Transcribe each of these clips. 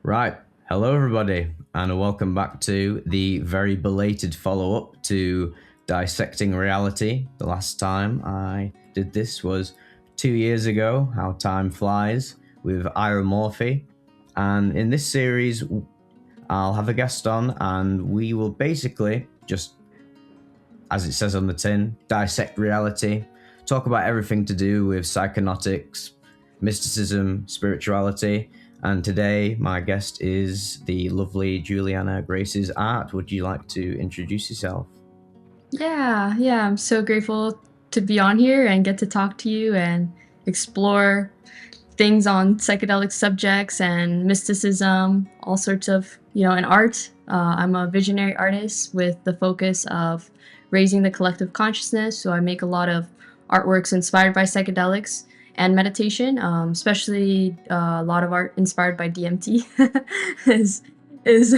Right. Hello, everybody, and welcome back to the very belated follow up to Dissecting Reality. The last time I did this was 2 years ago. How time flies, with Ira Morphy. And in this series, I'll have a guest on, and we will basically just, as it says on the tin, dissect reality, talk about everything to do with psychonautics, mysticism, spirituality. And today, my guest is the lovely Juliana Grace's Art. Would you like to introduce yourself? Yeah, I'm so grateful to be on here and get to talk to you and explore things on psychedelic subjects and mysticism, all sorts of, in art. I'm a visionary artist with the focus of raising the collective consciousness. So I make a lot of artworks inspired by psychedelics and meditation, especially a lot of art inspired by DMT is is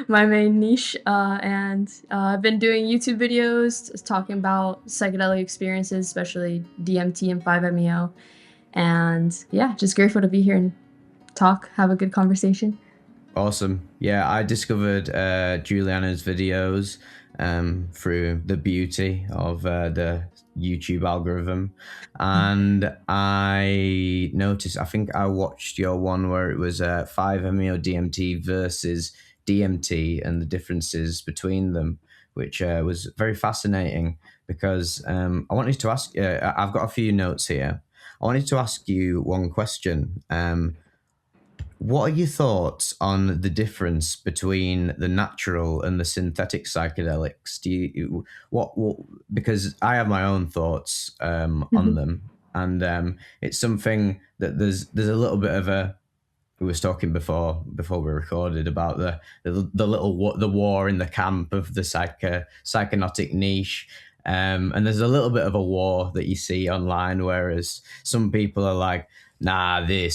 my main niche. And I've been doing YouTube videos talking about psychedelic experiences, especially DMT and 5-MeO. And yeah, just grateful to be here and have a good conversation. Awesome. Yeah, I discovered Juliana's videos through the beauty of the YouTube algorithm. And I noticed, I think I watched your one where it was 5-MeO DMT versus DMT and the differences between them, which was very fascinating because I wanted to ask, I've got a few notes here. I wanted to ask you one question. What are your thoughts on the difference between the natural and the synthetic psychedelics? What because I have my own thoughts on Mhm. them, and it's something that there's a little bit of a. We was talking before we recorded about the war in the camp of the psychonautic niche. And there's a little bit of a war that you see online, whereas some people are like, nah, the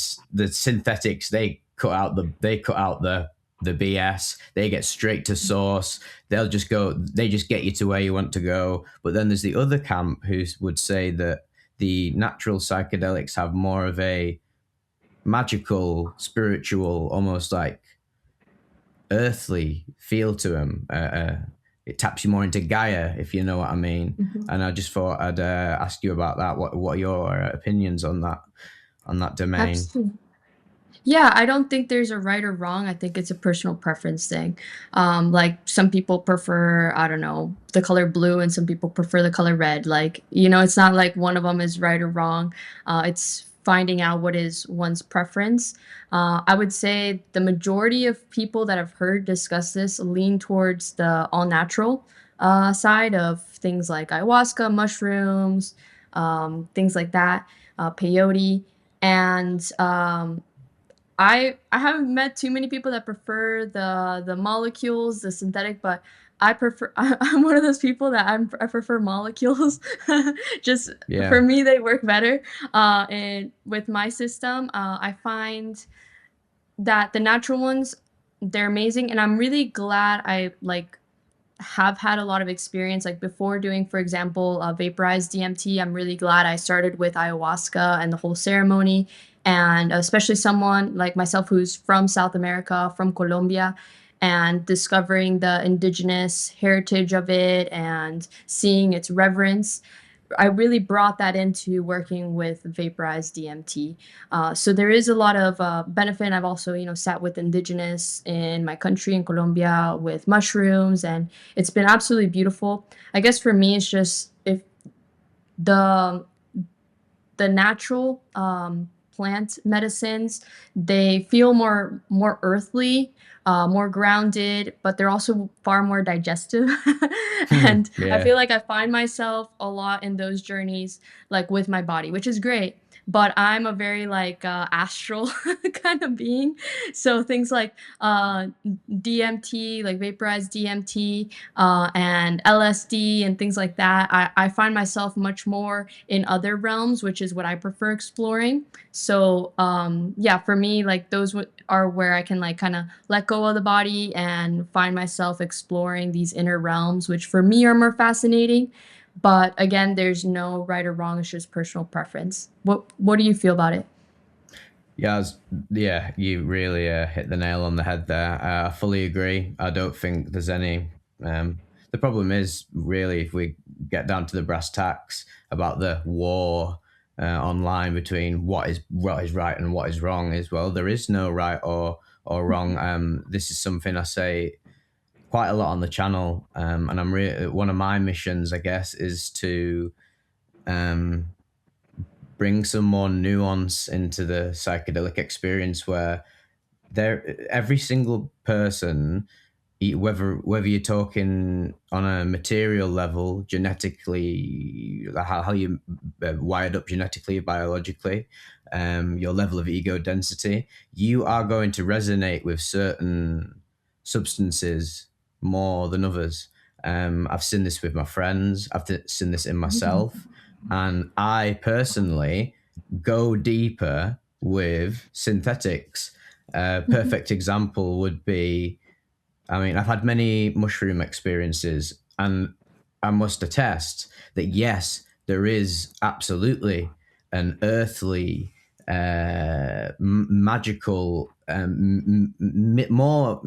synthetics, they cut out the BS. They get straight to source. They just get you to where you want to go. But then there's the other camp who would say that the natural psychedelics have more of a magical, spiritual, almost like earthly feel to them. It taps you more into Gaia, if you know what I mean. Mhm. And I just thought I'd ask you about that. What are your opinions on that domain? Absolutely. Yeah, I don't think there's a right or wrong. I think it's a personal preference thing. Like some people prefer, I don't know, the color blue and some people prefer the color red. Like, it's not like one of them is right or wrong. It's finding out what is one's preference. I would say the majority of people that I've heard discuss this lean towards the all natural side of things like ayahuasca, mushrooms, things like that, peyote. And I haven't met too many people that prefer the molecules, the synthetic, but I prefer I'm one of those people that I prefer molecules. Just for Yeah, me, they work better. And with my system, I find that the natural ones, they're amazing, and I'm really glad I like have had a lot of experience like before doing, for example, vaporized DMT. I'm really glad I started with ayahuasca and the whole ceremony, and especially someone like myself who's from South America, from Colombia, and discovering the indigenous heritage of it and seeing its reverence. I really brought that into working with vaporized DMT. So there is a lot of benefit. I've also, sat with indigenous in my country in Colombia with mushrooms, and it's been absolutely beautiful. I guess for me, it's just if the the natural plant medicines, they feel more earthly, more grounded, but they're also far more digestive. And I yeah, feel like I find myself a lot in those journeys, like with my body, which is great. But I'm a very like astral kind of being, so things like DMT, like vaporized DMT, and LSD and things like that. I find myself much more in other realms, which is what I prefer exploring. So yeah, for me, like those are where I can like kind of let go of the body and find myself exploring these inner realms, which for me are more fascinating. But again, there's no right or wrong. It's just personal preference. What do you feel about it? Yeah, yeah, you really hit the nail on the head there. I fully agree. I don't think there's any. The problem is really if we get down to the brass tacks about the war online between what is right and what is wrong. Is well, there is no right or wrong. This is something I say quite a lot on the channel, and I'm really one of my missions, I guess, is to um, bring some more nuance into the psychedelic experience where every single person, whether you're talking on a material level, genetically, how you wired up genetically, biologically, your level of ego density, you are going to resonate with certain substances more than others. I've seen this with my friends. Seen this in myself, and I personally go deeper with synthetics. A perfect example would be, I mean, I've had many mushroom experiences, and I must attest that yes, there is absolutely an earthly, magical, more.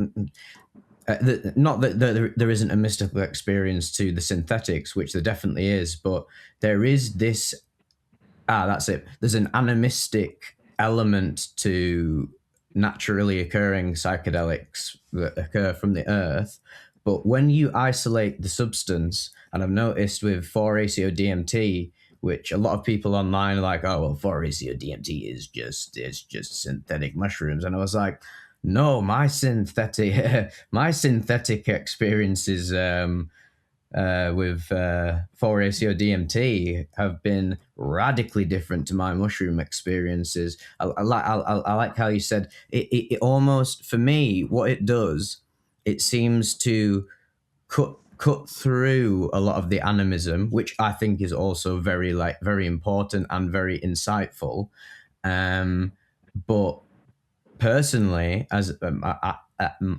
Not that there isn't a mystical experience to the synthetics, which there definitely is, but there is this. That's it. There's an animistic element to naturally occurring psychedelics that occur from the earth. But when you isolate the substance, and I've noticed with 4-ACO DMT, which a lot of people online are like, oh well, 4-ACO DMT is just synthetic mushrooms, and I was like, no, my synthetic my synthetic experiences with 4-ACO DMT have been radically different to my mushroom experiences. I like how you said it almost, for me, what it does, it seems to cut through a lot of the animism, which I think is also very important and very insightful. But personally,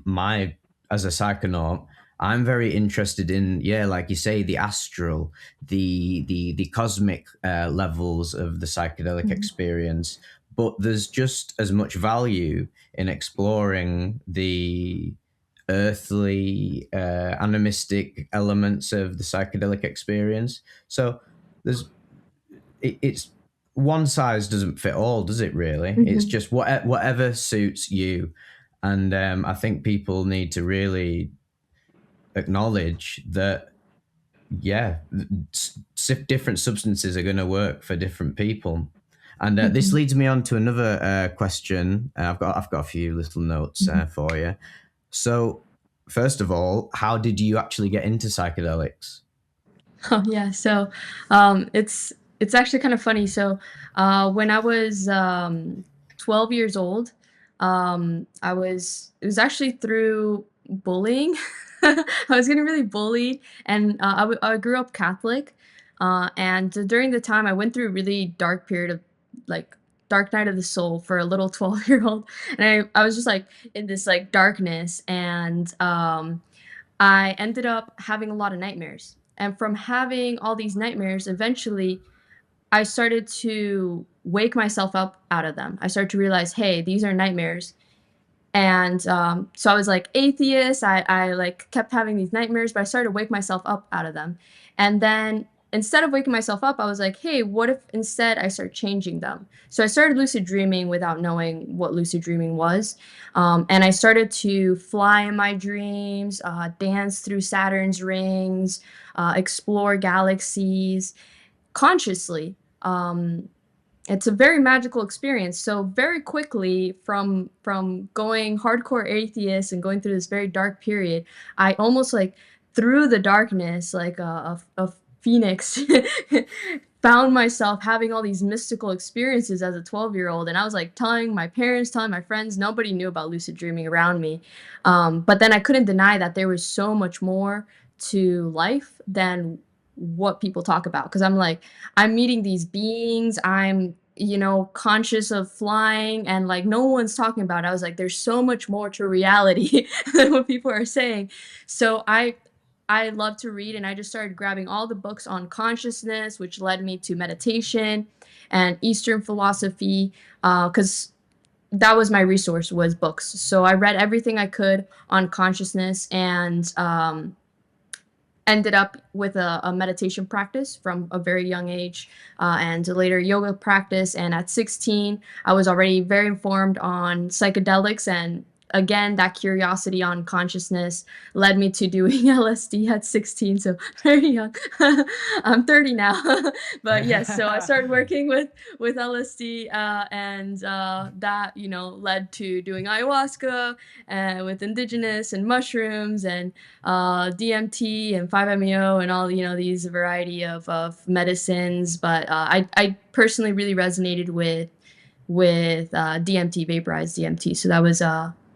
my as a psychonaut, I'm very interested in, yeah, like you say, the astral, the cosmic levels of the psychedelic experience. But there's just as much value in exploring the earthly, animistic elements of the psychedelic experience. So there's it's one size doesn't fit all, does it? Really, it's Mhm. just whatever suits you, and I think people need to really acknowledge that. Yeah, different substances are going to work for different people, and this Mhm. leads me on to another question. I've got a few little notes Mhm. for you. So, first of all, how did you actually get into psychedelics? Oh yeah, so it's actually kind of funny. So when I was 12 years old, I was it was actually through bullying. I was getting really bullied, and I grew up Catholic, and during the time I went through a really dark period of like dark night of the soul for a little 12-year-old, and I was just like in this like darkness, and I ended up having a lot of nightmares. And from having all these nightmares, eventually I started to wake myself up out of them. I started to realize, hey, these are nightmares. And so I was like atheist. I like kept having these nightmares, but I started to wake myself up out of them. And then instead of waking myself up, I was like, hey, what if instead I start changing them? So I started lucid dreaming without knowing what lucid dreaming was. And I started to fly in my dreams, dance through Saturn's rings, explore galaxies consciously. It's a very magical experience. So very quickly from going hardcore atheist and going through this very dark period, I almost like through the darkness, like a phoenix, found myself having all these mystical experiences as a 12-year-old. And I was like telling my parents, telling my friends, nobody knew about lucid dreaming around me. But then I couldn't deny that there was so much more to life than what people talk about. Cause I'm like, I'm meeting these beings. I'm, conscious of flying and like no one's talking about it. I was like, there's so much more to reality than what people are saying. So I love to read and I just started grabbing all the books on consciousness, which led me to meditation and Eastern philosophy. Because that was my resource, was books. So I read everything I could on consciousness, and ended up with a meditation practice from a very young age, and later yoga practice. And at 16, I was already very informed on psychedelics, and again, that curiosity on consciousness led me to doing LSD at 16, so very young. I'm 30 now. But yes, so I started working with LSD, and that, led to doing ayahuasca, with indigenous and mushrooms, and DMT and 5-MeO and all, these variety of medicines. But I personally really resonated with DMT, vaporized DMT. So that was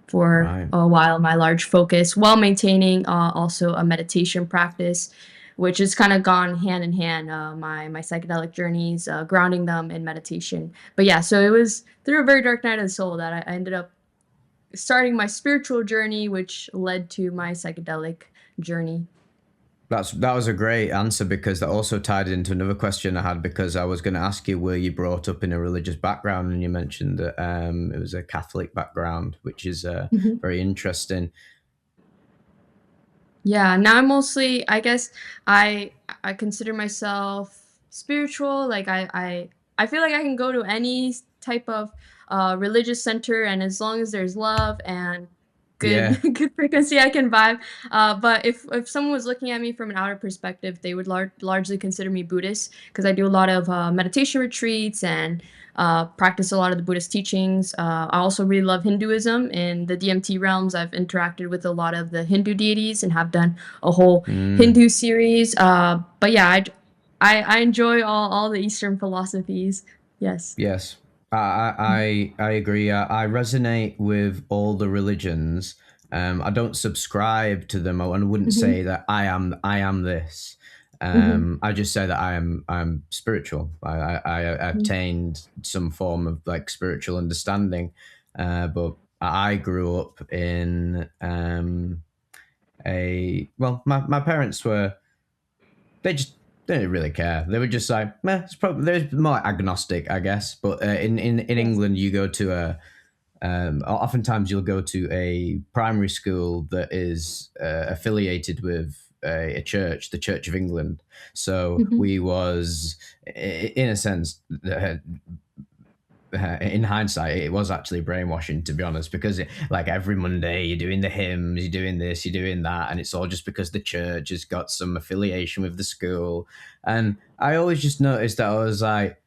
for Right. a while my large focus, while maintaining also a meditation practice, which has kind of gone hand in hand. My psychedelic journeys, grounding them in meditation. But yeah, so it was through a very dark night of the soul that I ended up starting my spiritual journey, which led to my psychedelic journey. That was a great answer, because that also tied into another question I had, because I was going to ask you, were you brought up in a religious background, and you mentioned that it was a Catholic background, which is Mhm. very interesting. Yeah, now I'm mostly, I guess, I consider myself spiritual. Like I feel like I can go to any type of religious center, and as long as there's love and good Yeah. good frequency, I can vibe. But if someone was looking at me from an outer perspective, they would largely consider me Buddhist, because I do a lot of meditation retreats, and practice a lot of the Buddhist teachings. I also really love Hinduism. In the DMT realms, I've interacted with a lot of the Hindu deities and have done a whole Mm. Hindu series. But yeah, I enjoy all the Eastern philosophies. Yes. Yes, I agree. I resonate with all the religions. I don't subscribe to them. I wouldn't Mm-hmm. say that I am this. Mm-hmm. I just say that I'm spiritual. I obtained some form of like spiritual understanding, but I grew up in a well. My parents were, they didn't really care. They were just like, meh, it's probably, they're more agnostic, I guess. But in Yes. England, you go to oftentimes you'll go to a primary school that is affiliated with a church, the Church of England. So Mm-hmm. we was, in a sense, in hindsight, it was actually brainwashing, to be honest, because like every Monday you're doing the hymns, you're doing this, you're doing that, and it's all just because the church has got some affiliation with the school. And I always just noticed that I was like,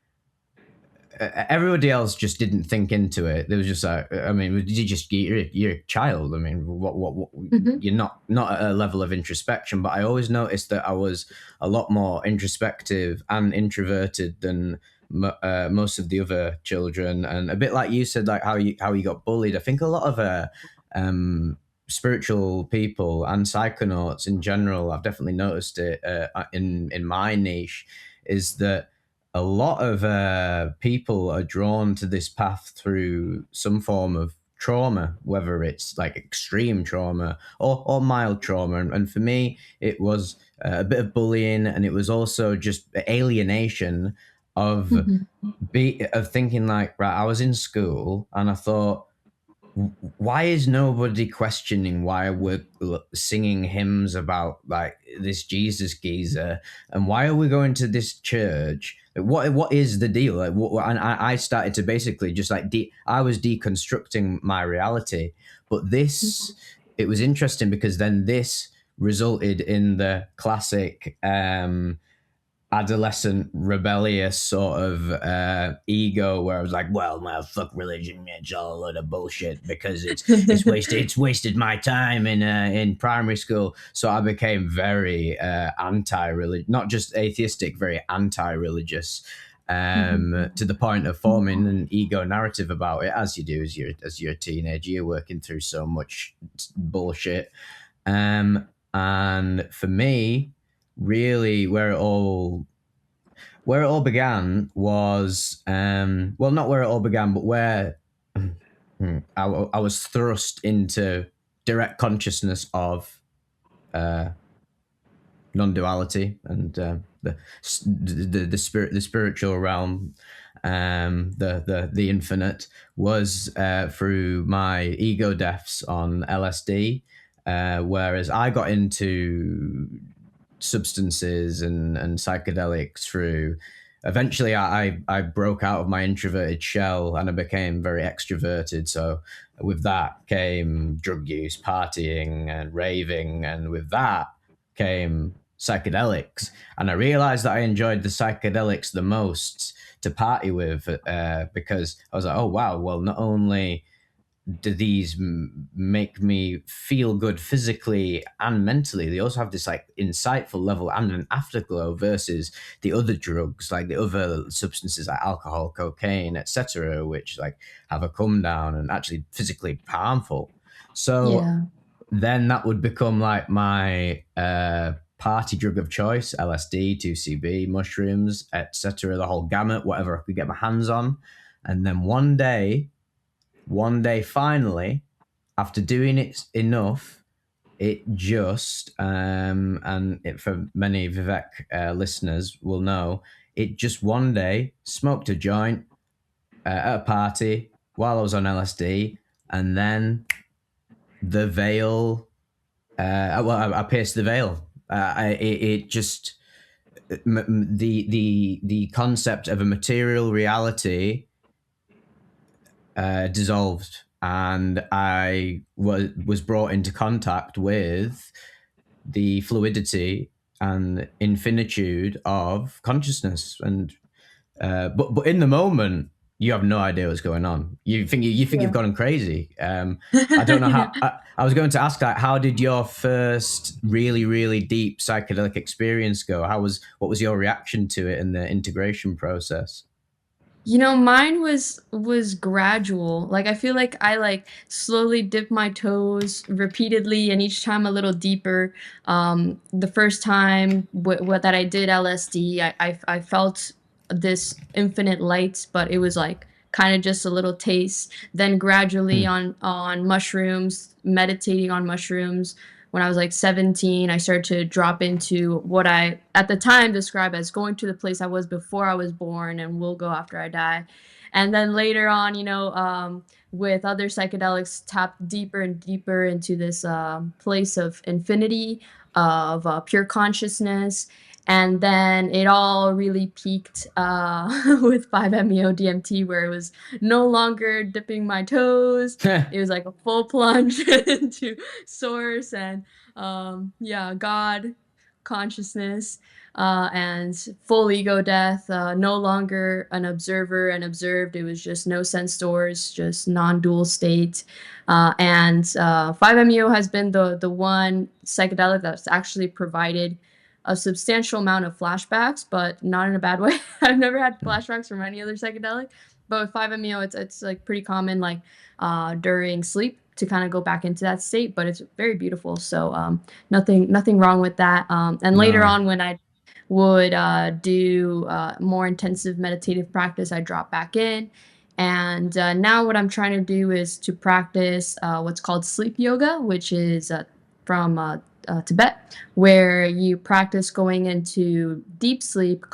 everybody else just didn't think into it. They was just like, I mean, you just you're a child. I mean, what Mm-hmm. you're not at a level of introspection. But I always noticed that I was a lot more introspective and introverted than most of the other children, and a bit like you said, like how you got bullied. I think a lot of um, spiritual people and psychonauts in general, I've definitely noticed it in my niche, is that a lot of people are drawn to this path through some form of trauma, whether it's like extreme trauma or mild trauma. And for me, it was a bit of bullying, and it was also just alienation of Mm-hmm. of thinking like, right, I was in school and I thought, why is nobody questioning why we're singing hymns about like this Jesus geezer, and why are we going to this church? What is the deal? Like, and I started to basically just like I was deconstructing my reality, but this, it was interesting because then this resulted in the classic adolescent rebellious sort of ego where I was like, well, fuck religion, it's all a load of bullshit because it's wasted my time in primary school. So I became very anti-religious, not just atheistic, very anti-religious. Mm-hmm. To the point of forming an ego narrative about it, as you do as you're a teenager, you're working through so much bullshit. And for me, really where it all began was well, not where it all began, but where I was thrust into direct consciousness of uh, non-duality and the spiritual realm. the infinite, was through my ego deaths on LSD, whereas I got into substances and psychedelics through. Eventually, I broke out of my introverted shell and I became very extroverted. So with that came drug use, partying, and raving, and with that came psychedelics. And I realized that I enjoyed the psychedelics the most to party with, because I was like, oh wow, well, not only do these make me feel good physically and mentally, they also have this like insightful level and an afterglow versus the other drugs, like the other substances like alcohol, cocaine, etc., which like have a come down and actually physically harmful. So Yeah. then that would become like my party drug of choice: LSD, 2CB, mushrooms, etc., the whole gamut, whatever I could get my hands on. And then one day, finally, after doing it enough, it just for many Vivec listeners will know, it just one day smoked a joint at a party while I was on LSD, and then the veil. I pierced the veil. It just the concept of a material reality dissolved, and I was brought into contact with the fluidity and infinitude of consciousness. And but in the moment, you have no idea what's going on. You think you've Yeah. gone crazy. I don't know Yeah. how. I was going to ask, like, how did your first really deep psychedelic experience go? What was your reaction to it in the integration process? Mine was gradual. Like, I feel like I, like, slowly dipped my toes repeatedly and each time a little deeper. The first time that I did LSD, I felt this infinite light, but it was, like, kinda just a little taste. Then gradually Hmm. on mushrooms, meditating on mushrooms, when I was, like, 17, I started to drop into what I, at the time, described as going to the place I was before I was born and will go after I die. And then later on, with other psychedelics, tap deeper and deeper into this place of infinity, of pure consciousness. And then it all really peaked with 5-MeO DMT, where it was no longer dipping my toes. It was like a full plunge into source and yeah, God, consciousness, and full ego death. No longer an observer and observed. It was just no sense stores, just non-dual state. And 5-MeO has been the one psychedelic that's actually provided a substantial amount of flashbacks, but not in a bad way. I've never had flashbacks from any other psychedelic, but with 5-MeO, it's like pretty common, like during sleep, to kind of go back into that state. But it's very beautiful. So nothing wrong with that. And later No. on, when I would do more intensive meditative practice, I drop back in. And now what I'm trying to do is to practice what's called sleep yoga, which is from Tibet, where you practice going into deep sleep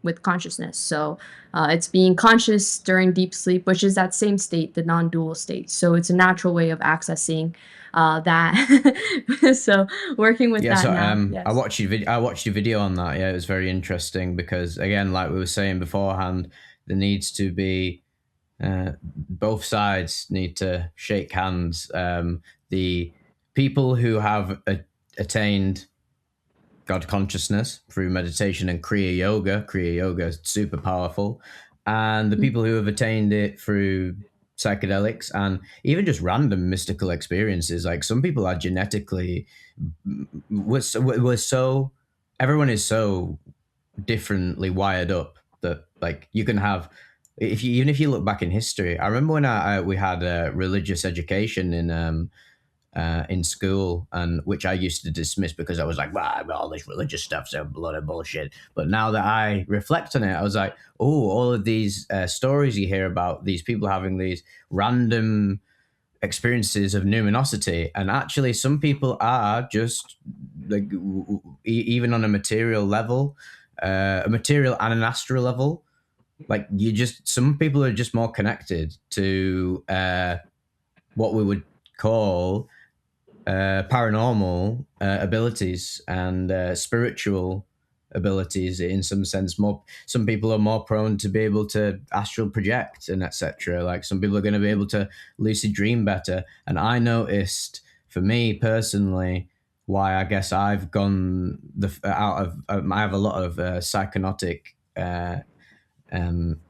with consciousness. So it's being conscious during deep sleep, which is that same state, the non-dual state. So it's a natural way of accessing that. So working with Yeah, that so now, I yes. watched I watched your video on that. Yeah, it was very interesting because, again, like we were saying beforehand, there needs to be both sides need to shake hands. The people who have attained God consciousness through meditation and Kriya Yoga is super powerful, and the people who have attained it through psychedelics and even just random mystical experiences. Like, some people are genetically, we're so, everyone is so differently wired up that, like, you can have, if you, even if you look back in history. I remember when we had religious education in school, and which I used to dismiss because I was like, well, all this religious stuff's a lot of bullshit. But now that I reflect on it, I was like, oh, all of these stories you hear about these people having these random experiences of numinosity, and actually some people are just like, even on a material level, a material and an astral level, like you just some people are just more connected to what we would call paranormal abilities and spiritual abilities in some sense. More some people are more prone to be able to astral project and etc. Like some people are going to be able to lucid dream better. And I noticed for me personally why I guess I've gone the out of I have a lot of psychonotic um,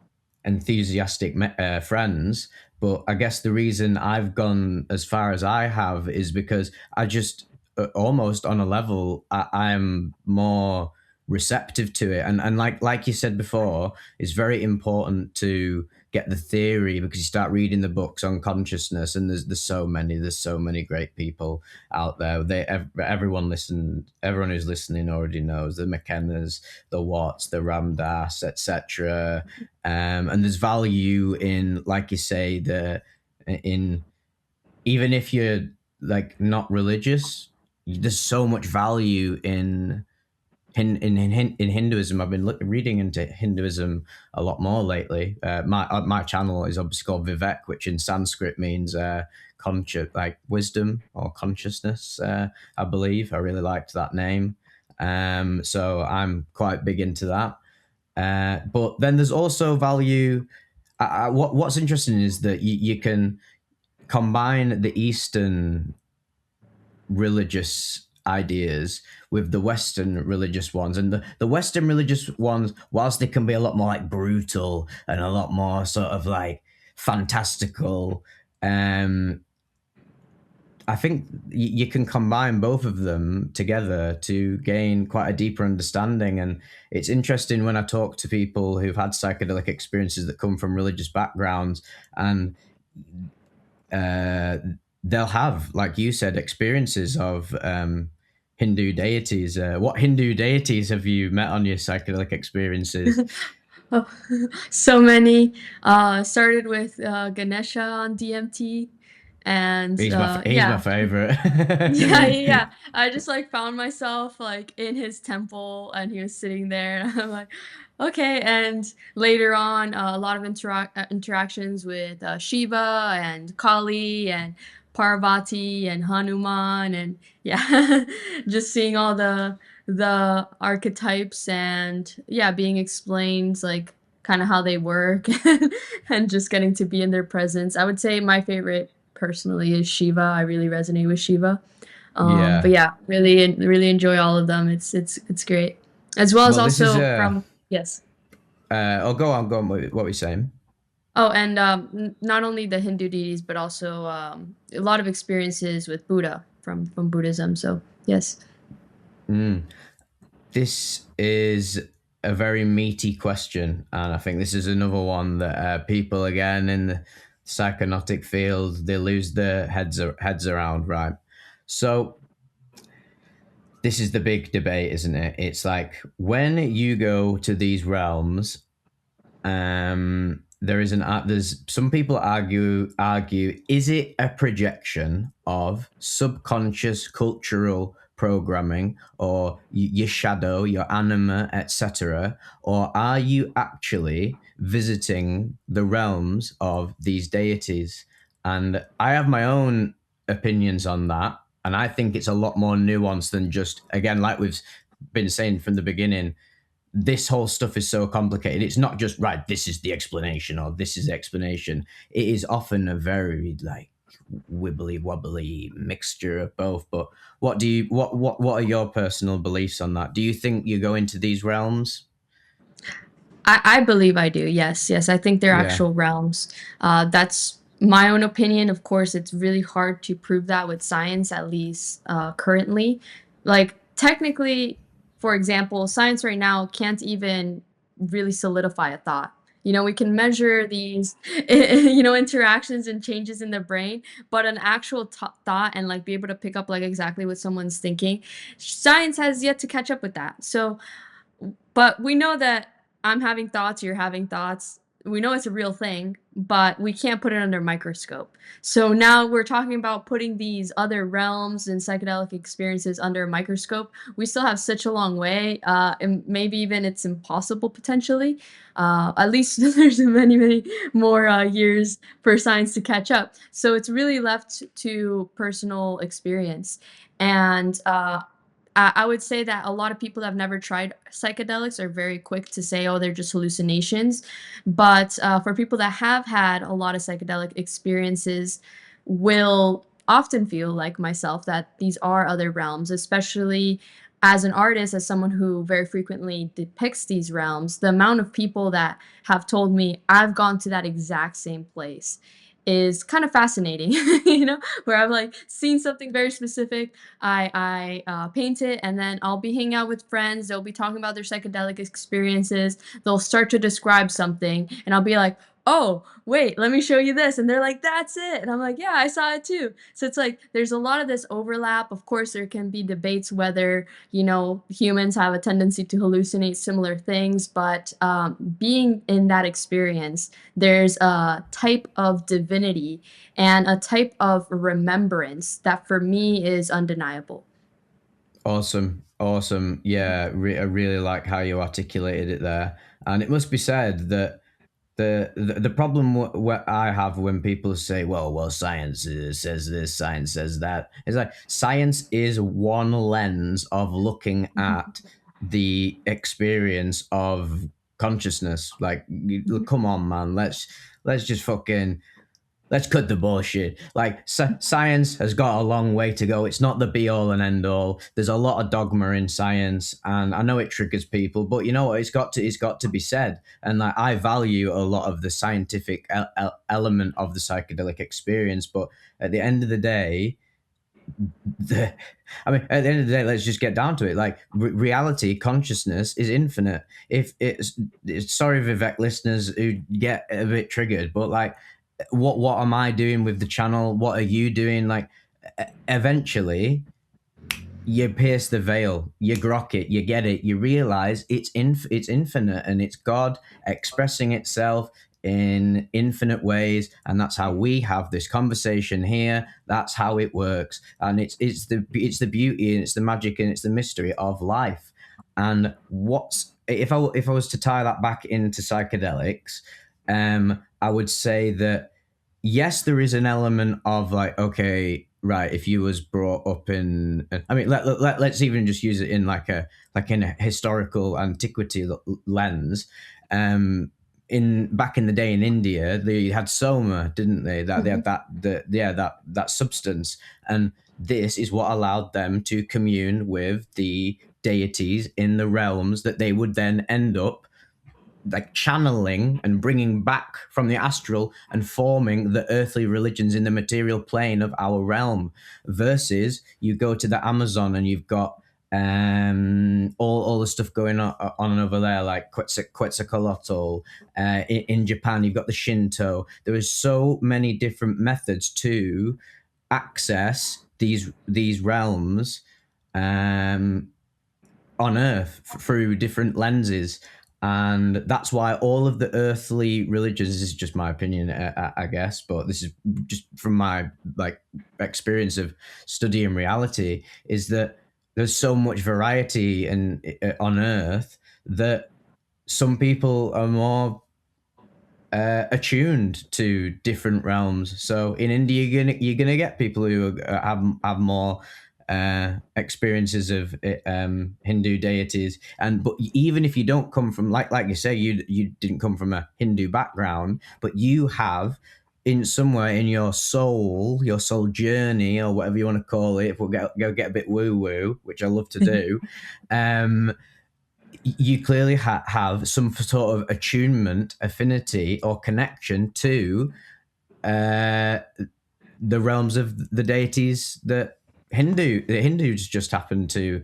enthusiastic friends. But I guess the reason I've gone as far as I have is because I just almost on a level I'm more receptive to it, and like you said before, it's very important to get the theory because you start reading the books on consciousness, and there's so many great people out there. Everyone who's listening already knows the McKennas, the Watts, the Ramdas, etc. And there's value in, like you say, in even if you're like not religious, there's so much value in Hinduism. I've been reading into Hinduism a lot more lately. My channel is obviously called Vivec, which in Sanskrit means like wisdom or consciousness. I believe I really liked that name. So I'm quite big into that. But then there's also value. What's interesting is that you can combine the Eastern religious ideas with the Western religious ones. And the Western religious ones, whilst they can be a lot more like brutal and a lot more sort of like fantastical, I think you can combine both of them together to gain quite a deeper understanding. And it's interesting when I talk to people who've had psychedelic experiences that come from religious backgrounds, and uh, they'll have, like you said, experiences of Hindu deities. What Hindu deities have you met on your psychedelic experiences? Oh, so many. Started with Ganesha on DMT, and He's my yeah, favorite. yeah, yeah, yeah. I just like found myself like in his temple, and he was sitting there, and I'm like, okay. And later on, a lot of interactions with Shiva and Kali and Parvati and Hanuman, and yeah, just seeing all the archetypes and yeah, being explained like kind of how they work, and just getting to be in their presence. I would say my favorite personally is Shiva. I really resonate with Shiva. But Yeah. yeah, really enjoy all of them. It's great, as well as Well, this is also from yes. oh, go on, go on. What were you saying? Oh, and not only the Hindu deities, but also a lot of experiences with Buddha from Buddhism. So yes. Mm. This is a very meaty question, and I think this is another one that people again in the psychonautic field they lose their heads around, right? So this is the big debate, isn't it? It's like when you go to these realms, there is there's some people argue is it a projection of subconscious cultural programming or your shadow, your anima, etc., or are you actually visiting the realms of these deities? And I have my own opinions on that, and I think it's a lot more nuanced than just, again, like we've been saying from the beginning, this whole stuff is so complicated. It's not just right, this is the explanation or this is the explanation. It is often a very like wibbly wobbly mixture of both. But what are your personal beliefs on that? Do you think you go into these realms? I believe I do. Yes, yes. I think they're Yeah. actual realms. That's my own opinion. Of course, it's really hard to prove that with science, at least currently. Like, technically, for example, science right now can't even really solidify a thought. We can measure these, interactions and changes in the brain, but an actual thought and like be able to pick up like exactly what someone's thinking, science has yet to catch up with that. So but we know that I'm having thoughts, you're having thoughts. we know it's a real thing, but we can't put it under a microscope. So now we're talking about putting these other realms and psychedelic experiences under a microscope. We still have such a long way, and maybe even it's impossible potentially. At least there's many, many more years for science to catch up. So it's really left to personal experience. And I would say that a lot of people that have never tried psychedelics are very quick to say, oh, they're just hallucinations. But for people that have had a lot of psychedelic experiences, will often feel like myself that these are other realms, especially as an artist, as someone who very frequently depicts these realms. The amount of people that have told me I've gone to that exact same place is kind of fascinating, where I've like seen something very specific. I paint it, and then I'll be hanging out with friends. They'll be talking about their psychedelic experiences. They'll start to describe something, and I'll be like, "Oh, wait, let me show you this." And they're like, "That's it." And I'm like, "Yeah, I saw it too." So it's like there's a lot of this overlap. Of course, there can be debates whether, humans have a tendency to hallucinate similar things, but being in that experience, there's a type of divinity and a type of remembrance that for me is undeniable. Awesome, awesome. Yeah, I really like how you articulated it there. And it must be said that the problem what I have when people say, well, science says this, science says that, is like science is one lens of looking at the experience of consciousness. Like, come on, man, let's just fucking let's cut the bullshit. Like science has got a long way to go. It's not the be all and end all. There's a lot of dogma in science, and I know it triggers people, but you know what? It's got to be said. And like I value a lot of the scientific element of the psychedelic experience, but at the end of the day, at the end of the day, let's just get down to it. Like reality, consciousness is infinite. If it's sorry, Vivec listeners who get a bit triggered, but like, what am I doing with the channel? What are you doing? Like, eventually, you pierce the veil, you grok it, you get it, you realize it's infinite, and it's God expressing itself in infinite ways, and that's how we have this conversation here. That's how it works, and it's the beauty, and it's the magic, and it's the mystery of life. And what's if I was to tie that back into psychedelics, I would say that yes, there is an element of like, okay, right, if you was brought up in, I mean, let's even just use it in in a historical antiquity lens. In back in the day in India, they had soma, didn't they? That they had that substance, and this is what allowed them to commune with the deities in the realms that they would then end up like channeling and bringing back from the astral and forming the earthly religions in the material plane of our realm. Versus you go to the Amazon and you've got all the stuff going on over there, like Quetzalcoatl. In Japan, you've got the Shinto. There is so many different methods to access these realms on Earth through different lenses, and that's why all of the earthly religions, this is just my opinion, I guess, but this is just from my like experience of studying reality, is that there's so much variety on Earth that some people are more attuned to different realms. So in India, you're gonna get people who have more experiences of Hindu deities, but even if you don't come from like you say, you didn't come from a Hindu background, but you have in somewhere in your soul journey, or whatever you want to call it. If we'll go get a bit woo woo, which I love to do, you clearly have some sort of attunement, affinity, or connection to the realms of the deities that the Hindus just happen to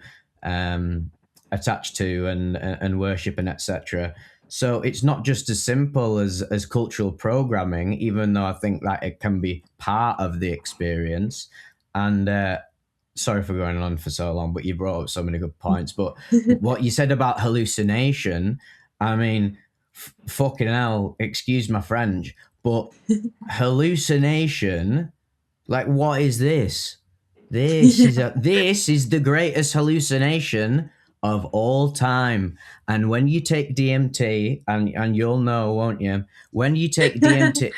attach to and worship and etc. So it's not just as simple as cultural programming, even though I think that it can be part of the experience. And sorry for going on for so long, but you brought up so many good points. But what you said about hallucination, I mean, fucking hell, excuse my French, but hallucination, like, what is this? Yeah. This is the greatest hallucination of all time. And when you take DMT, and you'll know, won't you? When you take DMT,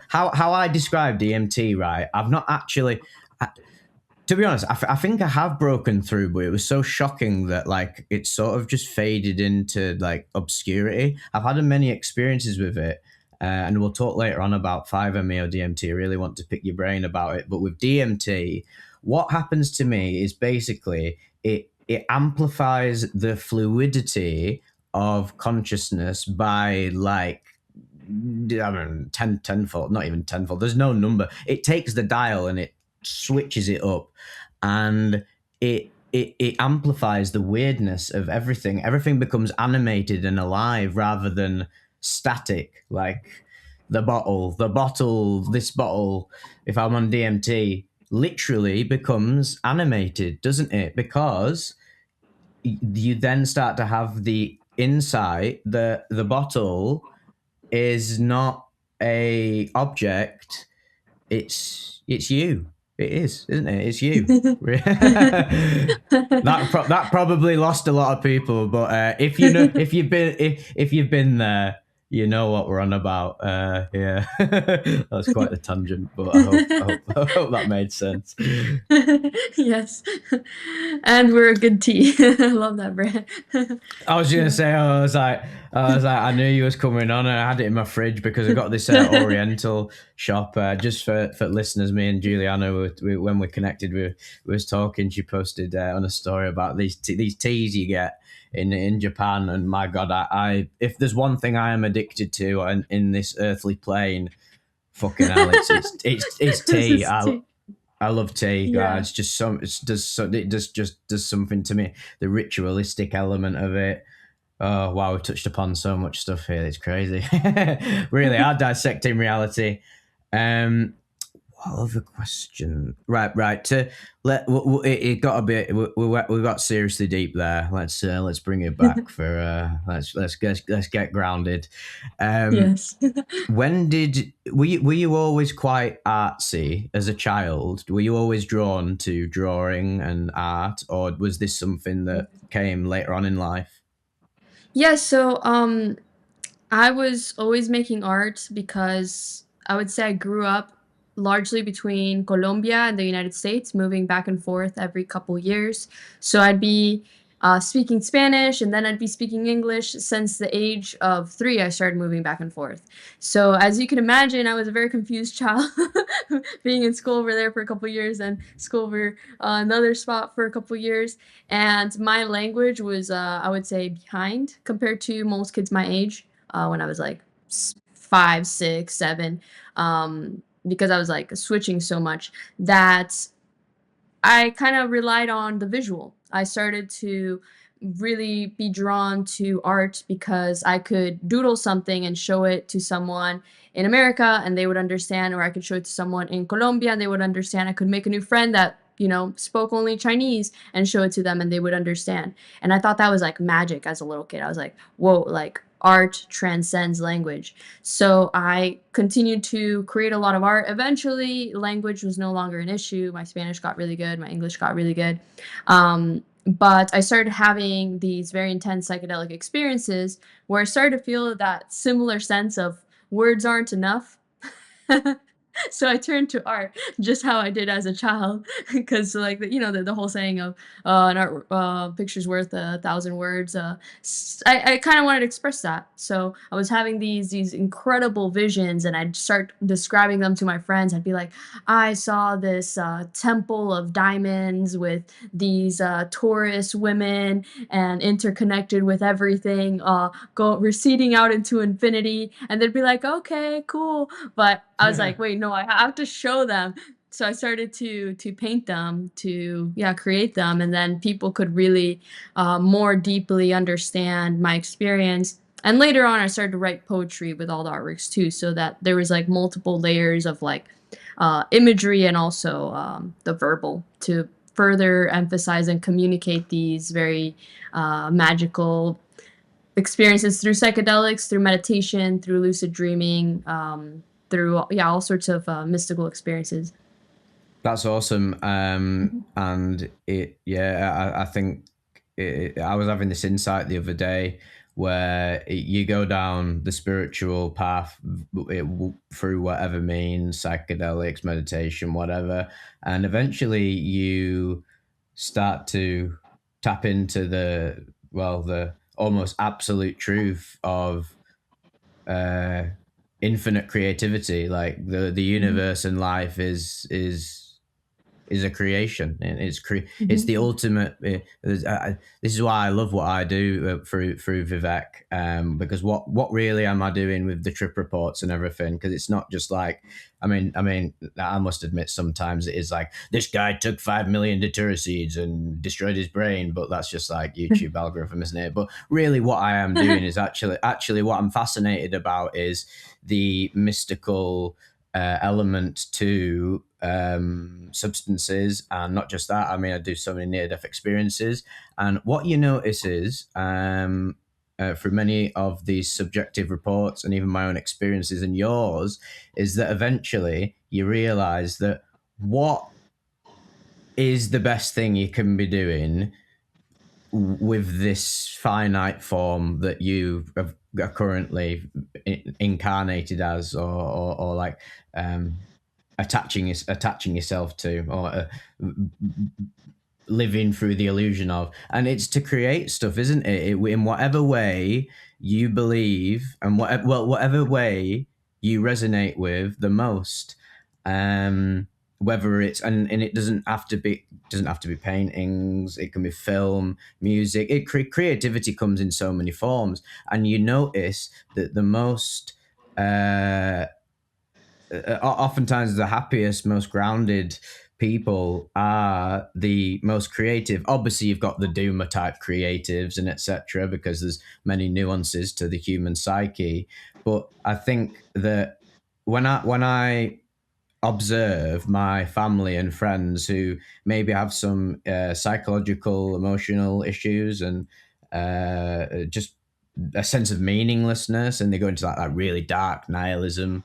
how I describe DMT, right? I've not actually. To be honest, I think I have broken through, but it was so shocking that like it sort of just faded into like obscurity. I've had many experiences with it, and we'll talk later on about 5-MeO DMT. I really want to pick your brain about it. But with DMT, what happens to me is basically it amplifies the fluidity of consciousness by like, I mean, tenfold, not even tenfold. There's no number. It takes the dial and it switches it up, and it amplifies the weirdness of everything. Everything becomes animated and alive rather than static. Like this bottle, if I'm on DMT, literally becomes animated, doesn't it? Because you then start to have the insight that the bottle is not a object. It's you. It is, isn't it? It's you. That probably lost a lot of people, but if you know, if you've been there, you know what we're on about. Yeah, that's quite a tangent, but I hope that made sense. Yes. And we're a good tea. I love that brand. I was gonna Yeah. say, I knew you was coming on, and I had it in my fridge because I got this Oriental shop. Just for listeners, me and Juliana, when we connected, we was talking. She posted on a story about these teas you get in Japan, and my God, I if there's one thing I am addicted to in this earthly plane, fucking hell, it's This tea. is tea. I love tea. Yeah. It's just it does something to me. The ritualistic element of it. Oh wow, we've touched upon so much stuff here. It's crazy. Really, our dissecting reality. Um, what other question? Right. To let it got a bit. We got seriously deep there. Let's bring it back for let's get grounded. Um, Yes. when did were you always quite artsy as a child? Were you always drawn to drawing and art, or was this something that came later on in life? Yeah, so I was always making art because I would say I grew up largely between Colombia and the United States, moving back and forth every couple years. So I'd be speaking Spanish and then I'd be speaking English. Since the age of 3, I started moving back and forth. So as you can imagine, I was a very confused child, being in school over there for a couple years and school over another spot for a couple years. And my language was, I would say, behind compared to most kids my age when I was like 5, 6, 7, because I was like switching so much that I kind of relied on the visual. I started to really be drawn to art because I could doodle something and show it to someone in America and they would understand, or I could show it to someone in Colombia and they would understand. I could make a new friend that, spoke only Chinese and show it to them and they would understand. And I thought that was like magic as a little kid. I was like, whoa, like art transcends language. So I continued to create a lot of art. Eventually, language was no longer an issue. My Spanish got really good. My English got really good. But I started having these very intense psychedelic experiences where I started to feel that similar sense of words aren't enough. So I turned to art, just how I did as a child, because like the whole saying of an art picture's worth 1,000 words. I kind of wanted to express that, so I was having these incredible visions, and I'd start describing them to my friends. I'd be like, I saw this temple of diamonds with these Taurus women and interconnected with everything, go receding out into infinity, and they'd be like, okay, cool, but I was like, "Wait, no, I have to show them." So I started to paint them, to yeah, create them, and then people could really more deeply understand my experience. And later on, I started to write poetry with all the artworks too, so that there was like multiple layers of like imagery and also the verbal to further emphasize and communicate these very magical experiences through psychedelics, through meditation, through lucid dreaming, through all sorts of mystical experiences. That's awesome. Mhm. And I think I was having this insight the other day where you go down the spiritual path through whatever means, psychedelics, meditation, whatever, and eventually you start to tap into the almost absolute truth of uh, infinite creativity. Like the Mhm. universe and life is a creation, and it's Mhm. the ultimate. This is why I love what I do through Vivec, because what really am I doing with the trip reports and everything? Because it's not just like, I mean, I must admit sometimes it is like this guy took 5 million datura seeds and destroyed his brain, but that's just like YouTube algorithm, isn't it? But really, what I am doing is actually what I'm fascinated about is the mystical element to substances, and not just that. I mean, I do so many near-death experiences, and what you notice is through many of these subjective reports and even my own experiences and yours, is that eventually you realize that what is the best thing you can be doing with this finite form that you are currently incarnated as, or like attaching yourself to, or living through the illusion of. And it's to create stuff, isn't it? In whatever way you believe, and whatever way you resonate with the most. Whether it's, and it doesn't have to be paintings. It can be film, music. Creativity comes in so many forms, and you notice that the most oftentimes the happiest, most grounded people are the most creative. Obviously, you've got the doomer type creatives and etc., because there's many nuances to the human psyche. But I think that when I observe my family and friends who maybe have some psychological, emotional issues, and just a sense of meaninglessness, and they go into that really dark nihilism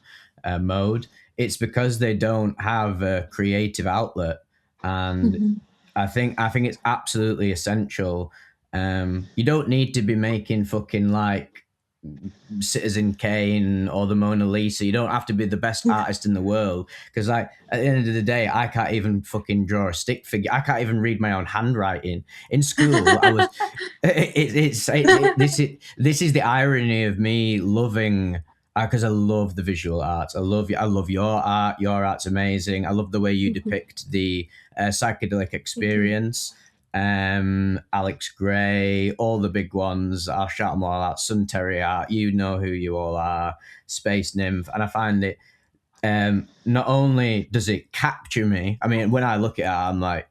mode, it's because they don't have a creative outlet. And Mhm. I think it's absolutely essential. You don't need to be making fucking like Citizen Kane or the Mona Lisa. You don't have to be the best artist in the world, because like at the end of the day, I can't even fucking draw a stick figure. I can't even read my own handwriting. In school, I was. This is the irony of me loving, because I love the visual arts. I love your art. Your art's amazing. I love the way you Mhm. depict the psychedelic Thank you. experience. Alex Gray, all the big ones. I'll shout them all out. Sun Terrier, you know who you all are. Space Nymph, and I find it. Not only does it capture me, I mean, when I look at it, I'm like,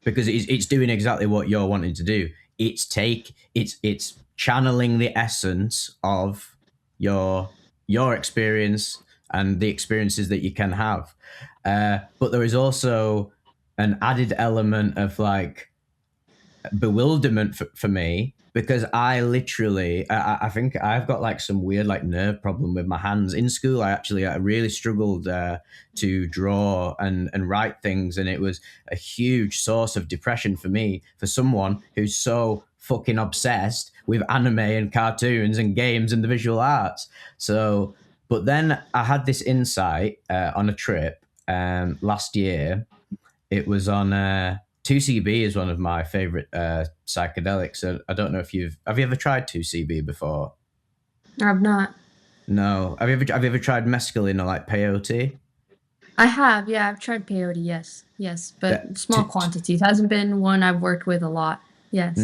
because it's doing exactly what you're wanting to do. It's channeling the essence of your your experience and the experiences that you can have. But there is also an added element of like bewilderment for me, because I literally I think I've got like some weird like nerve problem with my hands. In school, I really struggled to draw and write things, and it was a huge source of depression for me, for someone who's so fucking obsessed with anime and cartoons and games and the visual arts. So, but then I had this insight on a trip last year. It was on 2CB is one of my favorite psychedelics. So I don't know if have you ever tried 2CB before? I've not. No. Have you ever tried mescaline or like peyote? I have, yeah, I've tried peyote, yes. Yes, That but small quantities. Hasn't been one I've worked with a lot. Yes.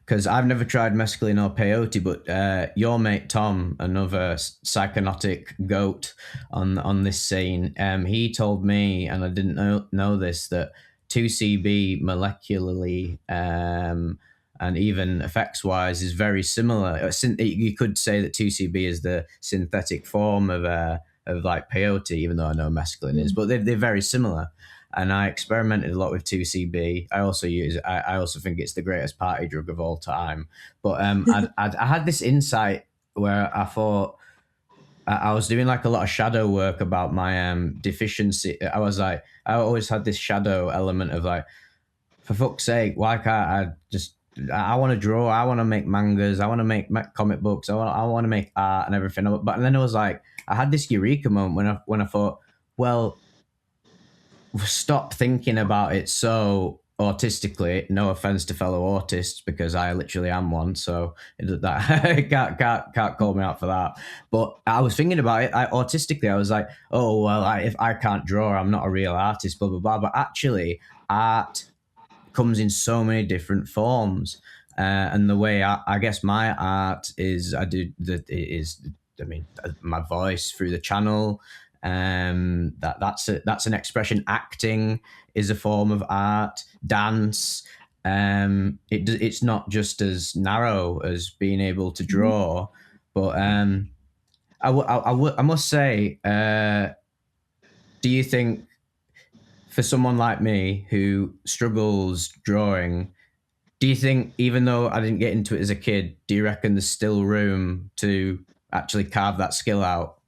because I've never tried mescaline or peyote, but your mate Tom, another psychonaut goat on this scene, he told me, and I didn't know this, that 2CB molecularly and even effects wise is very similar. You could say that 2CB is the synthetic form of like peyote, even though I know mescaline is, Mm. but they're very similar. and I experimented a lot with 2CB. I also use. I also think it's the greatest party drug of all time. But I had this insight where I thought I was doing like a lot of shadow work about my deficiency. I was like, I always had this shadow element of like, for fuck's sake, why can't I just? I want to draw. I want to make mangas. I want to make comic books. I want to make art and everything. But then I was like, I had this eureka moment when I thought, well, stop thinking about it so autistically. No offense to fellow autists, because I literally am one, so that can't call me out for that. But I was thinking about it. Autistically, I was like, oh well, if I can't draw, I'm not a real artist. Blah blah blah. But actually, art comes in so many different forms. And the way I guess my art is, I do that is, I mean, my voice through the channel. That's an expression. Acting is a form of art. Dance. It's not just as narrow as being able to Mhm. draw, but I must say, do you think for someone like me who struggles drawing, do you think, even though I didn't get into it as a kid, do you reckon there's still room to actually carve that skill out?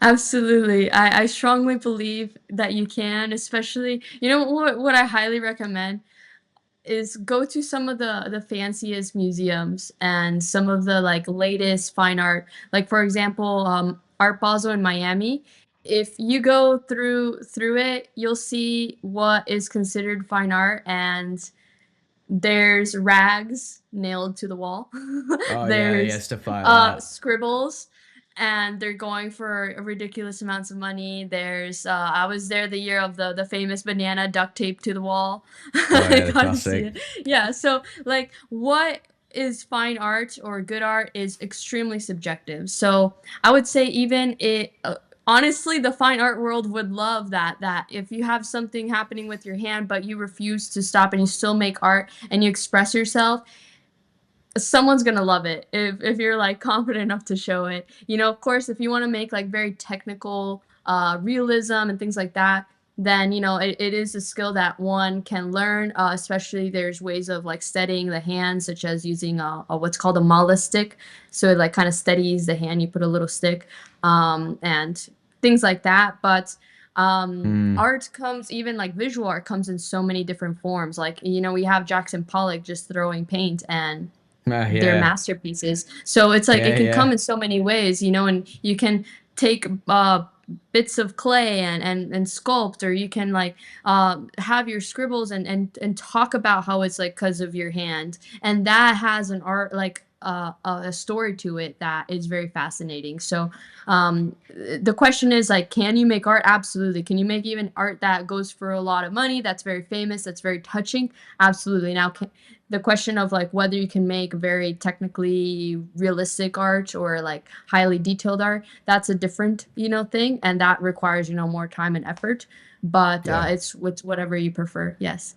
Absolutely. I strongly believe that you can, especially, you know what I highly recommend is go to some of the fanciest museums and some of the like latest fine art. Like for example, Art Basel in Miami. If you go through it, you'll see what is considered fine art, and there's rags nailed to the wall. Oh yeah, yeah, There's stuff like that. scribbles, and they're going for ridiculous amounts of money. There's I was there the year of the famous banana duct tape to the wall. Oh I yeah, the got to see classic. it. Yeah, so like what is fine art or good art is extremely subjective. So I would say even it honestly, the fine art world would love that if you have something happening with your hand but you refuse to stop and you still make art and you express yourself, someone's gonna love it if you're like confident enough to show it. You know, of course, if you want to make like very technical realism and things like that, then you know it is a skill that one can learn. Especially there's ways of like steadying the hand, such as using a what's called a mala stick. So it like kind of steadies the hand. You put a little stick, and things like that. But Mm. art comes, even like visual art comes in so many different forms. Like, you know, we have Jackson Pollock just throwing paint and their Yeah, masterpieces. So it's like it yeah, can come yeah, in so many ways, you know, and you can take bits of clay and sculpt, or you can like have your scribbles and talk about how it's like because of your hand, and that has an art like a story to it that is very fascinating. So the question is like, can you make art? Absolutely. Can you make even art that goes for a lot of money, that's very famous, that's very touching? Absolutely. Now the question of like whether you can make very technically realistic art or like highly detailed art, that's a different, you know, thing, and that requires, you know, more time and effort. But yeah, it's whatever you prefer. Yes.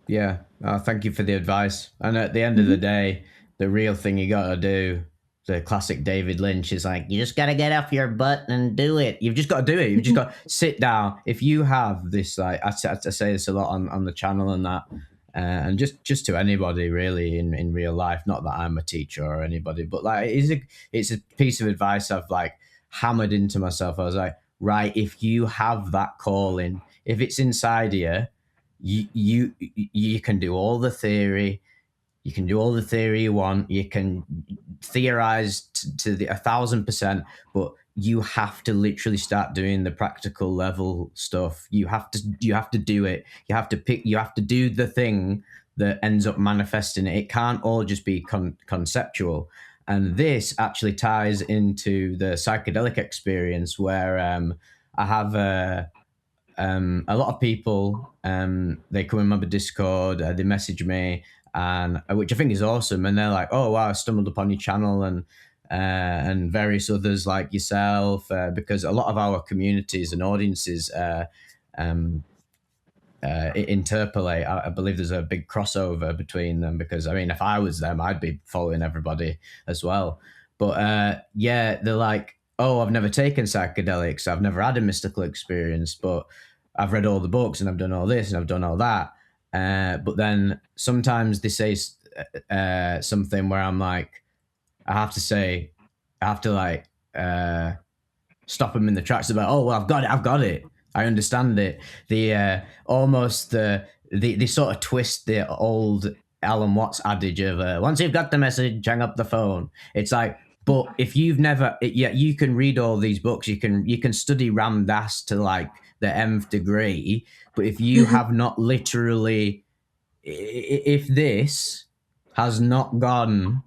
yeah. Thank you for the advice. And at the end of the Hmm. day, the real thing you got to do, the classic David Lynch, is like, you just got to get off your butt and do it. You've just got to do it. You've just got to sit down. If you have this, like I say this a lot on the channel and that, and just to anybody really in real life. Not that I'm a teacher or anybody, but like it's a piece of advice I've like hammered into myself. I was like, right, if you have that calling, if it's inside you can do all the theory, you can do all the theory you want, you can theorize to the 1,000%, but you have to literally start doing the practical level stuff. You have to do it. You have to do the thing that ends up manifesting it. It can't all just be conceptual. And this actually ties into the psychedelic experience where I have a lot of people, they come in my Discord, they message me, and which I think is awesome, and they're like, "Oh wow, I stumbled upon your channel and various others like yourself," because a lot of our communities and audiences um, interpolate. I believe there's a big crossover between them because I mean, if I was them, I'd be following everybody as well. But yeah, they're like, "Oh, I've never taken psychedelics. I've never had a mystical experience, but." I've read all the books and I've done all this and I've done all that. But then sometimes they say something where I'm like, I have to say, I have to like stop them in the tracks about, oh, well, I've got it, I understand it. Almost they sort of twist the old Alan Watts adage of once you've got the message, hang up the phone. It's like, but if you've never, yeah, you can read all these books, you can study Ram Dass to like the nth degree, but if you have not literally, if this has not gone,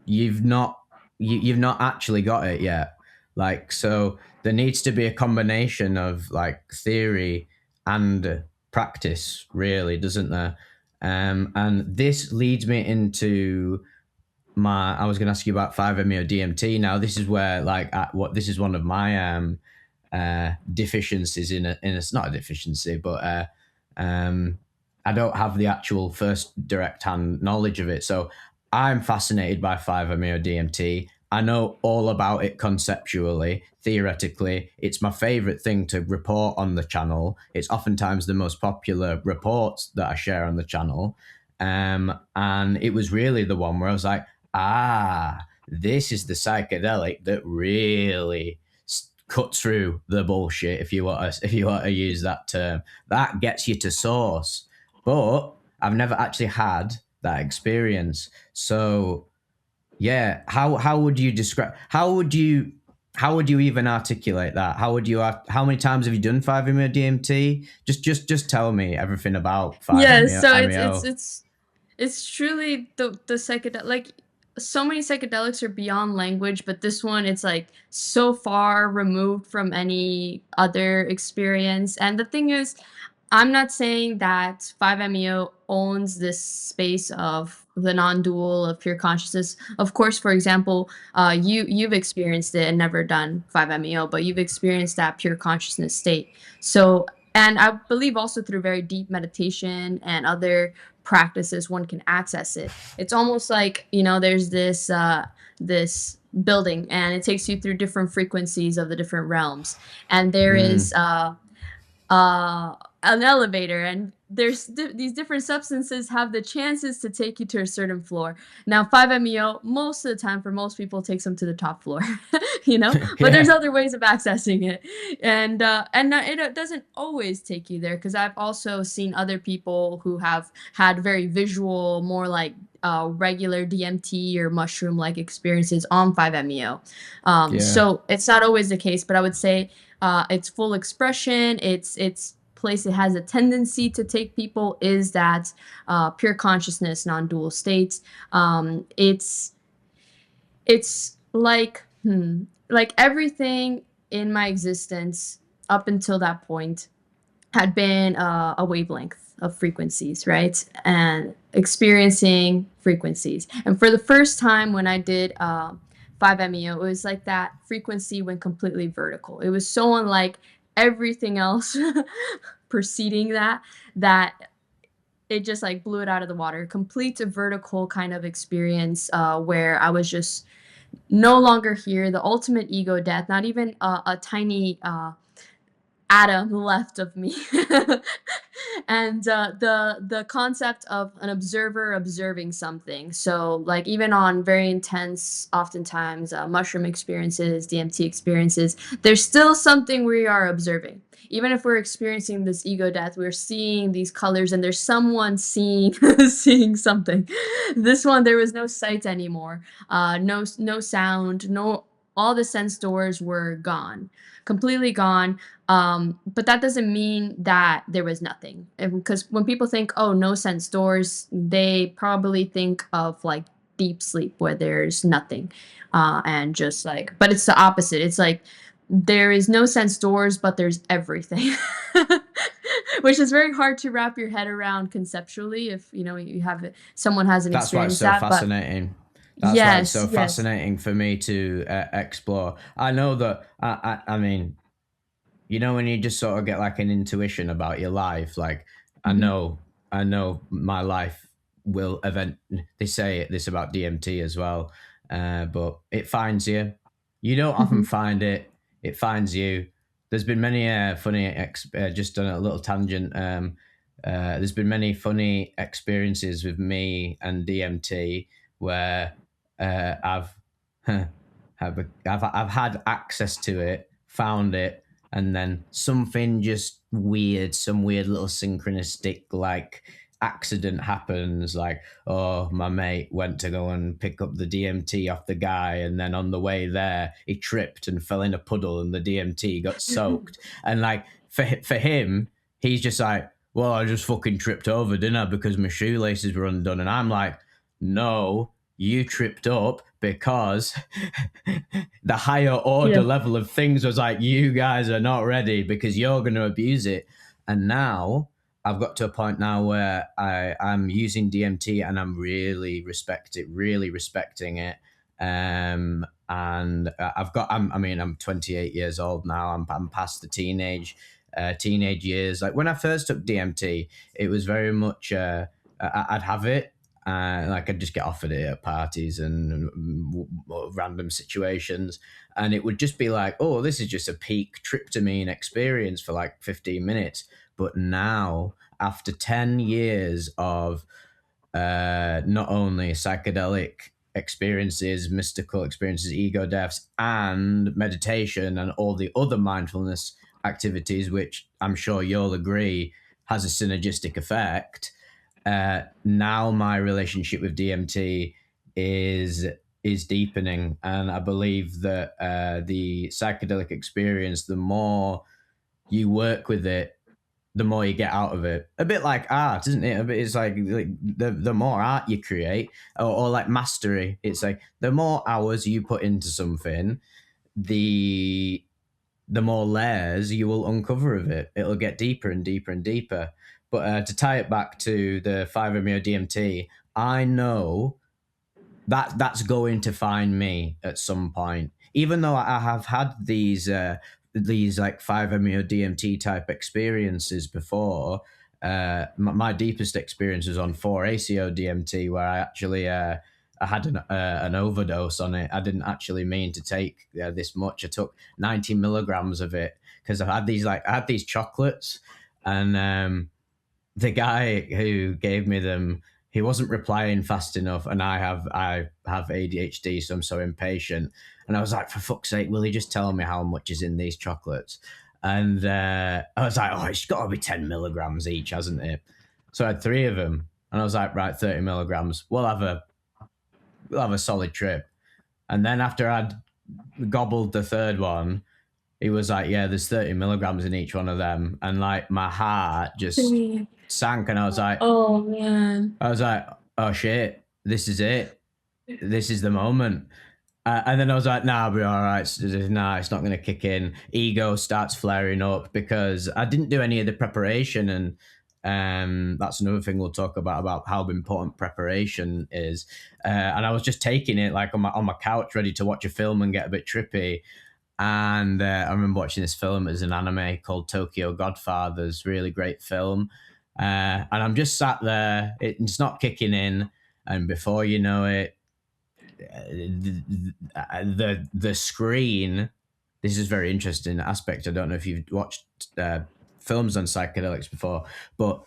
you've not actually got it yet. Like, so there needs to be a combination of like theory and practice, really, doesn't there? And this leads me into my, I was going to ask you about 5-MeO DMT. Now this is where like what this is one of my deficiencies in a not a deficiency, but I don't have the actual first direct hand knowledge of it. So I'm fascinated by 5-MeO DMT. I know all about it conceptually, theoretically. It's my favorite thing to report on the channel. It's oftentimes the most popular reports that I share on the channel. And it was really the one where I was like, this is the psychedelic that really cut through the bullshit, if you want to use that term. That gets you to source. But I've never actually had that experience. So yeah, how would you describe, how would you even articulate that? How many times have you done 5-MeO DMT? Just tell me everything about Yes, so MeO. it's truly the psychedelic, like so many psychedelics are beyond language, but this one it's like so far removed from any other experience. And the thing is, I'm not saying that 5-MeO owns this space of the non-dual of pure consciousness. Of course, for example, you've experienced it and never done 5-MeO, but you've experienced that pure consciousness state. So, and I believe also through very deep meditation and other practices, one can access it. It's almost like, there's this building, and it takes you through different frequencies of the different realms, and there is Mm, uh, an elevator, and these different substances have the chances to take you to a certain floor. Now, 5-MeO, most of the time for most people, takes them to the top floor, but there's yeah, other ways of accessing it. And it doesn't always take you there, because I've also seen other people who have had very visual, more like regular DMT or mushroom like experiences on 5-MeO. yeah, So it's not always the case, but I would say its full expression, its place it has a tendency to take people is that pure consciousness, non-dual states. It's like everything in my existence up until that point had been a wavelength of frequencies, right? And experiencing frequencies. And for the first time when I did 5-MeO, it was like that frequency went completely vertical. It was so unlike everything else preceding that it just like blew it out of the water. Complete vertical kind of experience where I was just no longer here. The ultimate ego death, not even a tiny atom left of me. And the concept of an observer observing something. So like even on very intense, oftentimes mushroom experiences, DMT experiences, there's still something we are observing. Even if we're experiencing this ego death, we're seeing these colors, and there's someone seeing seeing something. This one, there was no sight anymore, no sound, no, all the sense doors were gone, completely gone. But that doesn't mean that there was nothing. Because when people think, oh, no sense doors, they probably think of like deep sleep where there's nothing. And just like, but it's the opposite. It's like there is no sense doors, but there's everything. Which is very hard to wrap your head around conceptually if you have it, someone hasn't that's why it's experienced so that. But fascinating. That's why it's yes, so yes. fascinating for me to explore. I know that I mean, when you just sort of get like an intuition about your life, like i Mhm, know I know my life will event. They say this about DMT as well, but it finds you. You don't often mhm. find it, it finds you. there's been many funny just on a little tangent. There's been many funny experiences with me and DMT where I've I've had access to it, found it, and then something just weird, some weird little synchronistic like accident happens. Like, oh, my mate went to go and pick up the DMT off the guy, and then on the way there, he tripped and fell in a puddle, and the DMT got soaked. And like for him, he's just like, well, I just fucking tripped over, didn't I? Because my shoelaces were undone. And I'm like, no, you tripped up because the higher order level of things was like, you guys are not ready because you're going to abuse it. And now I've got to a point now where I'm using DMT and I'm really respecting it. And I'm 28 years old now. I'm past the teenage years. Like when I first took DMT, it was very much I'd have it. Like I'd just get offered it at parties and random situations, and it would just be like, oh, this is just a peak tryptamine experience for like 15 minutes. But now, after 10 years of not only psychedelic experiences, mystical experiences, ego deaths, and meditation, and all the other mindfulness activities, which I'm sure you'll agree has a synergistic effect. Now my relationship with DMT is deepening, and I believe that the psychedelic experience, the more you work with it, the more you get out of it. A bit like art, isn't it? It's like the more art you create, or like mastery. It's like the more hours you put into something, the more layers you will uncover of it. It'll get deeper and deeper and deeper. But to tie it back to the 5-MeO DMT, I know that that's going to find me at some point. Even though I have had these like 5-MeO DMT type experiences before, my deepest experience was on 4-ACO DMT, where I actually I had an overdose on it. I didn't actually mean to take this much. I took 90 milligrams of it because I had these chocolates, and the guy who gave me them, he wasn't replying fast enough, and I have ADHD, so I'm so impatient. And I was like, for fuck's sake, will he just tell me how much is in these chocolates? And I was like, oh, it's got to be 10 milligrams each, hasn't it? So I had 3 of them, and I was like, right, 30 milligrams. We'll have a solid trip. And then after I'd gobbled the third one, he was like, yeah, there's 30 milligrams in each one of them. And like my heart just sank, and I was like, oh man. I was like, oh shit, this is it. This is the moment. And then I was like, nah, I'll be all right. Nah, it's not going to kick in. Ego starts flaring up because I didn't do any of the preparation. And that's another thing we'll talk about how important preparation is. And I was just taking it like on my couch, ready to watch a film and get a bit trippy. And I remember watching this film as an anime called Tokyo Godfathers, really great film. And I'm just sat there, it's not kicking in. And before you know it, the screen, this is very interesting aspect. I don't know if you've watched films on psychedelics before, but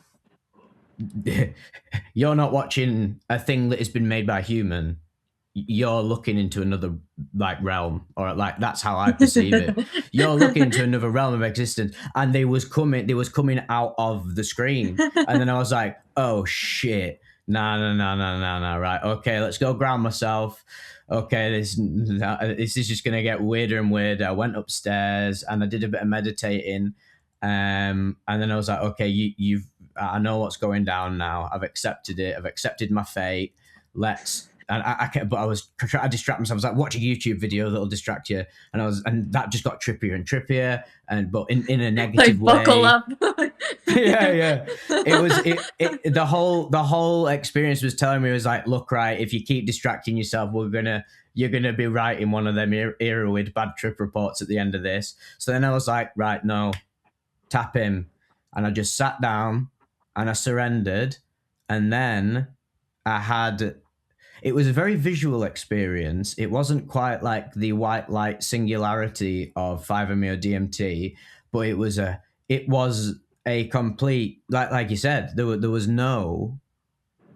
you're not watching a thing that has been made by a human. You're looking into another like realm, or like that's how I perceive it. You're looking into another realm of existence, and they was coming out of the screen, and then I was like, oh shit, no, right, okay, let's go ground myself. Okay, this is just gonna get weirder and weirder. I went upstairs and I did a bit of meditating, and then I was like, okay, I know what's going down now. I've accepted it. I've accepted my fate. And I can't, but I was trying to distract myself. I was like, watch a YouTube video that'll distract you, and that just got trippier and trippier, but in a negative way. Buckle up. yeah. It was the whole experience was telling me, it was like, look, right, if you keep distracting yourself, you're gonna be writing one of them era with bad trip reports at the end of this. So then I was like, right, no, tap him, and I just sat down and I surrendered, and then it was a very visual experience. It wasn't quite like the white light singularity of 5-MeO DMT, but it was a complete, like you said, there was no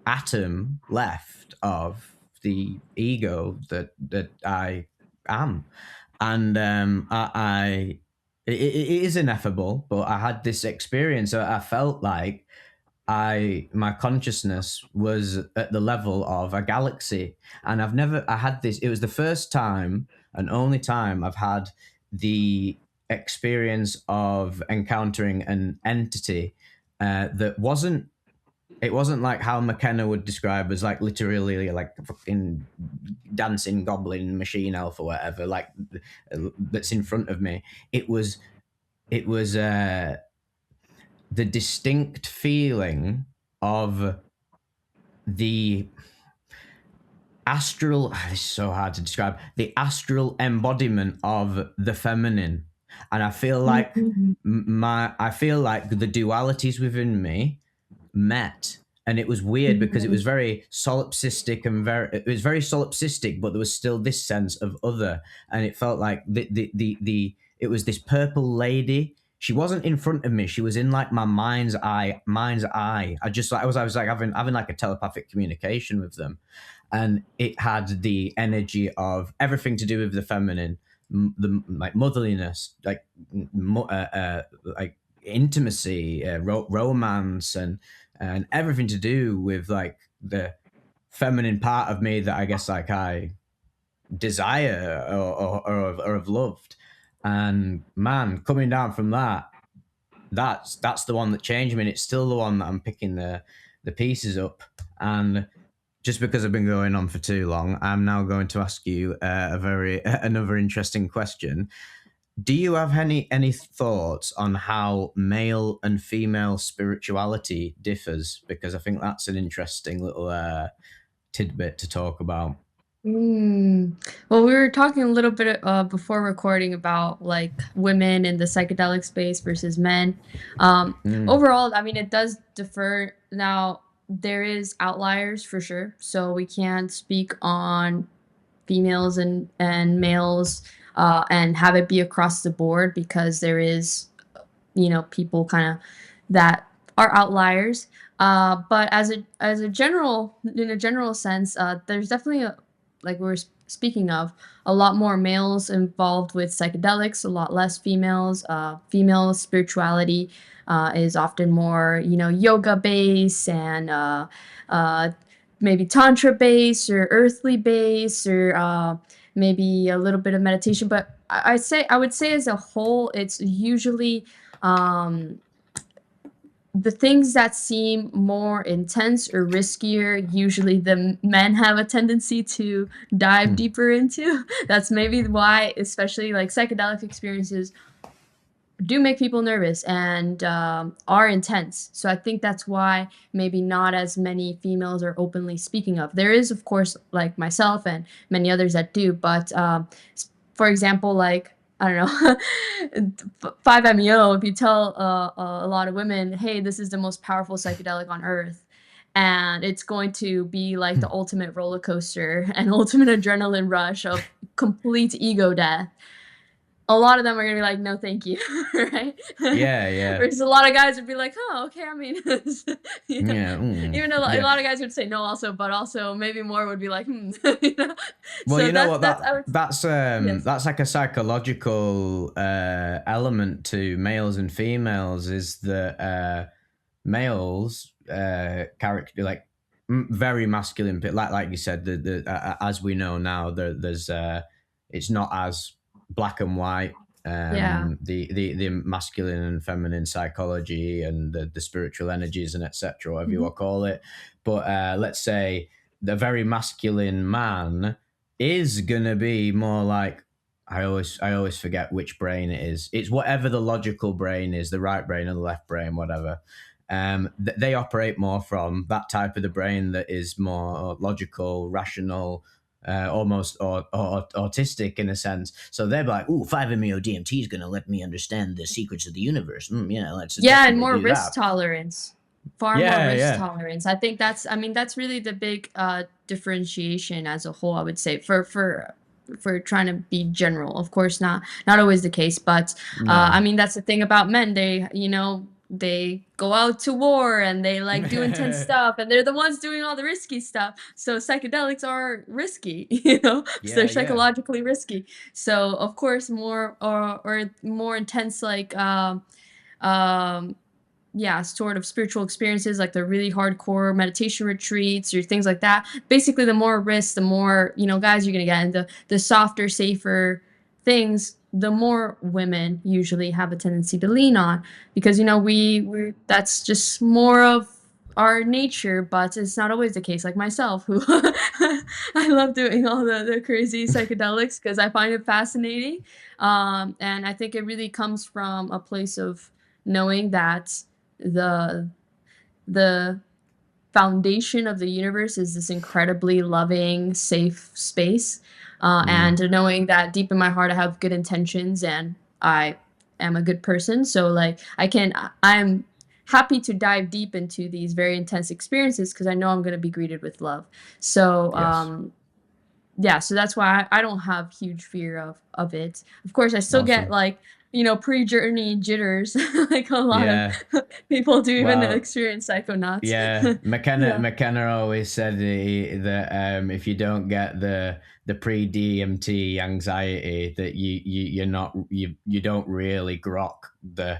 atom left of the ego that I am, and it is ineffable. But I had this experience. I felt like my consciousness was at the level of a galaxy, and I had this. It was the first time and only time I've had the experience of encountering an entity that wasn't it wasn't like how McKenna would describe as like literally like a fucking dancing goblin machine elf or whatever, like that's in front of me. It was the distinct feeling of the astral. This is so hard to describe. The astral embodiment of the feminine, and I feel like Mhm. I feel like the dualities within me met, and it was weird because it Mhm. was very solipsistic and it was very solipsistic, but there was still this sense of other, and it felt like the it was this purple lady. She wasn't in front of me, she was in like my mind's eye. I was like having like a telepathic communication with them, and it had the energy of everything to do with the feminine, the like motherliness, like intimacy, romance, and everything to do with like the feminine part of me that I guess like I desire or have loved. And man, coming down from that, that's the one that changed me, and it's still the one that I'm picking the pieces up. And just because I've been going on for too long, I'm now going to ask you another interesting question. Do you have any thoughts on how male and female spirituality differs? Because I think that's an interesting little tidbit to talk about. Mm. Well, we were talking a little bit before recording about like women in the psychedelic space versus men. Mm. Overall, I mean, it does differ. Now, there is outliers for sure, so we can't speak on females and males and have it be across the board because there is people kind of that are outliers. But as a general in a general sense, there's definitely like we were speaking of a lot more males involved with psychedelics, a lot less females. Female spirituality is often more yoga based and maybe tantra based or earthly based or maybe a little bit of meditation. But I would say as a whole, it's usually um, the things that seem more intense or riskier, usually the men have a tendency to dive Hmm. deeper into. That's maybe why, especially like psychedelic experiences, do make people nervous and are intense. So I think that's why maybe not as many females are openly speaking of. There is, of course, like myself and many others that do, but for example, like I don't know, 5-MeO. If you tell a lot of women, "Hey, this is the most powerful psychedelic on earth," and it's going to be like the ultimate roller coaster and ultimate adrenaline rush of complete ego death, a lot of them are gonna be like, "No, thank you," right? Yeah, yeah, Whereas a lot of guys would be like, "Oh, okay." I mean, you know, yeah, even though a yeah. lot of guys would say no, also, but also maybe more would be like, "Hmm," Well, So you know that's what that's I would yes. that's like a psychological element to males and females is that males character like very masculine, but like you said, as we know now, there's it's not as black and white. Yeah. The masculine and feminine psychology and the spiritual energies and etc. Whatever you Mhm. want to call it, but let's say the very masculine man is gonna be more like I always forget which brain it is. It's whatever the logical brain is, the right brain or the left brain, whatever. They operate more from that type of the brain that is more logical, rational, almost autistic in a sense. So they're like, "Ooh, 5-MeO DMT is going to let me understand the secrets of the universe. Yeah, let's Yeah, and definitely more do risk that." tolerance. Far more Yeah, risk yeah. tolerance. I mean, that's really the big differentiation as a whole, I would say, for for trying to be general. Of course, not always the case, but I No. mean that's the thing about men. They go out to war and they like do intense stuff, and they're the ones doing all the risky stuff. So psychedelics are risky, so they're Yeah, yeah. psychologically risky. So of course, more or more intense um yeah, sort of spiritual experiences, like the really hardcore meditation retreats or things like that. Basically, the more risk, the more, guys you're gonna get. And the softer, safer things, the more women usually have a tendency to lean on. Because, we that's just more of our nature, but it's not always the case. Like myself, who I love doing all the crazy psychedelics because I find it fascinating. And I think it really comes from a place of knowing that the the foundation of the universe is this incredibly loving, safe space, Mm, and knowing that deep in my heart I have good intentions and I am a good person. So like I'm happy to dive deep into these very intense experiences because I know I'm going to be greeted with love. So yes. yeah, so that's why I don't have huge fear of it. Of course, I still get Awesome. like, pre-journey jitters, like a lot of Yeah. people do even Well, experience psychonauts. yeah. McKenna Yeah. McKenna always said that if you don't get the pre DMT anxiety, that you don't really grok Yeah,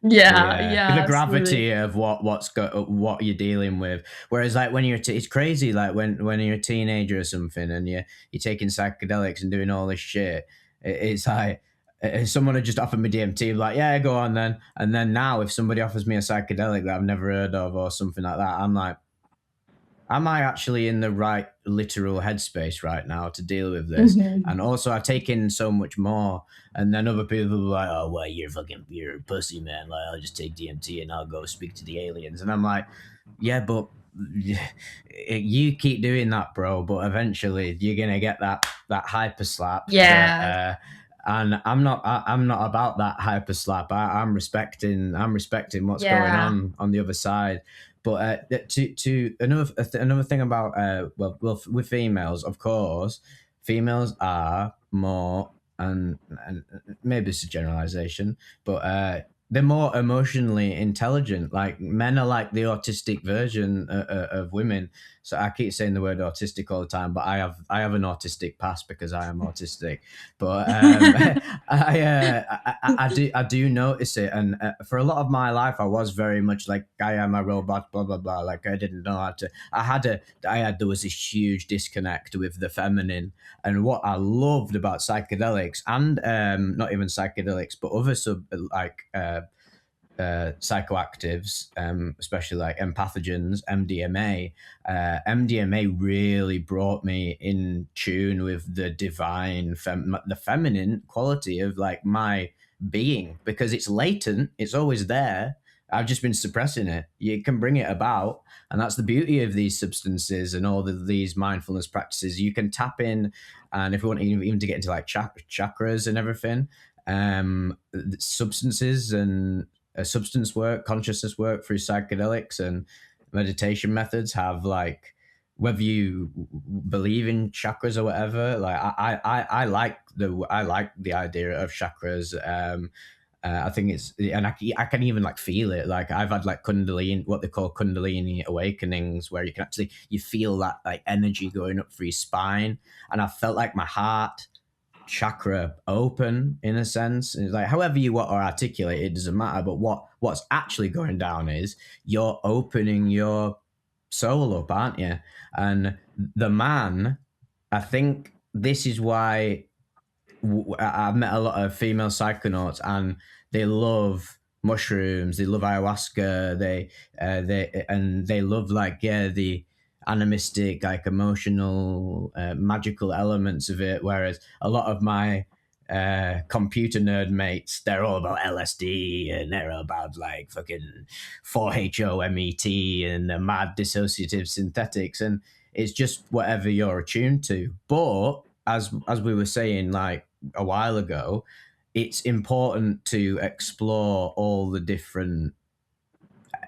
yeah, the absolutely. gravity of what you're dealing with. Whereas like when it's crazy, like when you're a teenager or something and you're taking psychedelics and doing all this shit. It's like if someone had just offered me DMT, like, yeah, go on then. And then now, if somebody offers me a psychedelic that I've never heard of or something like that, I'm like, am I actually in the right literal headspace right now to deal with this? Mhm. And also, I've taken so much more. And then other people are like, oh, well, you're a pussy, man. Like, I'll just take DMT and I'll go speak to the aliens. And I'm like, yeah, but you keep doing that, bro. But eventually, you're gonna get that hyper slap that Yeah, and I'm not about that hyper slap. I'm respecting what's going yeah. on the other side. But to another thing about well with females, of course, females are more and maybe it's a generalization, but they're more emotionally intelligent. Like men are like the autistic version of women. So I keep saying the word autistic all the time, but I have an autistic past because I am autistic. But I do notice it, and for a lot of my life, I was very much like I am a robot, blah blah blah. Like I didn't know how to. There was this huge disconnect with the feminine, and what I loved about psychedelics and not even psychedelics, but other sub like psychoactives, especially like empathogens, MDMA. MDMA really brought me in tune with the divine, the feminine quality of like my being because it's latent, it's always there. I've just been suppressing it. You can bring it about, and that's the beauty of these substances and all these mindfulness practices. You can tap in, and if we want even to get into like chakras and everything, substances and substance work, consciousness work through psychedelics and meditation methods have like whether you believe in chakras or whatever. Like I like the idea of chakras. I think it's and I can even like feel it. Like I've had like kundalini, what they call kundalini awakenings, where you feel that like energy going up through your spine, and I felt like my heart chakra open in a sense. It's like however you want to articulate it doesn't matter. But what's actually going down is you're opening your soul up, aren't you? And the man, I think this is why I've met a lot of female psychonauts, and they love mushrooms, they love ayahuasca, they love like the animistic, like emotional, magical elements of it. Whereas a lot of my computer nerd mates, they're all about LSD and they're about like fucking 4HOMET and the mad dissociative synthetics, and it's just whatever you're attuned to. But as we were saying, like a while ago, it's important to explore all the different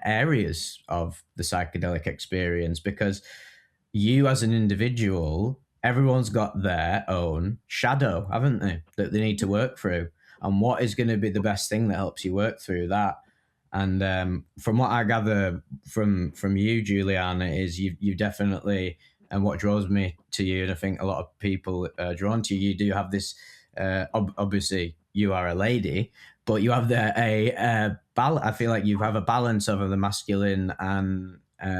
areas of the psychedelic experience because you as an individual everyone's got their own shadow, haven't they, that they need to work through. And what is going to be the best thing that helps you work through that? And from what I gather from you, Juliana, is you definitely, and what draws me to you, and I think a lot of people are drawn to you. You do have this. Obviously, you are a lady, but you have I feel like you have a balance of the masculine and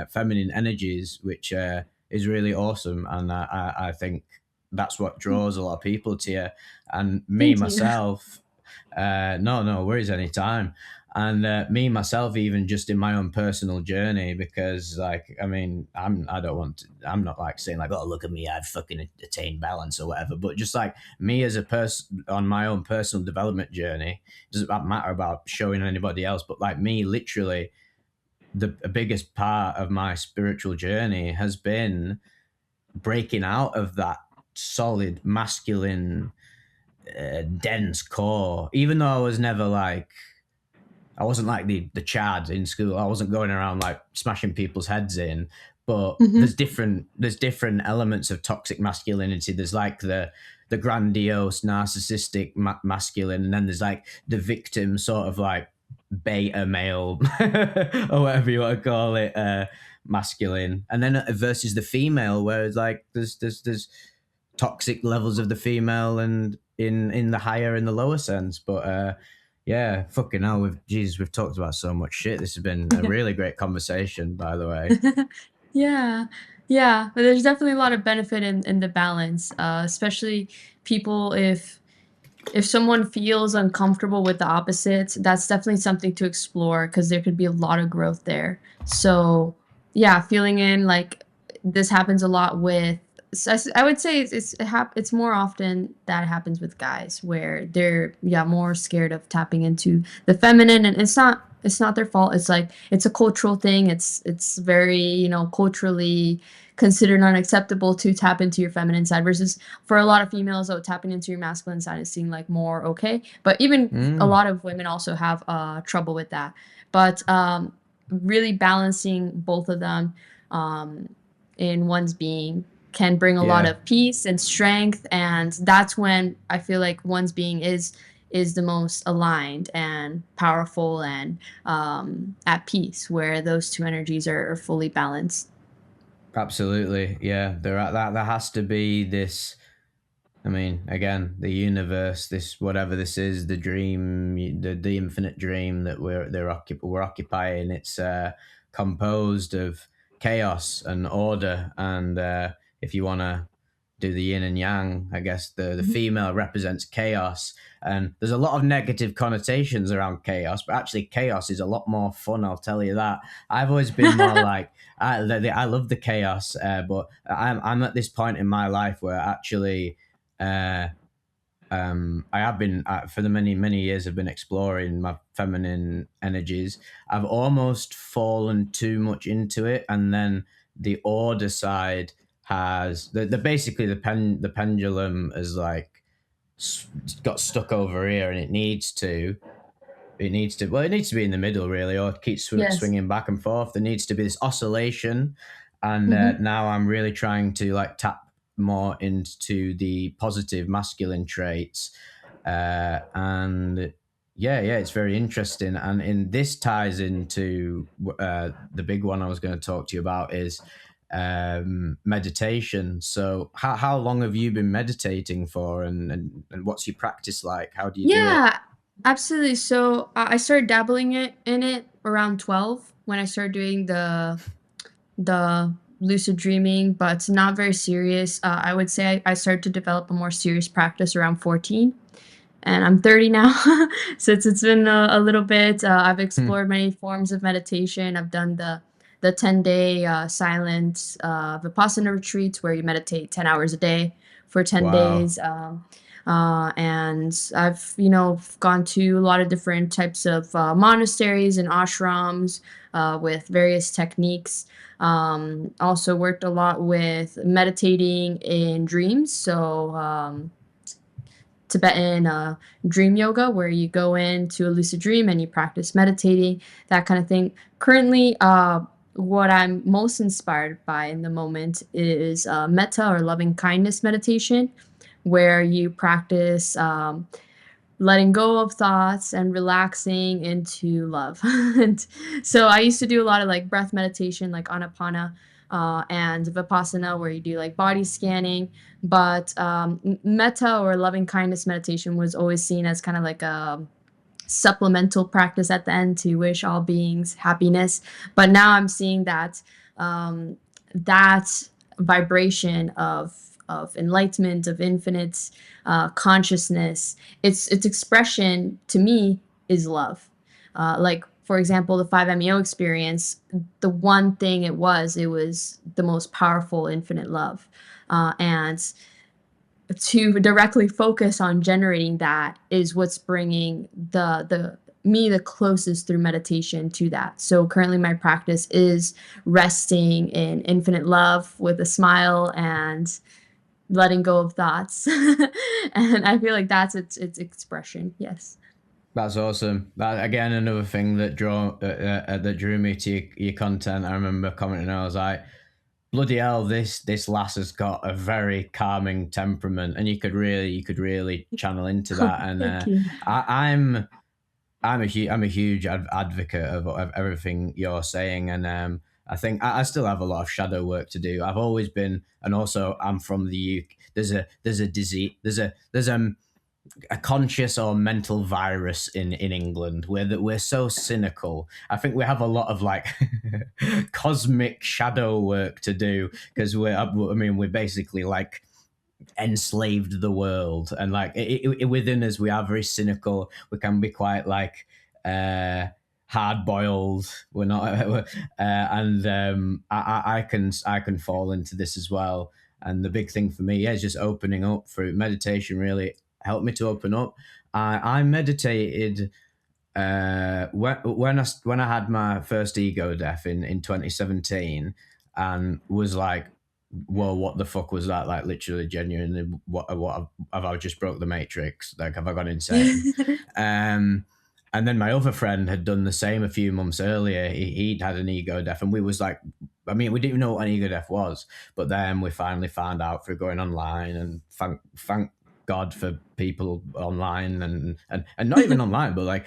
feminine energies, which is really awesome, and I think that's what draws a lot of people to you. And me Thank you. myself, no worries, anytime. And me myself, even just in my own personal journey, because like I mean, I don't want to, I'm not like saying like, oh look at me, I've fucking attained balance or whatever, but just like me as a person on my own personal development journey, it doesn't matter about showing anybody else, but like me, literally, the biggest part of my spiritual journey has been breaking out of that solid masculine dense core, even though I was never like, I wasn't like the Chad in school. I wasn't going around like smashing people's heads in. But Mhm. there's different elements of toxic masculinity. There's like the grandiose narcissistic masculine, and then there's like the victim sort of like beta male or whatever you want to call it, masculine, and then versus the female, where it's like there's toxic levels of the female and in the higher and the lower sense. But yeah, fucking hell, we've talked about so much shit. This has been a really great conversation, by the way. Yeah. Yeah, but there's definitely a lot of benefit in the balance, especially people if someone feels uncomfortable with the opposites, that's definitely something to explore because there could be a lot of growth there. So, yeah, feeling in like this happens a lot with. I would say it's more often that happens with guys where they're more scared of tapping into the feminine, and it's not their fault. It's like it's a cultural thing. It's very culturally considered unacceptable to tap into your feminine side versus for a lot of females, though, tapping into your masculine side is seen like more okay. But even a Mm, lot of women also have trouble with that. But really balancing both of them um, in one's being can bring a lot yeah. of peace and strength, and that's when I feel like one's being is the most aligned and powerful and at peace, where those two energies are fully balanced. Absolutely, yeah. There has to be this. I mean, again, the universe, this whatever this is, the dream, the infinite dream that we're occupying. It's composed of chaos and order, and if you want to do the yin and yang, I guess the Mhm. female represents chaos, and there's a lot of negative connotations around chaos, but actually chaos is a lot more fun. I'll tell you that. I've always been more like I love the chaos, but I'm at this point in my life where actually. Uh, I have been for the many years. I've been exploring my feminine energies. I've almost fallen too much into it, and then the order side has the basically the pendulum is like got stuck over here, and it needs to be in the middle really, or it keeps Yes. swinging back and forth. There needs to be this oscillation, and Hmm. now I'm really trying to like tap more into the positive masculine traits, and yeah, it's very interesting. And in this ties into the big one I was going to talk to you about is meditation. So how long have you been meditating for, and what's your practice like? How do you do it? Yeah, absolutely. So I started dabbling in it around 12 when I started doing the lucid dreaming, but it's not very serious. I would say I started to develop a more serious practice around 14, and I'm 30 now. So it's been a little bit. I've Hmm. explored many forms of meditation. I've done the 10-day silent Vipassana retreats where you meditate 10 hours a day for 10 Wow. days. And I've, gone to a lot of different types of monasteries and ashrams with various techniques. Also worked a lot with meditating in dreams. So Tibetan dream yoga, where you go into a lucid dream and you practice meditating, that kind of thing. Currently, what I'm most inspired by in the moment is metta or loving kindness meditation, where you practice letting go of thoughts and relaxing into love. And so I used to do a lot of like breath meditation, like anapana and vipassana, where you do like body scanning. But metta or loving kindness meditation was always seen as kind of like a supplemental practice at the end to wish all beings happiness. But now I'm seeing that that vibration of enlightenment, of infinite consciousness, its expression to me is love. Like for example, the 5-MeO experience, the one thing it was the most powerful infinite love. And to directly focus on generating that is what's bringing the me the closest through meditation to that. So currently my practice is resting in infinite love with a smile and letting go of thoughts. And I feel like that's its expression. Yes. That's awesome. That again, another thing that drew me to your content. I remember commenting, I was like, bloody hell, this lass has got a very calming temperament, and you could really channel into that. And Thank you. I'm a huge advocate of everything you're saying, and I think I still have a lot of shadow work to do. I've always been, and also I'm from the UK. There's a disease. There's a conscious or mental virus in England where that we're so cynical. I think we have a lot of like cosmic shadow work to do because we're basically like enslaved the world, and like within us we are very cynical. We can be quite like hard boiled. We're not and I can fall into this as well. And the big thing for me, yeah, is just opening up through meditation. Really helped me to open up. I meditated when I had my first ego death in 2017, and was like, whoa, what the fuck was that? Like, literally, genuinely, what have I just broke the matrix? Like, have I gone insane? Um, and then my other friend had done the same a few months earlier. He'd had an ego death, and we was like, I mean, we didn't even know what an ego death was, but then we finally found out through going online, and thank God for people online, and not even online, but like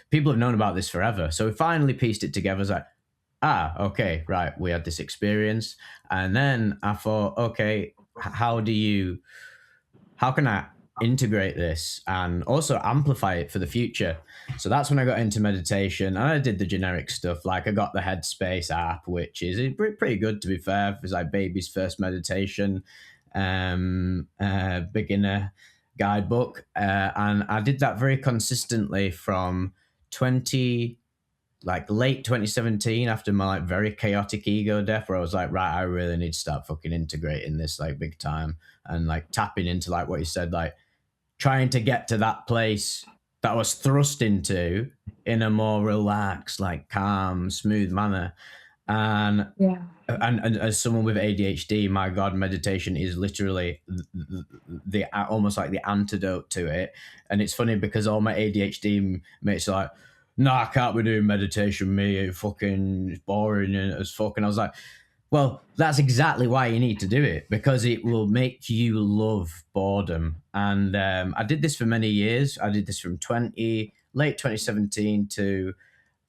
people have known about this forever. So we finally pieced it together. It's like, okay, right, we had this experience, and then I thought, okay, how can I integrate this and also amplify it for the future? So that's when I got into meditation, and I did the generic stuff. Like I got the Headspace app, which is pretty good to be fair. It's like baby's first meditation, beginner guidebook, and I did that very consistently from 20 like late 2017, after my like very chaotic ego death, where I was like, right, I really need to start fucking integrating this like big time, and like tapping into like what you said, like trying to get to that place that I was thrust into in a more relaxed, like calm, smooth manner. And Yeah. and as someone with ADHD, my God, meditation is literally almost like the antidote to it. And it's funny because all my ADHD mates are like, "No, I can't be doing meditation. Me, it fucking is boring as fuck." And I was like, "Well, that's exactly why you need to do it, because it will make you love boredom." And I did this for many years. I did this from late 2017 to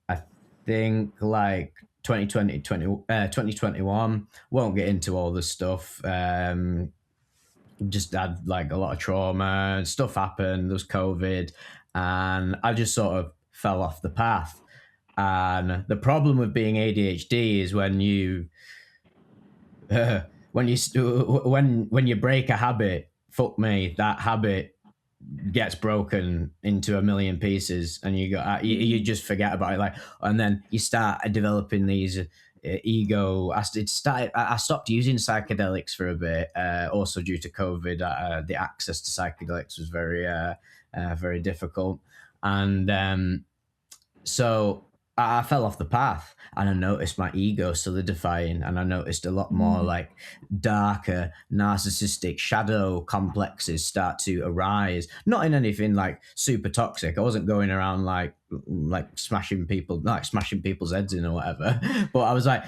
I think like 2021. Won't get into all the stuff. Just had like a lot of trauma, stuff happened, there was COVID, and I just sort of fell off the path. And the problem with being ADHD is when you when you break a habit, fuck me, that habit gets broken into a million pieces, and you just forget about it. Like, and then you start developing these ego. I stopped using psychedelics for a bit, also due to COVID. The access to psychedelics was very difficult, and so I fell off the path, and I noticed my ego solidifying, and I noticed a lot more Mm. like darker narcissistic shadow complexes start to arise. Not in anything like super toxic. I wasn't going around like smashing people's heads in or whatever. But I was like,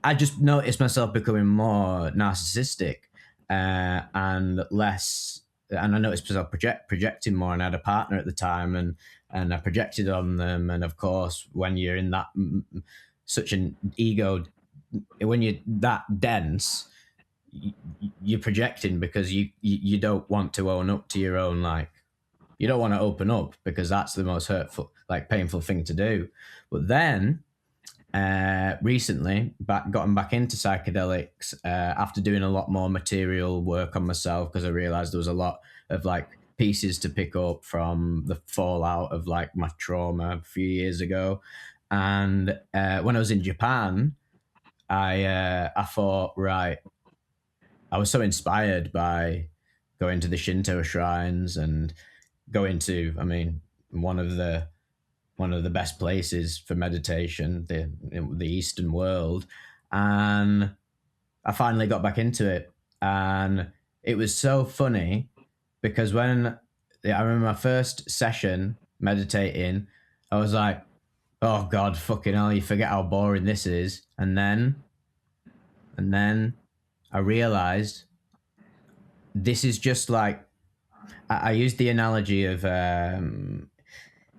I just noticed myself becoming more narcissistic and less. And I noticed myself projecting more, and I had a partner at the time, and I projected on them. And of course, when you're in that such an ego, when you're that dense, you're projecting because you don't want to own up to your own, like, you don't want to open up because that's the most hurtful, like painful thing to do. But then recently gotten back into psychedelics after doing a lot more material work on myself, because I realized there was a lot of like pieces to pick up from the fallout of like my trauma a few years ago. And when I was in Japan, I thought, right, I was so inspired by going to the Shinto shrines and going to, I mean, one of the best places for meditation, the Eastern world, and I finally got back into it, and it was so funny because when I remember my first session meditating, I was like, "Oh God, fucking hell! You forget how boring this is," and then I realized this is just like I used the analogy of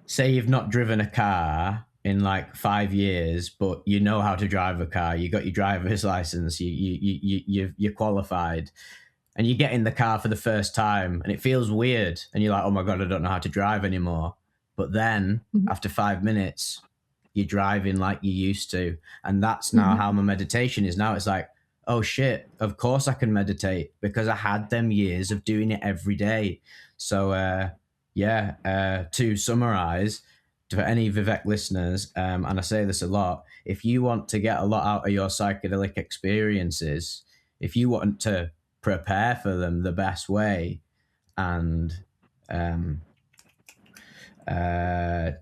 say you've not driven a car in like 5 years, but you know how to drive a car. You got your driver's license. You're qualified, and you get in the car for the first time, and it feels weird, and you're like, oh my God, I don't know how to drive anymore. But then Mhm. after 5 minutes, you're driving like you used to, and that's now Mhm. how my meditation is now. It's like, oh shit, of course I can meditate because I had them years of doing it every day. So to summarize, for any Vivec listeners, and I say this a lot, if you want to get a lot out of your psychedelic experiences, if you want to prepare for them the best way and um,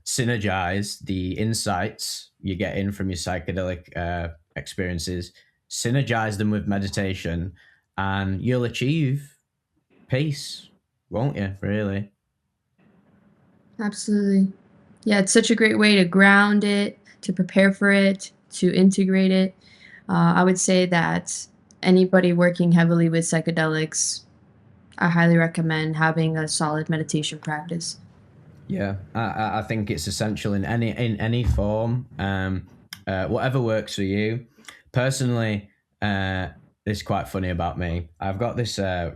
synergize the insights you get in from your psychedelic experiences, synergize them with meditation, and you'll achieve peace, won't you? Really? Absolutely. Yeah, it's such a great way to ground it, to prepare for it, to integrate it. I would say that anybody working heavily with psychedelics, I highly recommend having a solid meditation practice. Yeah, I think it's essential in any form, whatever works for you. Personally, it's quite funny about me. I've got this I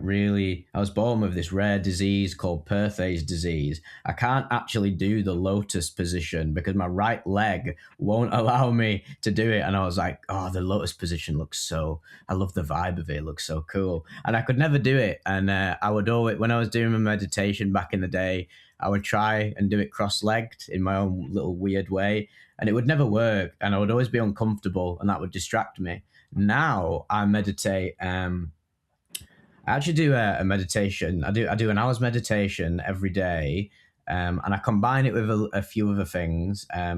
was born with this rare disease called Perthes disease. I can't actually do the lotus position because my right leg won't allow me to do it. And I was like, oh, the lotus position looks so. I love the vibe of it. It looks so cool, and I could never do it. And I would always, when I was doing my meditation back in the day, I would try and do it cross-legged in my own little weird way, and it would never work, and I would always be uncomfortable, and that would distract me. Now I meditate. I actually do a meditation. I do an hour's meditation every day, and I combine it with a few other things. I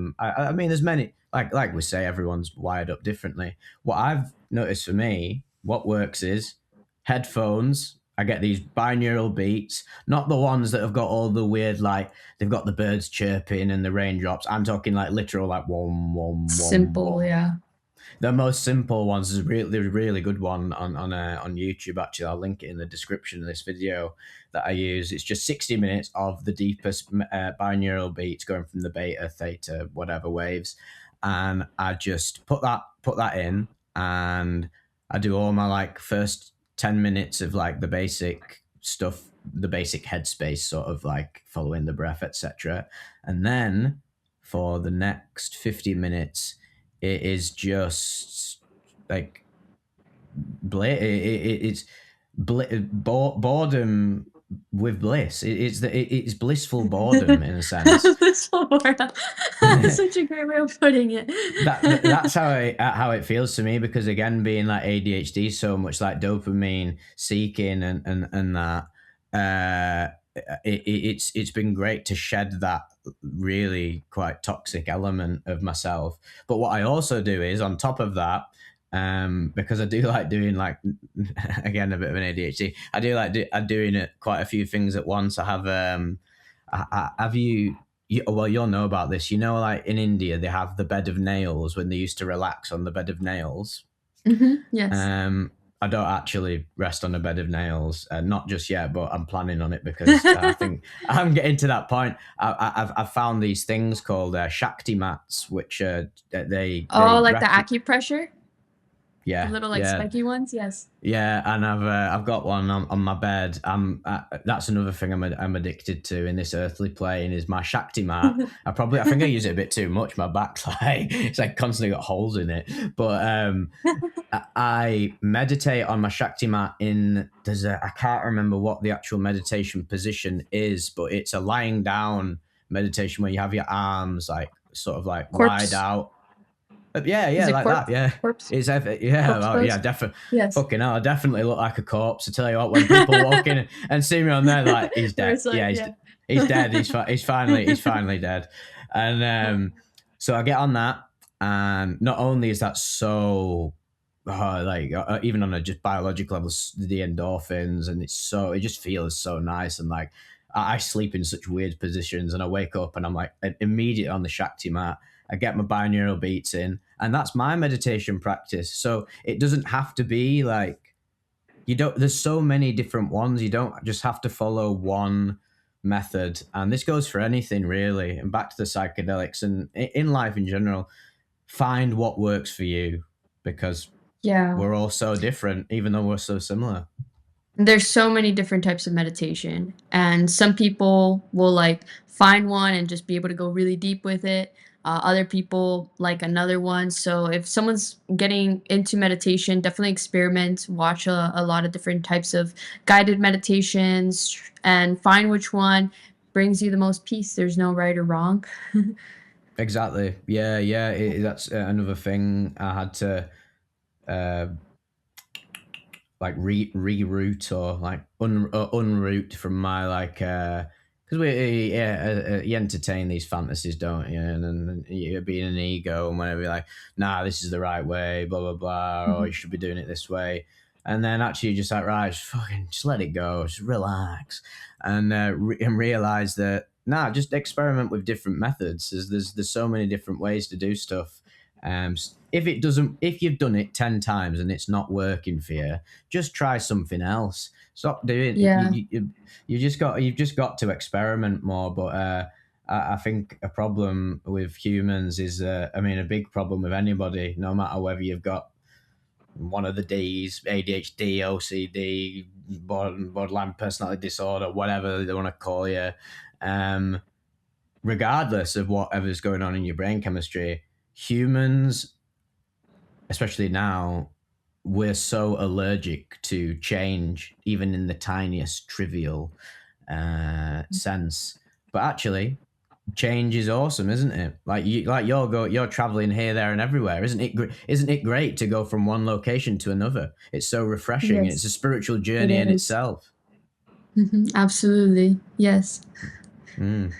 mean, there's many, like we say, everyone's wired up differently. What I've noticed for me, what works is headphones. I get these binaural beats, not the ones that have got all the weird, like they've got the birds chirping and the raindrops. I'm talking like literal, like wom wom wom Simple, wom. yeah. The most simple ones is really good one on YouTube. Actually, I'll link it in the description of this video that I use. It's just 60 minutes of the deepest binaural beats going from the beta, theta, whatever waves, and I just put that in, and I do all my like first 10 minutes of like the basic stuff, the basic headspace, sort of like following the breath, etc. And then for the next 50 minutes it is just like it's boredom with bliss. It's blissful boredom in a sense. This word. That's such a great way of putting it. That's how it feels to me, because again, being like ADHD, so much like dopamine seeking and that. it's been great to shed that really quite toxic element of myself. But what I also do is on top of that, because I do like doing like again a bit of an ADHD. I do like doing it quite a few things at once. I have have you, well, you'll know about this. You know, like in India, they have the bed of nails when they used to relax on the bed of nails. Yes. Um, I don't actually rest on a bed of nails, not just yet, but I'm planning on it because I think I'm getting to that point. I've found these things called Shakti mats, which Oh, they like the rec- acupressure? The yeah, little, like, yeah, spiky ones? Yes. yeah, and I've got one on my bed. That's another thing I'm addicted to in this earthly plane is my Shakti mat. I think I use it a bit too much. My back's like it's like constantly got holes in it. But I meditate on my Shakti mat in I can't remember what the actual meditation position is, but it's a lying down meditation where you have your arms like sort of like wide Corpse. out. Yeah, Is yeah, it like that. corpse? Yeah, Corpse? yeah, Corpse oh, yeah, pose? definitely. Yes. Fucking hell, I definitely look like a corpse. I tell you what, when people walk in and see me on there, like he's Where dead. it's like, Yeah, yeah. he's dead. He's finally dead. And so I get on that, and not only is that so even on a just biological level, the endorphins, and it just feels so nice, and like I sleep in such weird positions, and I wake up and I'm like immediately on the Shakti mat. I get my binaural beats in, and that's my meditation practice. So it doesn't have to be like you don't. There's so many different ones. You don't just have to follow one method, and this goes for anything really. And back to the psychedelics and in life in general, find what works for you because Yeah. we're all so different, even though we're so similar. There's so many different types of meditation, and some people will, like, find one and just be able to go really deep with it. Other people like another one. So if someone's getting into meditation, definitely experiment, watch a lot of different types of guided meditations, and find which one brings you the most peace. There's no right or wrong. Exactly. Yeah, yeah. That's another thing I had to uh, like reroute or like unroute from my like because you entertain these fantasies, don't you? And then you're being an ego and whenever you're like, nah, this is the right way, blah blah blah, or you should be doing it this way. And then actually you're just like, right, just let it go, just relax, and and realize that nah, just experiment with different methods. There's so many different ways to do stuff. If you've done it 10 times and it's not working for you, just try something else. Stop doing Yeah. you've just got to experiment more. But I think a problem with humans is, I mean, a big problem with anybody, no matter whether you've got one of the D's, ADHD, OCD, borderline personality disorder, whatever they want to call you, um, regardless of whatever's going on in your brain chemistry, humans, especially now, we're so allergic to change, even in the tiniest trivial sense. But actually, change is awesome, isn't it? You're traveling here, there, and everywhere. Isn't it great to go from one location to another? It's so refreshing, and it's a Yes, spiritual it journey in is. itself. Absolutely. Yes. Mm.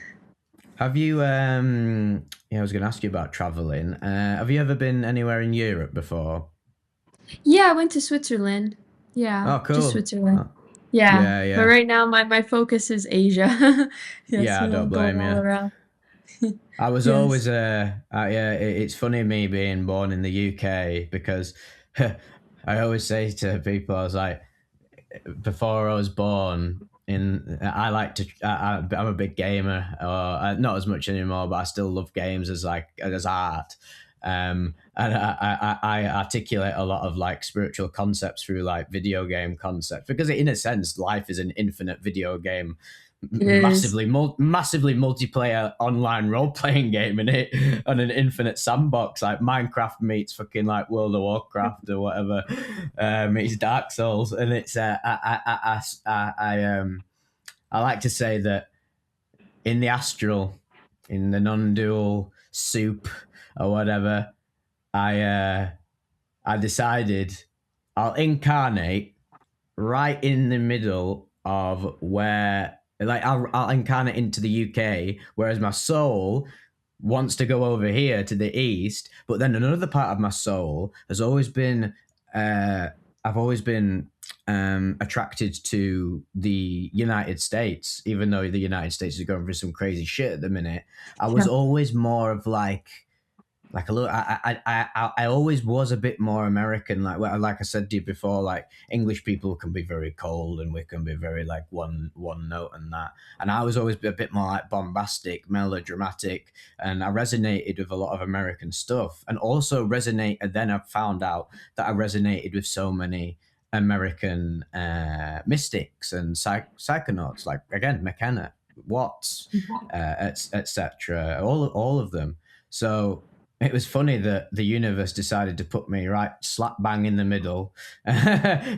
Have you? Yeah, I was going to ask you about traveling. Have you ever been anywhere in Europe before? Yeah, I went to Switzerland. Yeah, Oh, just cool. Switzerland. Oh, Yeah, yeah, but yeah, right now my focus is Asia. Yes, yeah. I don't going blame all you. around. I was always Yes. yeah. It's funny me being born in the UK because I always say to people, I was like, before I was born, I like to. I'm a big gamer, or not as much anymore, but I still love games as like as art. And I articulate a lot of like spiritual concepts through like video game concepts because in a sense life is an infinite video game, It is. massively multiplayer online role playing game in it on an infinite sandbox like Minecraft meets fucking like World of Warcraft or whatever meets Dark Souls, and it's I like to say that in the astral, in the non-dual soup or whatever, I decided I'll incarnate right in the middle of where Like I'll incarnate into the UK, whereas my soul wants to go over here to the east. But then another part of my soul has always been, uh, I've always been attracted to the United States, even though the United States is going through some crazy shit at the minute. I was Yeah. always more of like a little. I always was a bit more American. Like I said to you before, like English people can be very cold and we can be very like one note and that. And I was always a bit more like bombastic, melodramatic, and I resonated with a lot of American stuff. And also resonate. And then I found out that I resonated with so many American mystics and psychonauts, like again McKenna, Watts, etc. All of them. So it was funny that the universe decided to put me right slap bang in the middle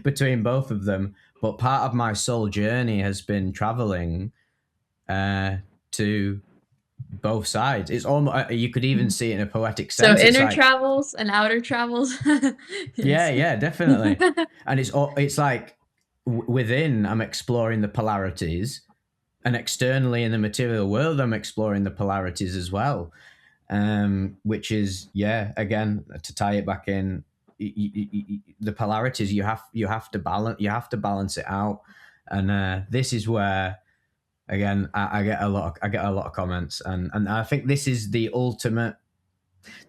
between both of them. But part of my soul journey has been traveling to both sides. It's almost you could even see it in a poetic So sense. It's inner like travels and outer travels. yeah, Yes. yeah, definitely. And it's like within I'm exploring the polarities, and externally in the material world I'm exploring the polarities as well. Which is yeah, again to tie it back in, the polarities you have to balance it out, and this is where again I get a lot of comments, and I think this is the ultimate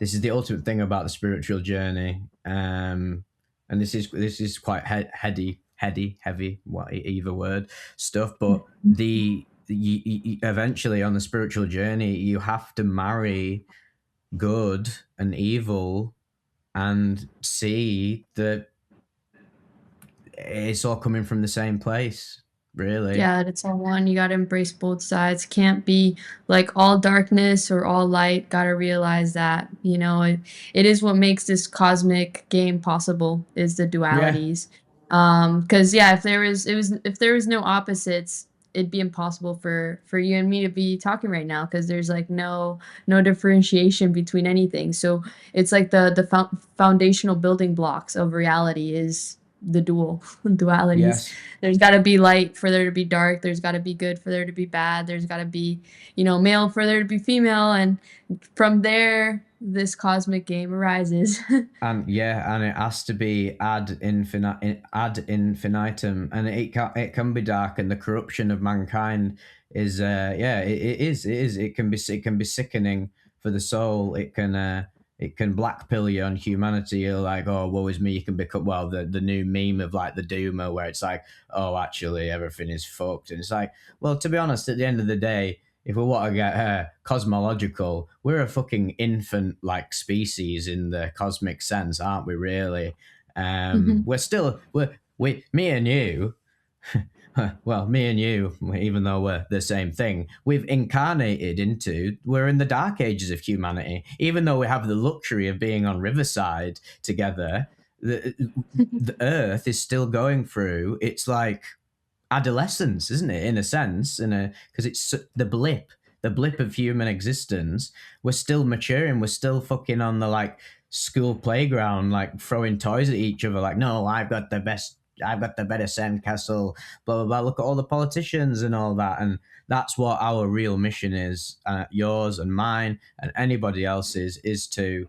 thing about the spiritual journey, and this is quite heavy, what either word stuff, but eventually on the spiritual journey you have to marry good and evil and see that it's all coming from the same place, really. Yeah, it's all one. You gotta embrace both sides. Can't be like all darkness or all light. Gotta realize that, it is what makes this cosmic game possible is the Yeah, dualities. Because yeah, if there was no opposites, it'd be impossible for you and me to be talking right now because there's like no differentiation between anything. So it's like the foundational building blocks of reality is the dualities. yes. There's got to be light for there to be dark. There's got to be good for there to be bad. There's got to be, male for there to be female. And from there, this cosmic game arises. And yeah, and it has to be ad infinitum, and it can be dark, and the corruption of mankind is yeah, it can be sickening for the soul. It can black pill you on humanity. You're like, oh, woe is me. You can become the new meme of like the doomer, where it's like, oh, actually everything is fucked, and it's like, well, to be honest, at the end of the day, if we want to get cosmological, we're a fucking infant like species in the cosmic sense, aren't we? Really, Mhm. we me and you. Well, me and you, even though we're the same thing, we're in the dark ages of humanity. Even though we have the luxury of being on Riverside together, the Earth is still going through. It's like adolescence, isn't it? In a sense, because it's the blip of human existence. We're still maturing. We're still fucking on the like school playground, like throwing toys at each other. Like, no, I've got the best. I've got the better sandcastle. Blah blah blah. Look at all the politicians and all that, and that's what our real mission is. Yours and mine and anybody else's is to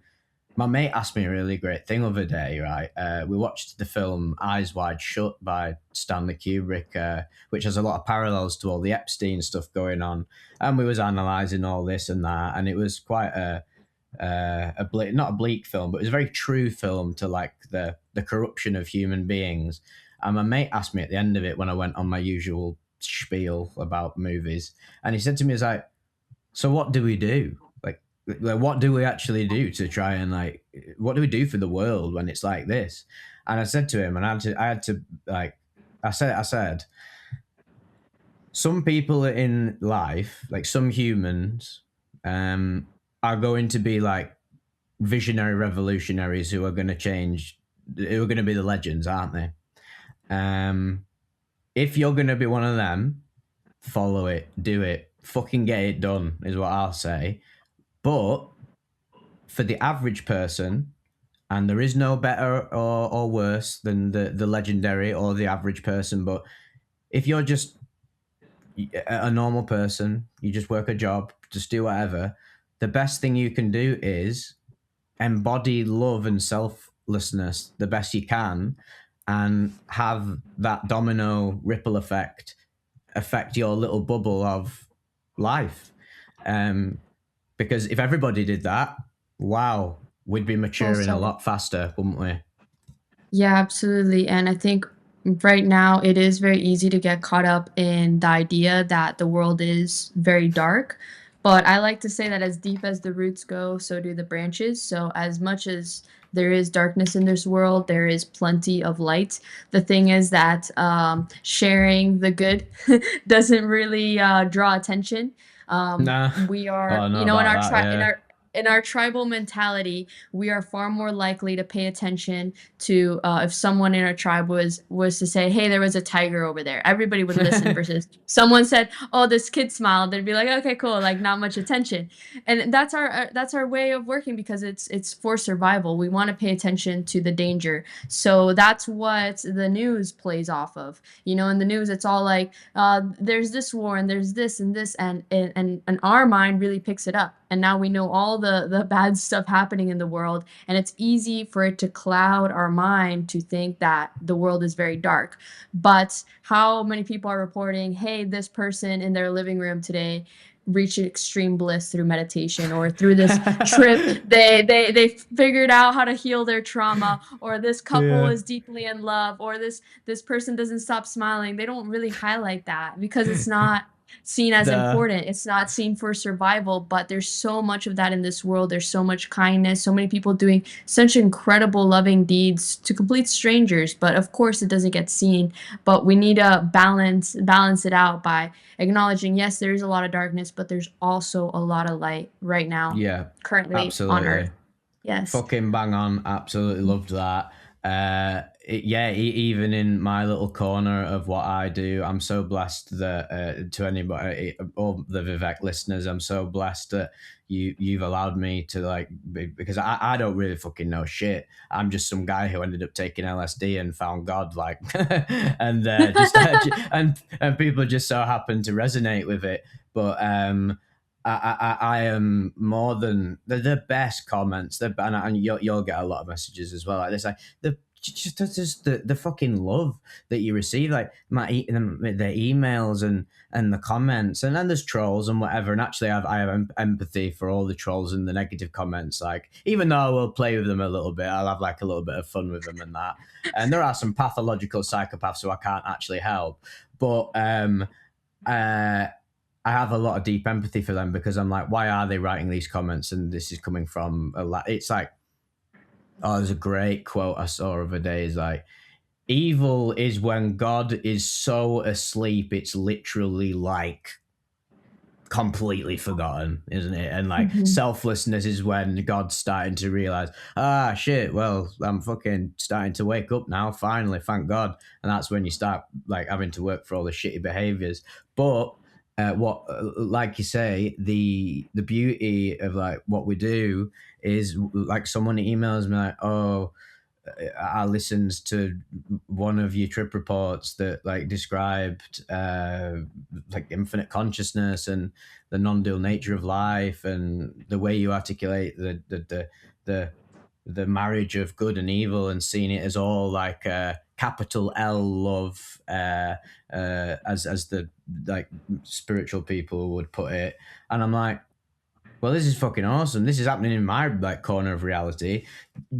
my mate asked me a really great thing the other day, right? We watched the film Eyes Wide Shut by Stanley Kubrick, which has a lot of parallels to all the Epstein stuff going on. And we was analysing all this and that, and it was quite not a bleak film, but it was a very true film to like the corruption of human beings. And my mate asked me at the end of it when I went on my usual spiel about movies, and he said to me, "Is like, so what do we do? Like what do we actually do to try and like what do we do for the world when it's like this?" And I said to him, and I had to like I said some people in life, like some humans, are going to be like visionary revolutionaries who are going to change, who are going to be the legends, aren't they? um if you're going to be one of them, follow it, do it, fucking get it done is what I'll say. But for the average person, and there is no better or worse than the legendary or the average person, but if you're just a normal person, you just work a job, just do whatever. The best thing you can do is embody love and selflessness the best you can, and have that domino ripple effect affect your little bubble of life. Um, because if everybody did that, wow, we'd be Well maturing a said. lot faster, wouldn't we? Yeah, absolutely. And I think right now it is very easy to get caught up in the idea that the world is very dark. But I like to say that as deep as the roots go, so do the branches. So, as much as there is darkness in this world, there is plenty of light. The thing is that sharing the good doesn't really draw attention. Nah. We Oh, are, I know you know, about that. Yeah. in our tribal mentality, we are far more likely to pay attention to if someone in our tribe was to say, "Hey, there was a tiger over there," everybody would listen. Versus someone said, "Oh, this kid smiled," they'd be like, "Okay, cool," like not much attention. And that's our way of working because it's for survival. We want to pay attention to the danger. So that's what the news plays off of. You know, in the news, it's all like, there's this war and there's this and this, and our mind really picks it up. And now we know all the bad stuff happening in the world, and it's easy for it to cloud our mind to think that the world is very dark. But how many people are reporting, hey, this person in their living room today reached extreme bliss through meditation, or through this trip they figured out how to heal their trauma, or this couple Yeah. is deeply in love, or this person doesn't stop smiling. They don't really highlight that because it's not seen as The important. It's not seen for survival, but there's so much of that in this world. There's so much kindness, so many people doing such incredible loving deeds to complete strangers, but of course it doesn't get seen. But we need to balance it out by acknowledging, yes, there is a lot of darkness, but there's also a lot of light right now, yeah, currently on absolutely. earth. Yes. Fucking bang on. Absolutely loved that. Yeah, even in my little corner of what I do, I'm so blessed that to anybody, all the Vivec listeners, I'm so blessed that you've allowed me to like because I don't really fucking know shit. I'm just some guy who ended up taking LSD and found God, like, and just and people just so happen to resonate with it. But I am more than the best comments. And you'll get a lot of messages as well like this. Like just the fucking love that you receive, like the emails and the comments, and then there's trolls and whatever. And actually, I have empathy for all the trolls and the negative comments. Like, even though I will play with them a little bit, I'll have like a little bit of fun with them and that. And there are some pathological psychopaths who I can't actually help, but uh I have a lot of deep empathy for them because I'm like, why are they writing these comments? And this is coming from a lot. It's like, oh, there's a great quote I saw of a day. Is like, evil is when God is so asleep, it's literally like completely forgotten, isn't it? And like Mhm. selflessness is when God's starting to realize, ah, shit, well, I'm fucking starting to wake up now, finally, thank God. And that's when you start like having to work for all the shitty behaviors. But what, like you say, the beauty of like what we do is like someone emails me like, oh, I listened to one of your trip reports that like described like infinite consciousness and the non-dual nature of life and the way you articulate the the marriage of good and evil and seeing it as all like capital L love, as the like spiritual people would put it. And I'm like, well, this is fucking awesome. This is happening in my like corner of reality.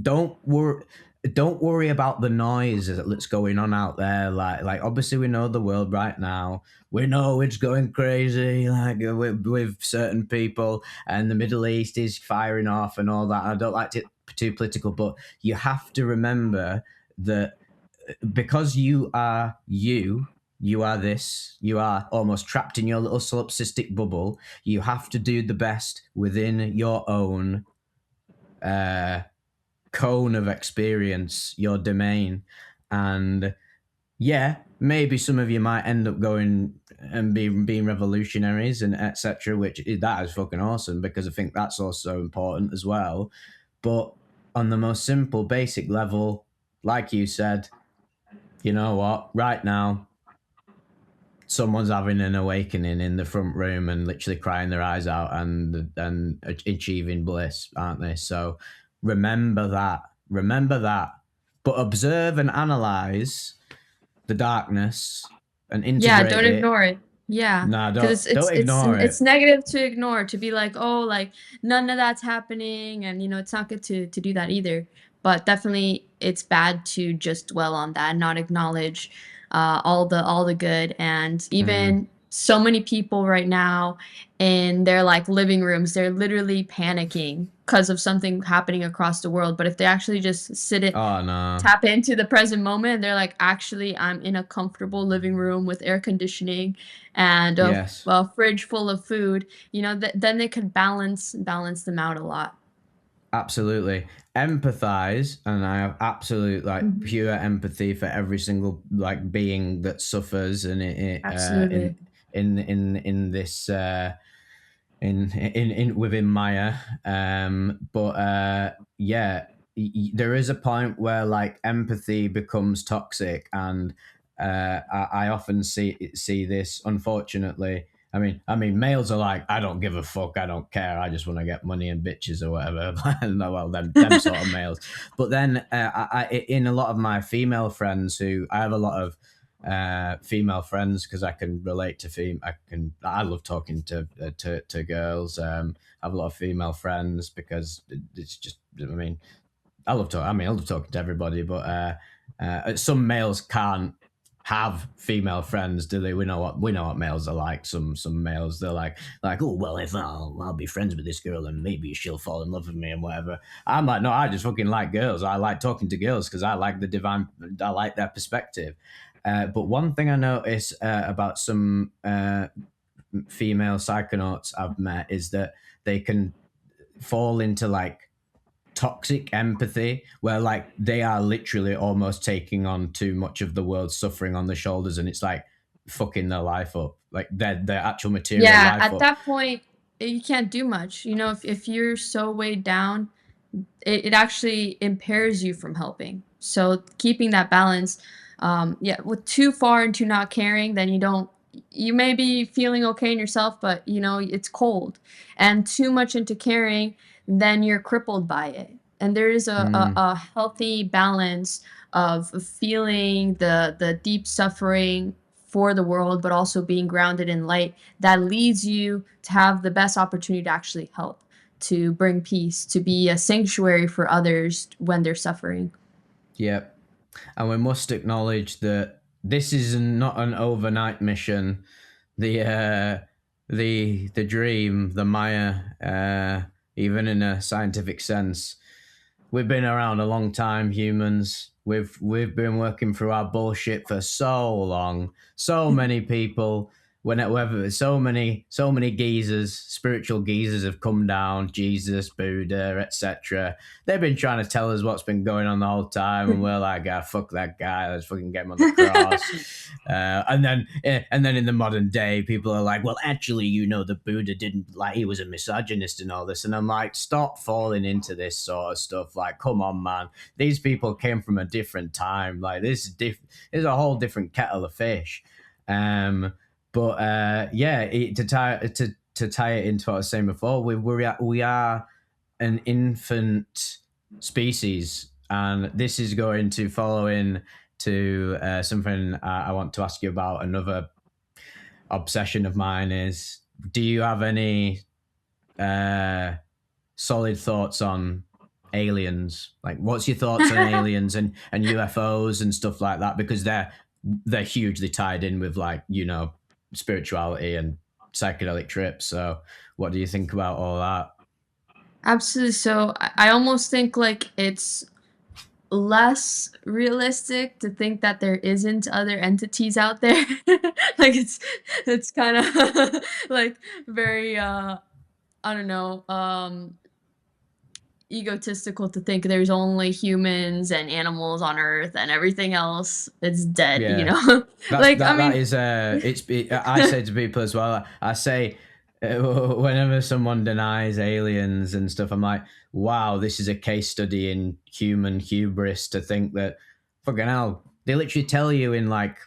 Don't worry about the noise that's going on out there. Like obviously we know the world right now. We know it's going crazy, like with certain people, and the Middle East is firing off and all that. I don't like to too political, but you have to remember that because you are this, you are almost trapped in your little solipsistic bubble. You have to do the best within your own uh, cone of experience, your domain. And yeah, maybe some of you might end up going and being revolutionaries and etc., which that is fucking awesome because I think that's also important as well. But on the most simple, basic level, like you said, you know what? Right now, someone's having an awakening in the front room and literally crying their eyes out and achieving bliss, aren't they? So remember that. Remember that. But observe and analyze the darkness and Yeah, integrate don't it. ignore it. Yeah, Nah, because don't ignore it's it. negative to ignore, to be like, oh, like none of that's happening, and it's not good to do that either. But definitely, it's bad to just dwell on that and not acknowledge all the good. And Mm. even so many people right now in their like living rooms, they're literally panicking because of something happening across the world. But if they actually just Oh no. tap into the present moment, and they're like, actually, I'm in a comfortable living room with air conditioning and Yes. a fridge full of food, then they could balance them out a lot. Absolutely. Empathize, and I have absolute like Mhm. pure empathy for every single like being that suffers and Absolutely. in this in within Maya. But yeah, there is a point where like empathy becomes toxic, and I often see this. Unfortunately, I mean, males are like, I don't give a fuck, I don't care, I just want to get money and bitches or whatever. No, well, them sort of males. But then, in a lot of my female friends, who I have a lot of female friends because I can relate to I love talking to girls. I have a lot of female friends because it's just, I mean, I love talking to everybody, but some males can't have female friends, do they? We know what males are like. Some males, they're like, oh well, if I'll be friends with this girl and maybe she'll fall in love with me and whatever. I'm like, no, I just fucking like girls. I like talking to girls because I like their perspective. But one thing I notice about some female psychonauts I've met is that they can fall into like toxic empathy where like they are literally almost taking on too much of the world's suffering on their shoulders, and it's like fucking their life up, like their actual material Yeah, life at up. that point, you can't do much. If you're so weighed down, it actually impairs you from helping. So keeping that balance, yeah, with too far into not caring, then you may be feeling okay in yourself, but it's cold. And too much into caring, then you're crippled by it. And there is Mm, a healthy balance of feeling the deep suffering for the world, but also being grounded in light that leads you to have the best opportunity to actually help, to bring peace, to be a sanctuary for others when they're suffering. yep. And we must acknowledge that this is not an overnight mission. The uh the the dream, the Maya, even in a scientific sense, we've been around a long time, humans. We've been working through our bullshit for so long. So many people, whenever so many geezers, spiritual geezers have come down, Jesus, Buddha, etc. They've been trying to tell us what's been going on the whole time, and we're like, ah, fuck that guy, let's fucking get him on the cross. And then in the modern day, people are like, well, actually, the Buddha didn't, like, he was a misogynist and all this. And I'm like, stop falling into this sort of stuff. Like, come on, man. These people came from a different time. Like, this is a whole different kettle of fish. But yeah, to tie it into what I was saying before, we are an infant species, and this is going to follow in to something I want to ask you about. Another obsession of mine is: do you have any uh, solid thoughts on aliens? Like, what's your thoughts on aliens and UFOs and stuff like that? Because they're hugely tied in with, like, spirituality and psychedelic trips. So, what do you think about all that? Absolutely. So I almost think like it's less realistic to think that there isn't other entities out there. Like it's kind of like very I don't know, egotistical to think there's only humans and animals on Earth and everything else is dead, Yeah, that's Like, I that. That mean, is. I say to people as well. I say, whenever someone denies aliens and stuff, I'm like, wow, this is a case study in human hubris to think that, fucking hell, they literally tell you in like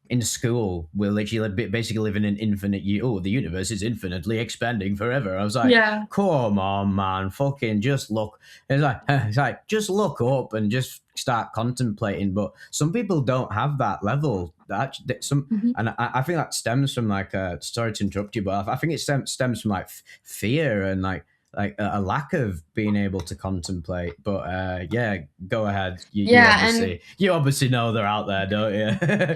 in school, we're literally basically living in infinite. Oh, the universe is infinitely expanding forever. I was like, Yeah. come on, man, fucking just look. It's like just look up and just start contemplating. But some people don't have that level. Mhm. And I think that stems from like. Sorry to interrupt you, but I think it stems from like fear and like a lack of being able to contemplate. But yeah, go ahead. Yeah, and You obviously know they're out there, don't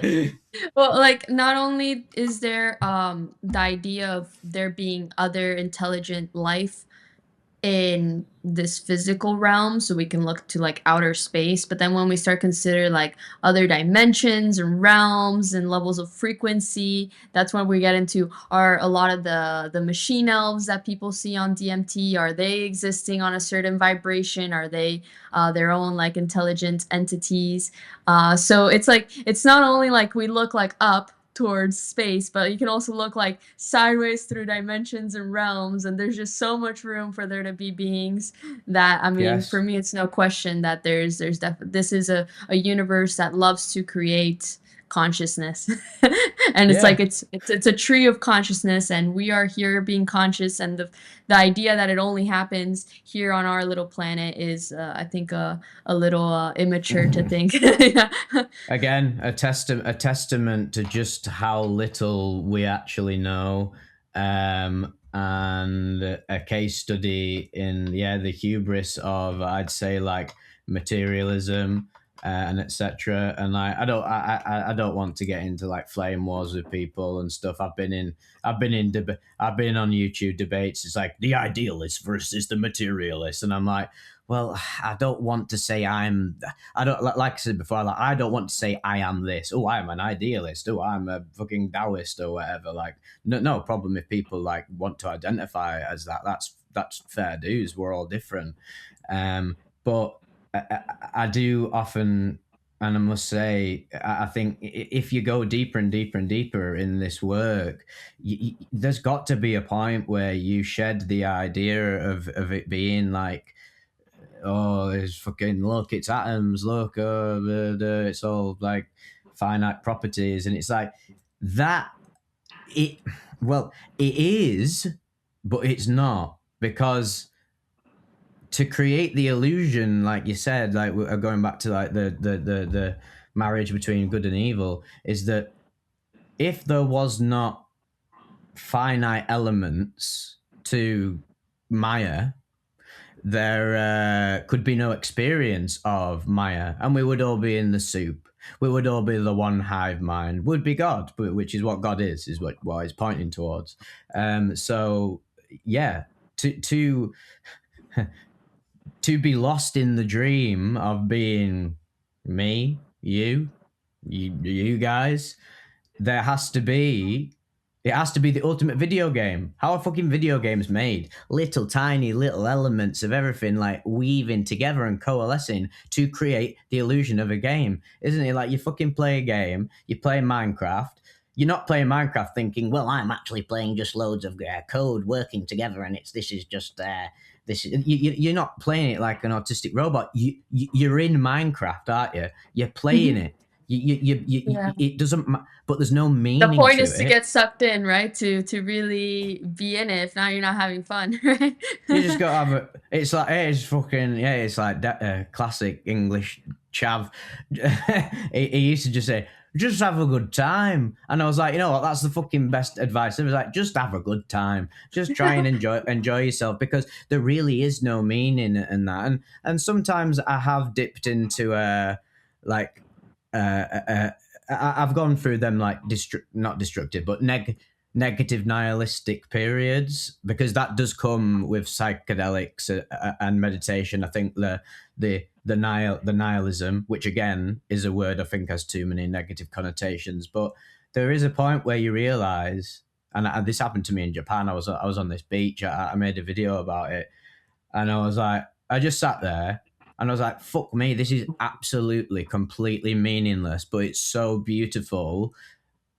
you? well, like, not only is there, the idea of there being other intelligent life in this physical realm, so we can look to like outer space, but then when we start consider like other dimensions and realms and levels of frequency, that's when we get into, are a lot of the machine elves that people see on DMT, are they existing on a certain vibration, are they their own like intelligent entities? So it's like, it's not only like we look like up towards space, but you can also look like sideways through dimensions and realms, and there's just so much room for there to be beings that, I mean, for Yes. me, it's no question that this is a universe that loves to create consciousness. And it's like, Yeah. it's a tree of consciousness, and we are here being conscious, and the idea that it only happens here on our little planet is, I think, a little immature to think. Yeah. Again, a testament to just how little we actually know, and a case study in the hubris of, I'd say, like materialism, and etc. And I don't want to get into like flame wars with people and stuff. I've been on YouTube debates. It's like the idealist versus the materialist, and I'm like, well, I don't want to say I don't, like I said before, like I don't want to say I am this. Oh, I'm an idealist. Oh, I'm a fucking Taoist or whatever. Like, no problem if people like want to identify as that. That's fair dues. We're all different. But I do often, and I must say, I think if you go deeper and deeper and deeper in this work, there's got to be a point where you shed the idea of it being like, oh, it's fucking, look, it's atoms, look, it's all like finite properties, and it's like that. It well, it is, but it's not, because to create the illusion, like you said, like we're going back to like the marriage between good and evil, is that if there was not finite elements to Maya, there could be no experience of Maya, and we would all be in the soup. We would all be the one hive mind. Would be God, which is what God is what he's pointing towards. So yeah, to to be lost in the dream of being me, you guys, there has to be it has to be the ultimate video game. How are fucking video games made? Little tiny little elements of everything like weaving together and coalescing to create the illusion of a game. Isn't it like you fucking play a game, you play Minecraft, you're not playing Minecraft thinking, well, I'm actually playing just loads of code working together, and this is just you're not playing it like an autistic robot. You're in Minecraft, aren't you? You're playing Mhm. it. Yeah. It doesn't, but there's no The meaning point to is to it. get sucked in, right? To really be in it. If not, you're not having fun, right? You just got to have a. It's like it's fucking It's like that classic English chav. He used to just say, "Just have a good time," and I was like, you know what? That's the fucking best advice. It was like, just have a good time. Just try and enjoy yourself, because there really is no meaning in that. And sometimes I have dipped into like uh, uh, I've gone through them like not destructive, but negative nihilistic periods, because that does come with psychedelics and meditation. I think the nihilism, which again is a word I think has too many negative connotations, but there is a point where you realize, and this happened to me in Japan. I was on this beach. I made a video about it, and I was like, I just sat there and I was like, fuck me, this is absolutely completely meaningless, but it's so beautiful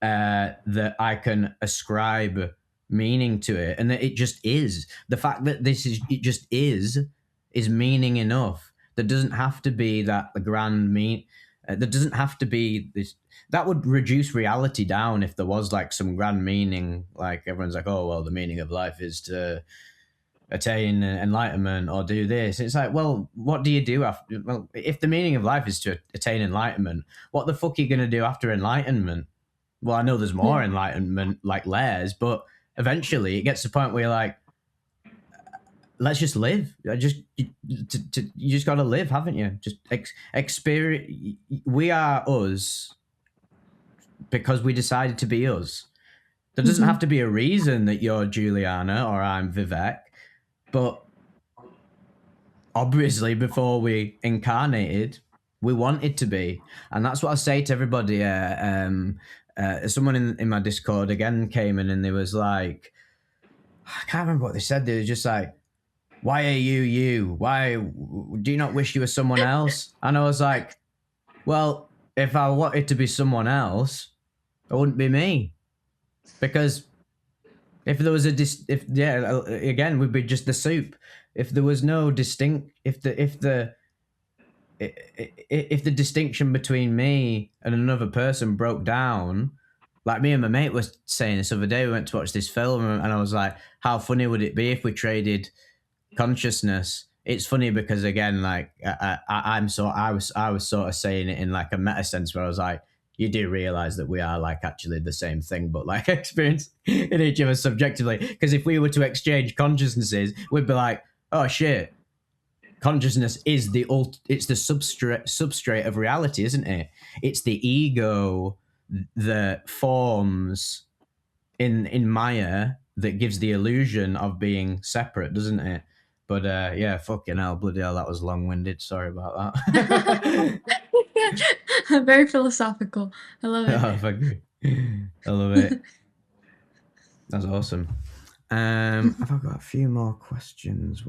that I can ascribe meaning to it, and that it just is. The fact that it just is meaning enough. There doesn't have to be that the grand mean. There doesn't have to be this. That would reduce reality down if there was like some grand meaning. Like everyone's like, oh well, the meaning of life is to attain enlightenment or do this. It's like, well, what do you do after? Well, if the meaning of life is to attain enlightenment, what the fuck are you going to do after enlightenment? Well, I know there's Yeah. more enlightenment, like layers, but eventually it gets to the point where you're like, let's just live. You just got to live, haven't you? Just experience. We are us because we decided to be us. There doesn't have to be a reason that you're Juliana or I'm Vivec, but obviously before we incarnated, we wanted to be, and that's what I say to everybody. Someone in my Discord again came in and they was like, I can't remember what they said. They were just like, why are you you? Why do you not wish you were someone else? And I was like, well, if I wanted to be someone else, it wouldn't be me, because if there was again, we'd be just the soup. If there was no distinct, if the distinction between me and another person broke down, like me and my mate was saying this other day, we went to watch this film, and I was like, how funny would it be if we traded consciousness? It's funny because again, like I was sort of saying it in like a meta sense where I was like, you do realize that we are like actually the same thing, but like experience in each of us subjectively. Because if we were to exchange consciousnesses, we'd be like, oh shit, consciousness is it's the substrate of reality, isn't it? It's the ego that forms in Maya that gives the illusion of being separate, doesn't it? But yeah, fucking hell, bloody hell, that was long-winded. Sorry about that. Very philosophical. I love it. Oh, fuck you. I love it. That's awesome. I've got a few more questions.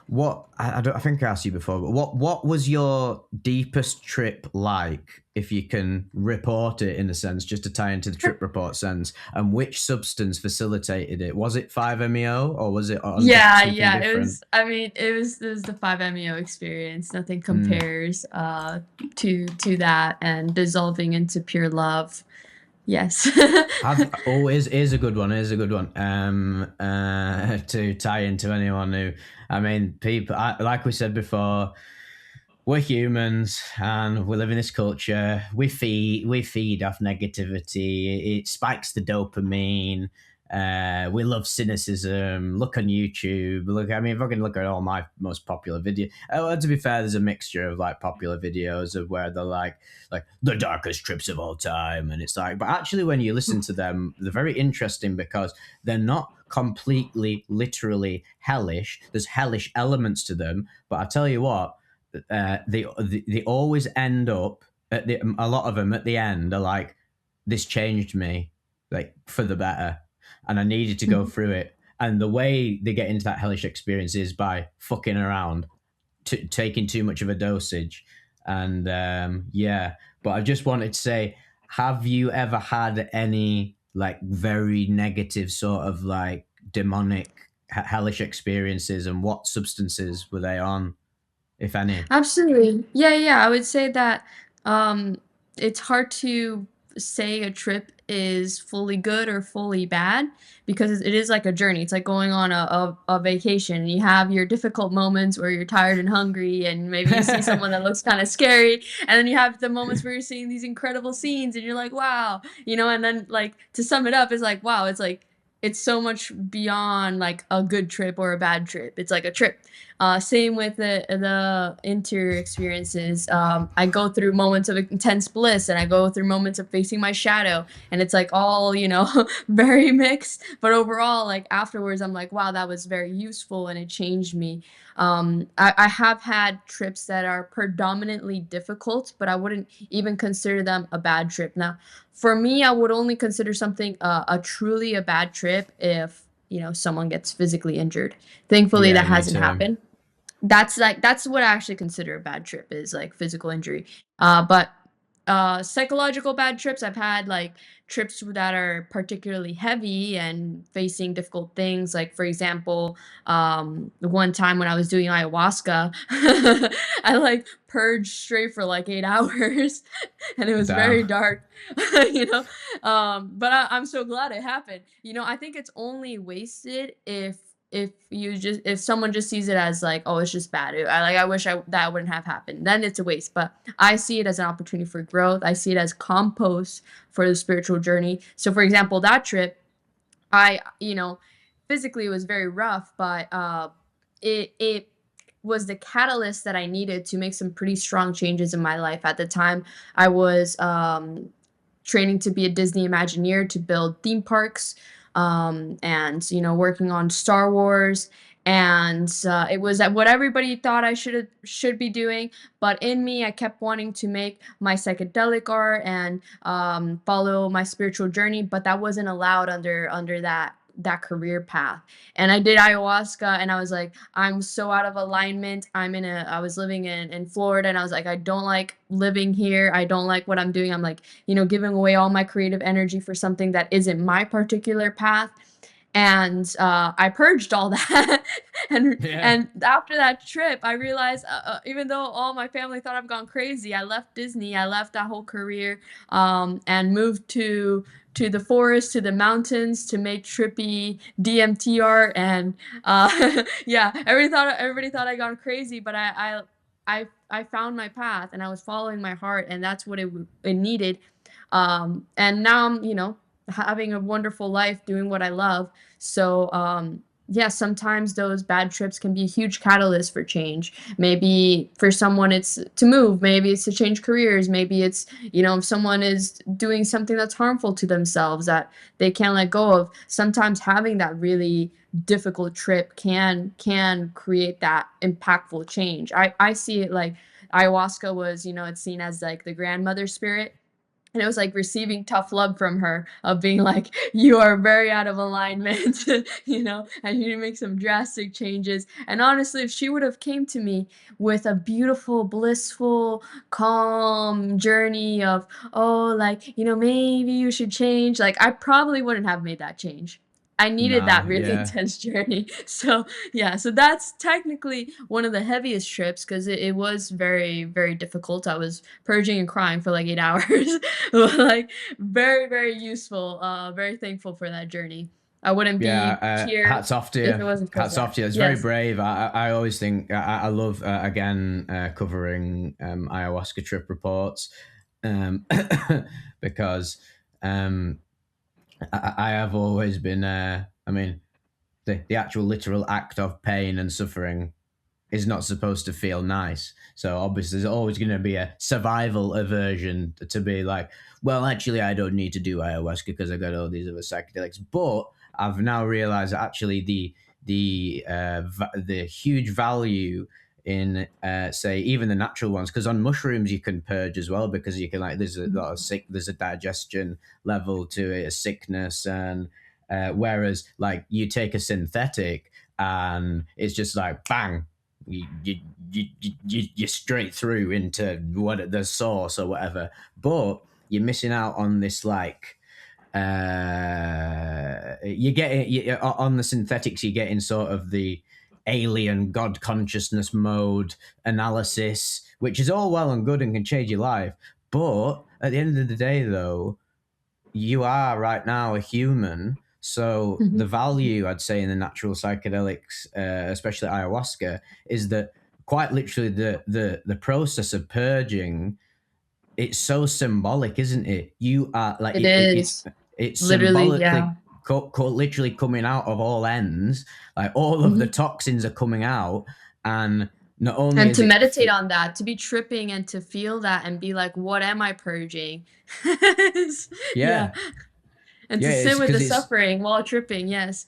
What I think I asked you before, but what was your deepest trip like, if you can report it in a sense, just to tie into the trip report sense, and which substance facilitated it? Was it 5-MeO or was it something Yeah, different? it was. I mean, it was the 5-MeO experience. Nothing compares to that, and dissolving into pure love. Yes. Is a good one. Is a good one. To tie into anyone who, I mean, people. Like we said before, we're humans and we live in this culture. We feed off negativity. It spikes the dopamine. We love cynicism. Look on YouTube. I mean, if I can look at all my most popular videos. To be fair, there's a mixture of like popular videos of where they're like the darkest trips of all time, and it's like, but actually, when you listen to them, they're very interesting because they're not completely, literally hellish. There's hellish elements to them, but I tell you what, they always end up a lot of them at the end are like, this changed me, like for the better, and I needed to go through it. And the way they get into that hellish experience is by fucking around, taking too much of a dosage. And yeah, but I just wanted to say, have you ever had any like very negative sort of like demonic hellish experiences, and what substances were they on, if any? Absolutely. Yeah. I would say that it's hard to say a trip is fully good or fully bad, because it is like a journey. It's like going on a vacation. You have your difficult moments where you're tired and hungry, and maybe you see someone that looks kind of scary. And then you have the moments where you're seeing these incredible scenes and you're like, wow, and then like to sum it up, it's like, wow, it's like, it's so much beyond like a good trip or a bad trip. It's like a trip. Same with the interior experiences. I go through moments of intense bliss, and I go through moments of facing my shadow, and it's like all very mixed. But overall, like afterwards, I'm like, wow, that was very useful, and it changed me. I have had trips that are predominantly difficult, but I wouldn't even consider them a bad trip. Now, for me, I would only consider something a truly a bad trip if someone gets physically injured. Thankfully, Yeah, that me hasn't too. happened. That's what I actually consider a bad trip, is like physical injury. But Psychological bad trips, I've had, like, trips that are particularly heavy and facing difficult things, like, for example, the one time when I was doing ayahuasca, I, like, purged straight for, like, 8 hours, and it was Damn. very dark, you know? But I'm so glad it happened. You know, I think it's only wasted if someone just sees it as, like, "Oh, it's just bad." I wish that wouldn't have happened. Then it's a waste, but I see it as an opportunity for growth. I see it as compost for the spiritual journey. So, for example, that trip, physically it was very rough, but it was the catalyst that I needed to make some pretty strong changes in my life. At the time, I was training to be a Disney Imagineer to build theme parks, and working on Star Wars. And it was what everybody thought I should be doing, but in me, I kept wanting to make my psychedelic art and follow my spiritual journey, but that wasn't allowed under that career path. And I did ayahuasca, and I was like, I'm so out of alignment. I was living in Florida, and I was like, I don't like living here. I don't like what I'm doing. I'm like, giving away all my creative energy for something that isn't my particular path. And I purged all that. and Yeah. and after that trip, I realized, even though all my family thought I've gone crazy, I left Disney, I left that whole career, and moved to the forest, to the mountains, to make trippy DMT art. And yeah, everybody thought I'd gone crazy, but I found my path, and I was following my heart, and that's what it needed. And now I'm, having a wonderful life doing what I love. So, yeah, sometimes those bad trips can be a huge catalyst for change. Maybe for someone it's to move, maybe it's to change careers, maybe it's, if someone is doing something that's harmful to themselves that they can't let go of. Sometimes having that really difficult trip can create that impactful change. I see it like ayahuasca was, it's seen as like the grandmother spirit, and it was like receiving tough love from her of being like, "You are very out of alignment," and you need to make some drastic changes. And honestly, if she would have came to me with a beautiful, blissful, calm journey of, "Oh, like, maybe you should change," like, I probably wouldn't have made that change. I needed Nah, that really yeah. intense journey. So, yeah, so that's technically one of the heaviest trips, 'cause it was very, very difficult. I was purging and crying for, like, 8 hours. Like, very, very useful, very thankful for that journey. I wouldn't Yeah, be here hats off to if you. it wasn't for Hats off that. to you. It's very Yes. brave. I always think I love again covering ayahuasca trip reports, um, because um, I have always been. I mean, the actual literal act of pain and suffering is not supposed to feel nice. So obviously, there's always going to be a survival aversion to be like, well, actually, I don't need to do ayahuasca because I got all these other psychedelics. But I've now realized that actually the huge value in say even the natural ones, because on mushrooms you can purge as well, because you can like there's a Mhm. lot of there's a digestion level to it, a sickness, and whereas like you take a synthetic and it's just like bang, you you straight through into what the source or whatever, but you're missing out on this like you get on the synthetics you're getting sort of the alien god consciousness mode analysis, which is all well and good and can change your life, but at the end of the day though, you are right now a human. So the Mhm. value I'd say in the natural psychedelics, especially ayahuasca, is that quite literally the process of purging, it's so symbolic, isn't it? You are like It is. it's Literally, symbolically yeah. literally coming out of all ends. Like all of the Mhm. toxins are coming out, and not only And is to it meditate on that, to be tripping and to feel that and be like, "What am I purging?" Yeah. yeah, And yeah, to it's sit with because the it's suffering while tripping, yes.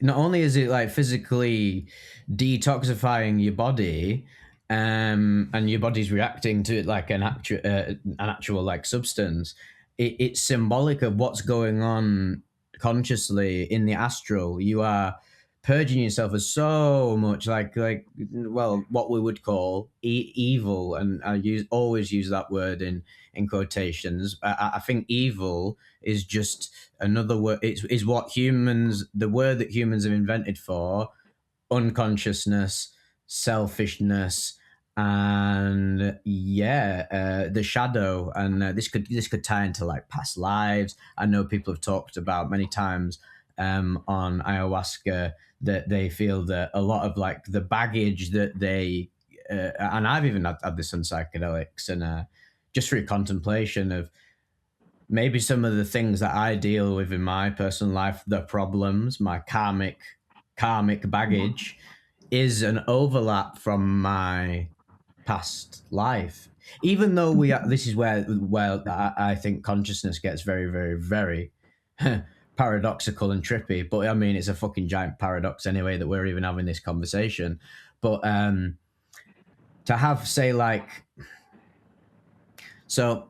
not only is it like physically detoxifying your body, and your body's reacting to it like an actual like substance, it's symbolic of what's going on consciously in the astral. You are purging yourself of so much well, what we would call evil, and always use that word in quotations. I think evil is just another word. Is what humans, the word that humans have invented for unconsciousness, selfishness, and the shadow. And this could tie into like past lives. I know people have talked about many times on ayahuasca that they feel that a lot of like the baggage that they and I've even had this on psychedelics, and just through contemplation of maybe some of the things that I deal with in my personal life, the problems, my karmic baggage, is an overlap from my past life. Even though this is where I think consciousness gets very, very, very paradoxical and trippy. But I mean, it's a fucking giant paradox anyway that we're even having this conversation. But to have, say, like, so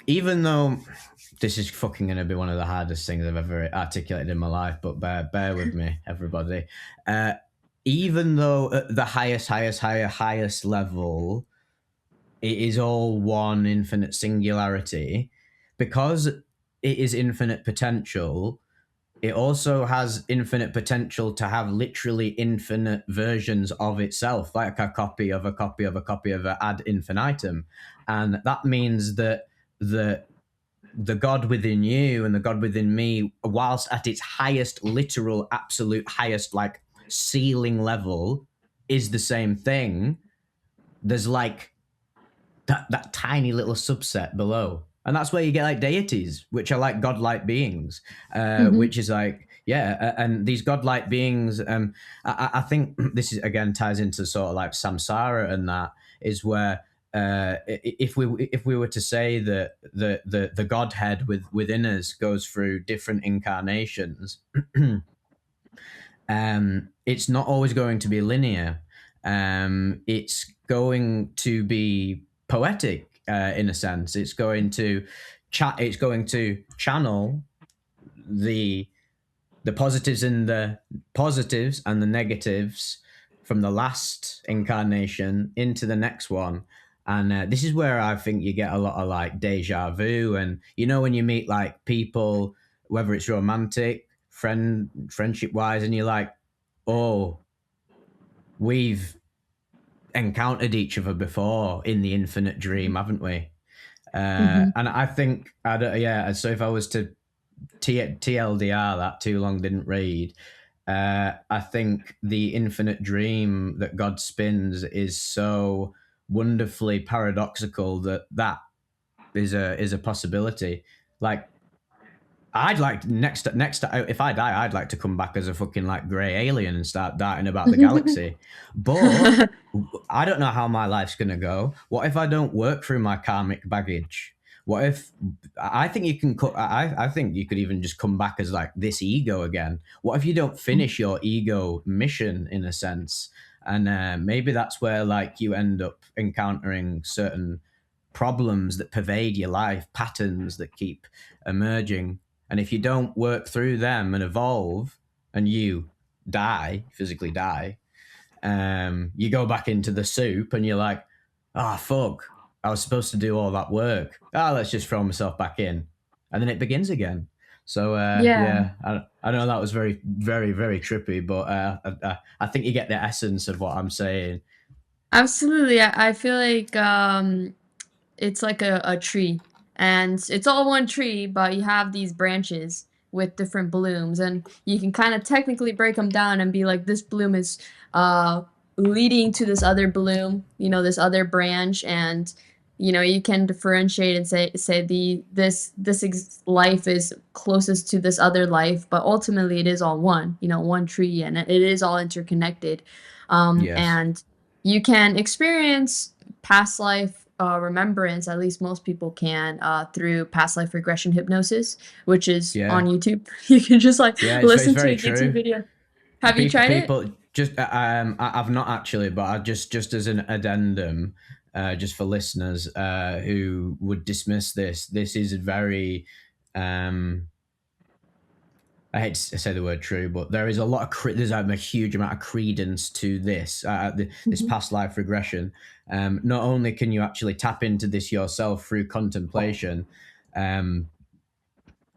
even though this is fucking going to be one of the hardest things I've ever articulated in my life, but bear with me, everybody. Even though at the highest level, it is all one infinite singularity, because it is infinite potential, it also has infinite potential to have literally infinite versions of itself, like a copy of a copy of a copy of a ad infinitum. And that means that the God within you and the God within me, whilst at its highest, literal, absolute highest, like ceiling level, is the same thing. There's like that tiny little subset below. And that's where you get like deities, which are like godlike beings, Mhm. which is like, and these godlike beings, I think this is again ties into sort of like samsara, and that is where if we were to say that the Godhead within us goes through different incarnations, it's not always going to be linear. It's going to be poetic in a sense. It's going to channel the positives and the negatives from the last incarnation into the next one. And this is where I think you get a lot of like deja vu. And you know, when you meet like people, whether it's romantic, friendship wise, and you're like, oh, we've encountered each other before in the infinite dream, haven't we? Mhm. And I think, so if I was to TLDR, that too long didn't read, I think the infinite dream that God spins is so wonderfully paradoxical that is a possibility. Like, I'd like next if I die, I'd like to come back as a fucking like grey alien and start darting about the galaxy. But I don't know how my life's gonna go. What if I don't work through my karmic baggage? What if I think you can? I think you could even just come back as like this ego again. What if you don't finish your ego mission in a sense? And maybe that's where like you end up encountering certain problems that pervade your life, patterns that keep emerging. And if you don't work through them and evolve, and you physically die, you go back into the soup and you're like, oh, fuck, I was supposed to do all that work. Let's just throw myself back in. And then it begins again. So, Yeah, I know that was very, very, very trippy, but I think you get the essence of what I'm saying. absolutely. I feel like it's like a tree, and it's all one tree, but you have these branches with different blooms, and you can kind of technically break them down and be like, this bloom is uh, leading to this other bloom, this other branch, and you can differentiate and say life is closest to this other life, but ultimately it is all one, one tree, and it is all interconnected, Yes. and you can experience past life remembrance, at least most people can, through past life regression hypnosis, which is on Yeah. YouTube. You can just like Yeah, it's listen to very a YouTube true. video. Have you tried it? People just I've not actually, but I just as an addendum, just for listeners who would dismiss this is very um I hate to say the word true, but there is a lot of there's a huge amount of credence to this this Mhm. past life regression. Not only can you actually tap into this yourself through contemplation, um,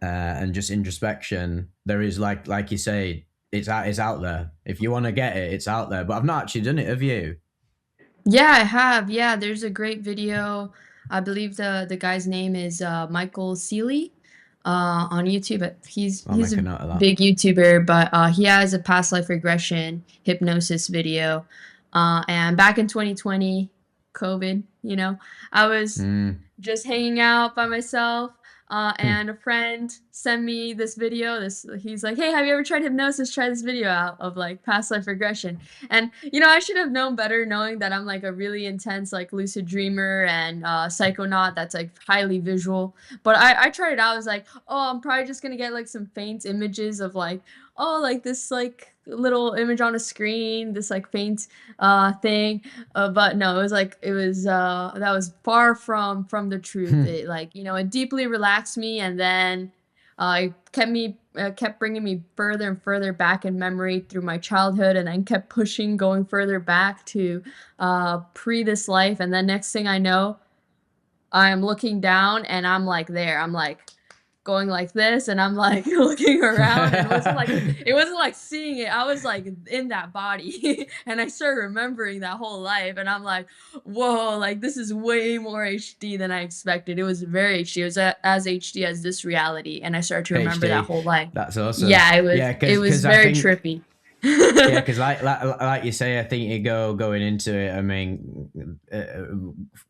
and just introspection, there is like you say, it's out there. If you want to get it, it's out there. But I've not actually done it. Have you? Yeah, I have. Yeah, there's a great video. I believe the guy's name is Michael Seeley on YouTube. I'll He's make a a note of that. big YouTuber, but he has a past life regression hypnosis video. And back in 2020, COVID, I was Mm. just hanging out by myself. Hmm. And a friend sent me this video. He's like, "Hey, have you ever tried hypnosis? Try this video out of like past life regression." And I should have known better, knowing that I'm like a really intense like lucid dreamer and psychonaut that's like highly visual. But I tried it out. I was like, oh, I'm probably just gonna get like some faint images of like, oh, like this like little image on a screen, this like faint thing. But no, that was far from the truth. Hmm. It like, it deeply relaxed me, and then it kept bringing me further and further back in memory through my childhood, and then kept pushing, going further back to pre this life. And then next thing I know, I'm looking down and I'm like there. I'm like going like this, and I'm like looking around, and it wasn't like seeing it. I was like in that body and I started remembering that whole life, and I'm like, whoa, like this is way more HD than I expected. It was very HD. It was as HD as this reality, and I started to remember that HD. whole life. That's awesome. Yeah, Yeah, it was because I very think trippy. yeah, because like you say, I think you going into it. I mean,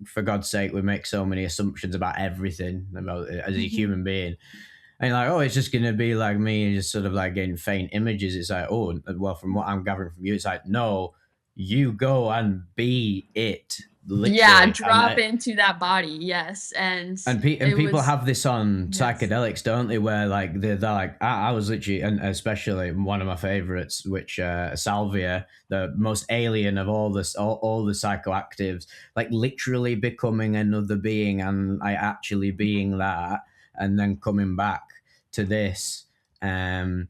for God's sake, we make so many assumptions about everything about as a Mhm. human being, and like, oh, it's just gonna be like me, just sort of like getting faint images. It's like, oh, well, from what I'm gathering from you, it's like, no, you go and be it, Yeah, literally, drop into that body, yes, and and it people was have this on yes. psychedelics, don't they? Where like they're like, I was literally, and especially one of my favorites, which Salvia, the most alien of all the psychoactives, like literally becoming another being, and I actually being that, and then coming back to this. Um,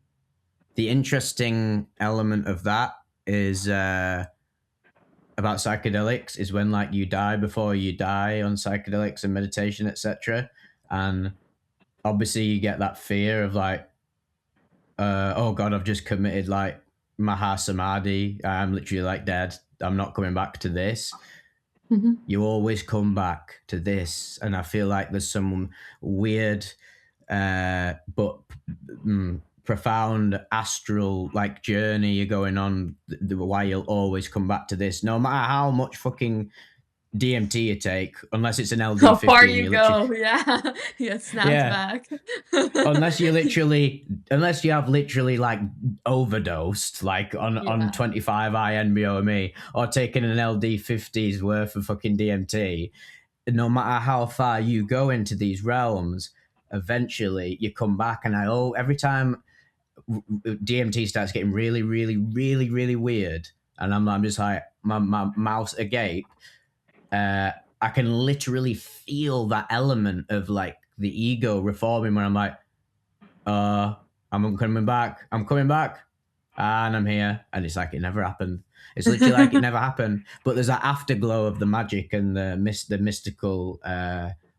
the interesting element of that is about psychedelics is when like you die before you die on psychedelics and meditation, etc. And obviously you get that fear of like, oh god, I've just committed like mahasamadhi. I'm literally like dead. I'm not coming back to this. Mhm. You always come back to this, and I feel like there's some weird but profound astral like journey you're going on, why you'll always come back to this no matter how much fucking DMT you take, unless it's an How far LD50 and you you literally, go, yeah. Yeah, snapped yeah, back. unless you have literally like overdosed like on Yeah. 25 INBOMe or taken an LD50's worth of fucking DMT, no matter how far you go into these realms, eventually you come back. And every time DMT starts getting really, really, really, really weird, and I'm just like my mouth agape. I can literally feel that element of like the ego reforming where I'm like, uh, I'm coming back, and I'm here, and it's like it never happened. It's literally like it never happened. But there's that afterglow of the magic and the mystical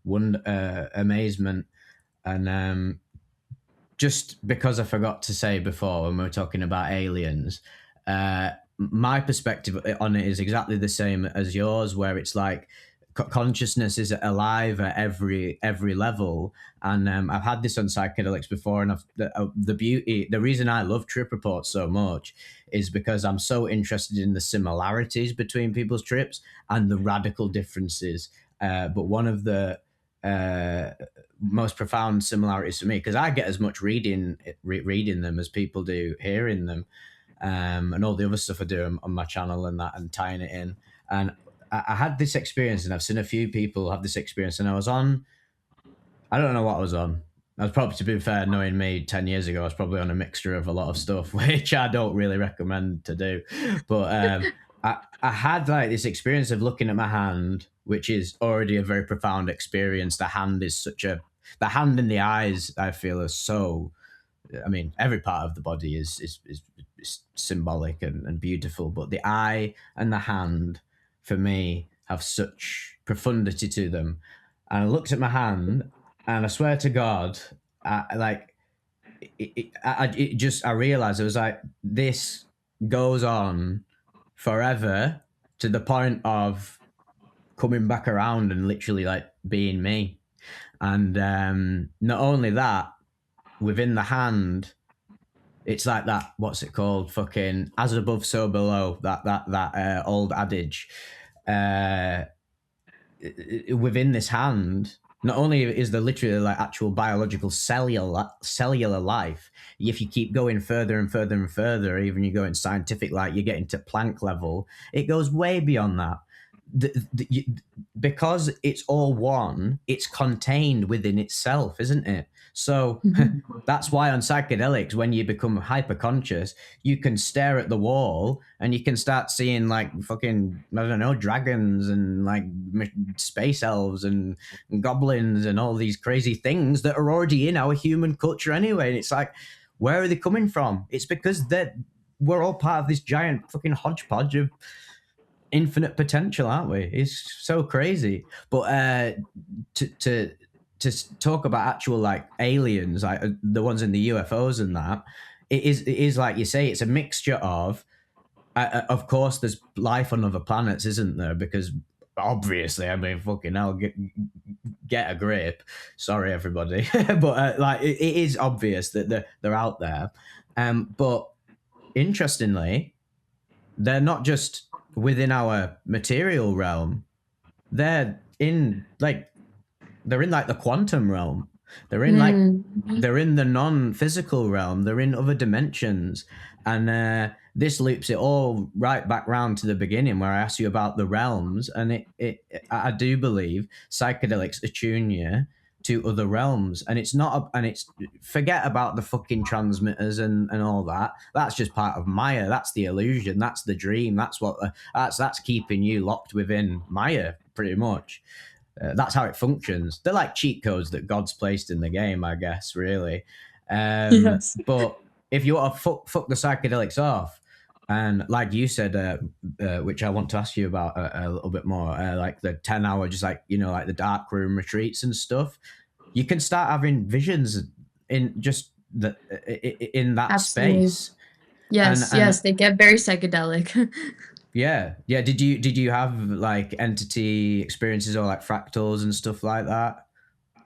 wonder, amazement, and just because I forgot to say before when we were talking about aliens, my perspective on it is exactly the same as yours, where it's like consciousness is alive at every level. And I've had this on psychedelics before, and the beauty, the reason I love trip reports so much is because I'm so interested in the similarities between people's trips and the radical differences. But one of the uh, most profound similarities for me, because I get as much reading them as people do hearing them, and all the other stuff I do on my channel and that, and tying it in. And I had this experience, and I've seen a few people have this experience. And I was on, I don't know what I was on. I was probably, to be fair, knowing me 10 years ago, I was probably on a mixture of a lot of stuff, which I don't really recommend to do. But I had like this experience of looking at my hand, which is already a very profound experience. The hand is the hand and the eyes, I feel, are so I mean, every part of the body is symbolic and beautiful, but the eye and the hand, for me, have such profundity to them. And I looked at my hand, and I swear to God, like I realized it was like this goes on forever to the point of coming back around and literally like being me. And not only that, within the hand, it's like that. What's it called? Fucking as above, so below. That old adage. Uh, Within this hand, not only is there literally like actual biological cellular life, if you keep going further and further and further, even you go in scientific, like you get into Planck level, it goes way beyond that. Because it's all one, it's contained within itself, isn't it? So that's why on psychedelics, when you become hyper conscious, you can stare at the wall and you can start seeing like fucking, I don't know, dragons and like space elves and goblins and all these crazy things that are already in our human culture anyway. And it's like, where are they coming from? It's because we're all part of this giant fucking hodgepodge of infinite potential, aren't we? It's so crazy. But to talk about actual like aliens, like the ones in the UFOs and that, it is like you say, it's a mixture of course, there's life on other planets, isn't there? Because obviously, I mean, fucking hell, get a grip. Sorry, everybody, but like it is obvious that they're out there. But interestingly, they're not just within our material realm. They're in like the quantum realm. They're in like they're in the non-physical realm. They're in other dimensions, and this loops it all right back round to the beginning where I asked you about the realms, and I do believe psychedelics attune you to other realms, and it's not and it's forget about the fucking transmitters and all that. That's just part of Maya. That's the illusion. That's the dream. That's what that's keeping you locked within Maya, pretty much. That's how it functions. They're like cheat codes that God's placed in the game, I guess, really. Yes. But if you want to fuck the psychedelics off, and like you said, which I want to ask you about a little bit more, like the 10-hour, just like, like the dark room retreats and stuff, you can start having visions in just in that Absolutely. space. Yes, And yes, they get very psychedelic. yeah. Did you have like entity experiences or like fractals and stuff like that?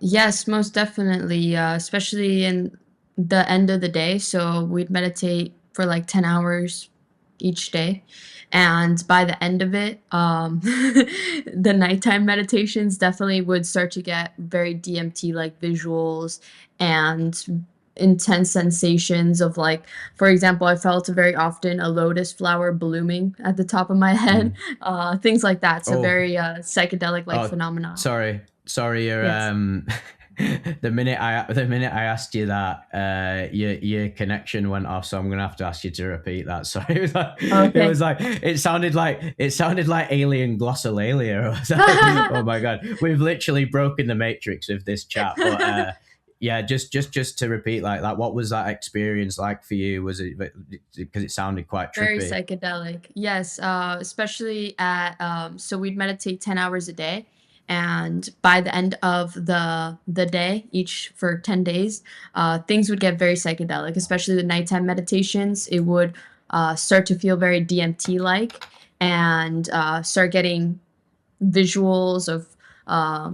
Yes, most definitely, especially in the end of the day. So we'd meditate for like 10 hours each day. And by the end of it, the nighttime meditations definitely would start to get very DMT like visuals and intense sensations of like, for example, I felt very often a lotus flower blooming at the top of my head, things like that. It's a Oh, very psychedelic like oh, phenomenon. sorry. You're Yes. the minute I asked you that, your connection went off, so I'm gonna have to ask you to repeat that. Sorry, it was like Okay. it sounded like alien glossolalia. I was like, oh my god, we've literally broken the matrix of this chat. But yeah, just to repeat like that, what was that experience like for you? Was it because it sounded quite Very trippy? psychedelic. Yes, especially at so we'd meditate 10 hours a day, and by the end of the day, each for 10 days, things would get very psychedelic, especially the nighttime meditations. It would start to feel very DMT like, and start getting visuals of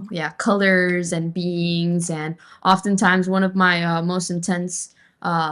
yeah, colors and beings. And oftentimes one of my most intense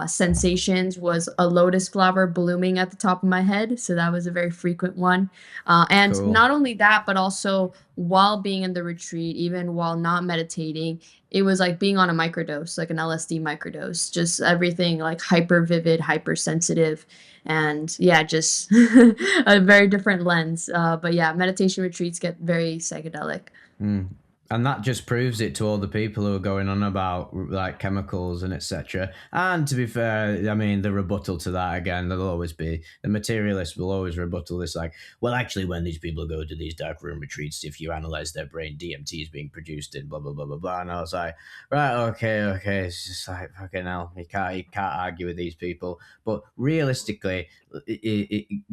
sensations was a lotus flower blooming at the top of my head, so that was a very frequent one. And Cool. not only that, but also while being in the retreat, even while not meditating, it was like being on a microdose, like an LSD microdose, just everything like hyper vivid, hypersensitive, and yeah, just a very different lens. But yeah, meditation retreats get very psychedelic. Mm. And that just proves it to all the people who are going on about like chemicals and etc. And to be fair, I mean the rebuttal to that again, there'll always be the materialist will always rebuttal this like, well, actually, when these people go to these dark room retreats, if you analyze their brain, DMT is being produced in blah blah blah blah blah. And I was like, right, okay, it's just like fucking hell, you can't argue with these people. But realistically,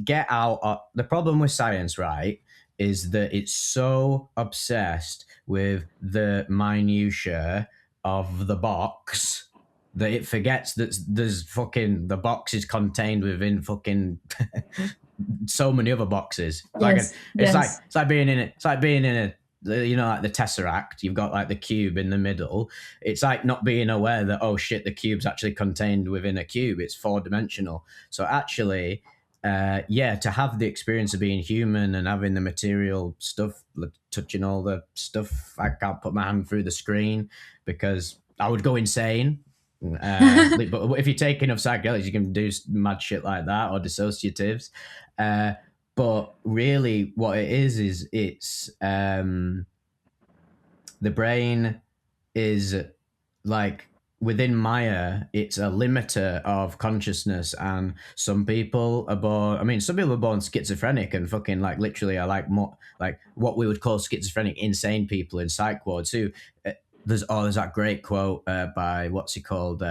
get out. The problem with science, right, is that it's so obsessed with the minutiae of the box that it forgets that there's fucking the box is contained within fucking so many other boxes. Yes, yes. It's like being in it. It's like being in a you know like the tesseract. You've got like the cube in the middle. It's like not being aware that oh shit, the cube's actually contained within a cube. It's 4-dimensional. So actually, yeah, to have the experience of being human and having the material stuff, like touching all the stuff, I can't put my hand through the screen because I would go insane. But if you take enough psychedelics, you can do mad shit like that or dissociatives. Uh, but really, what it is it's the brain is like within Maya, it's a limiter of consciousness, and some people are born. I mean, some people are born schizophrenic and fucking like literally are like more like what we would call schizophrenic, insane people in psych wards who. There's that great quote by what's he called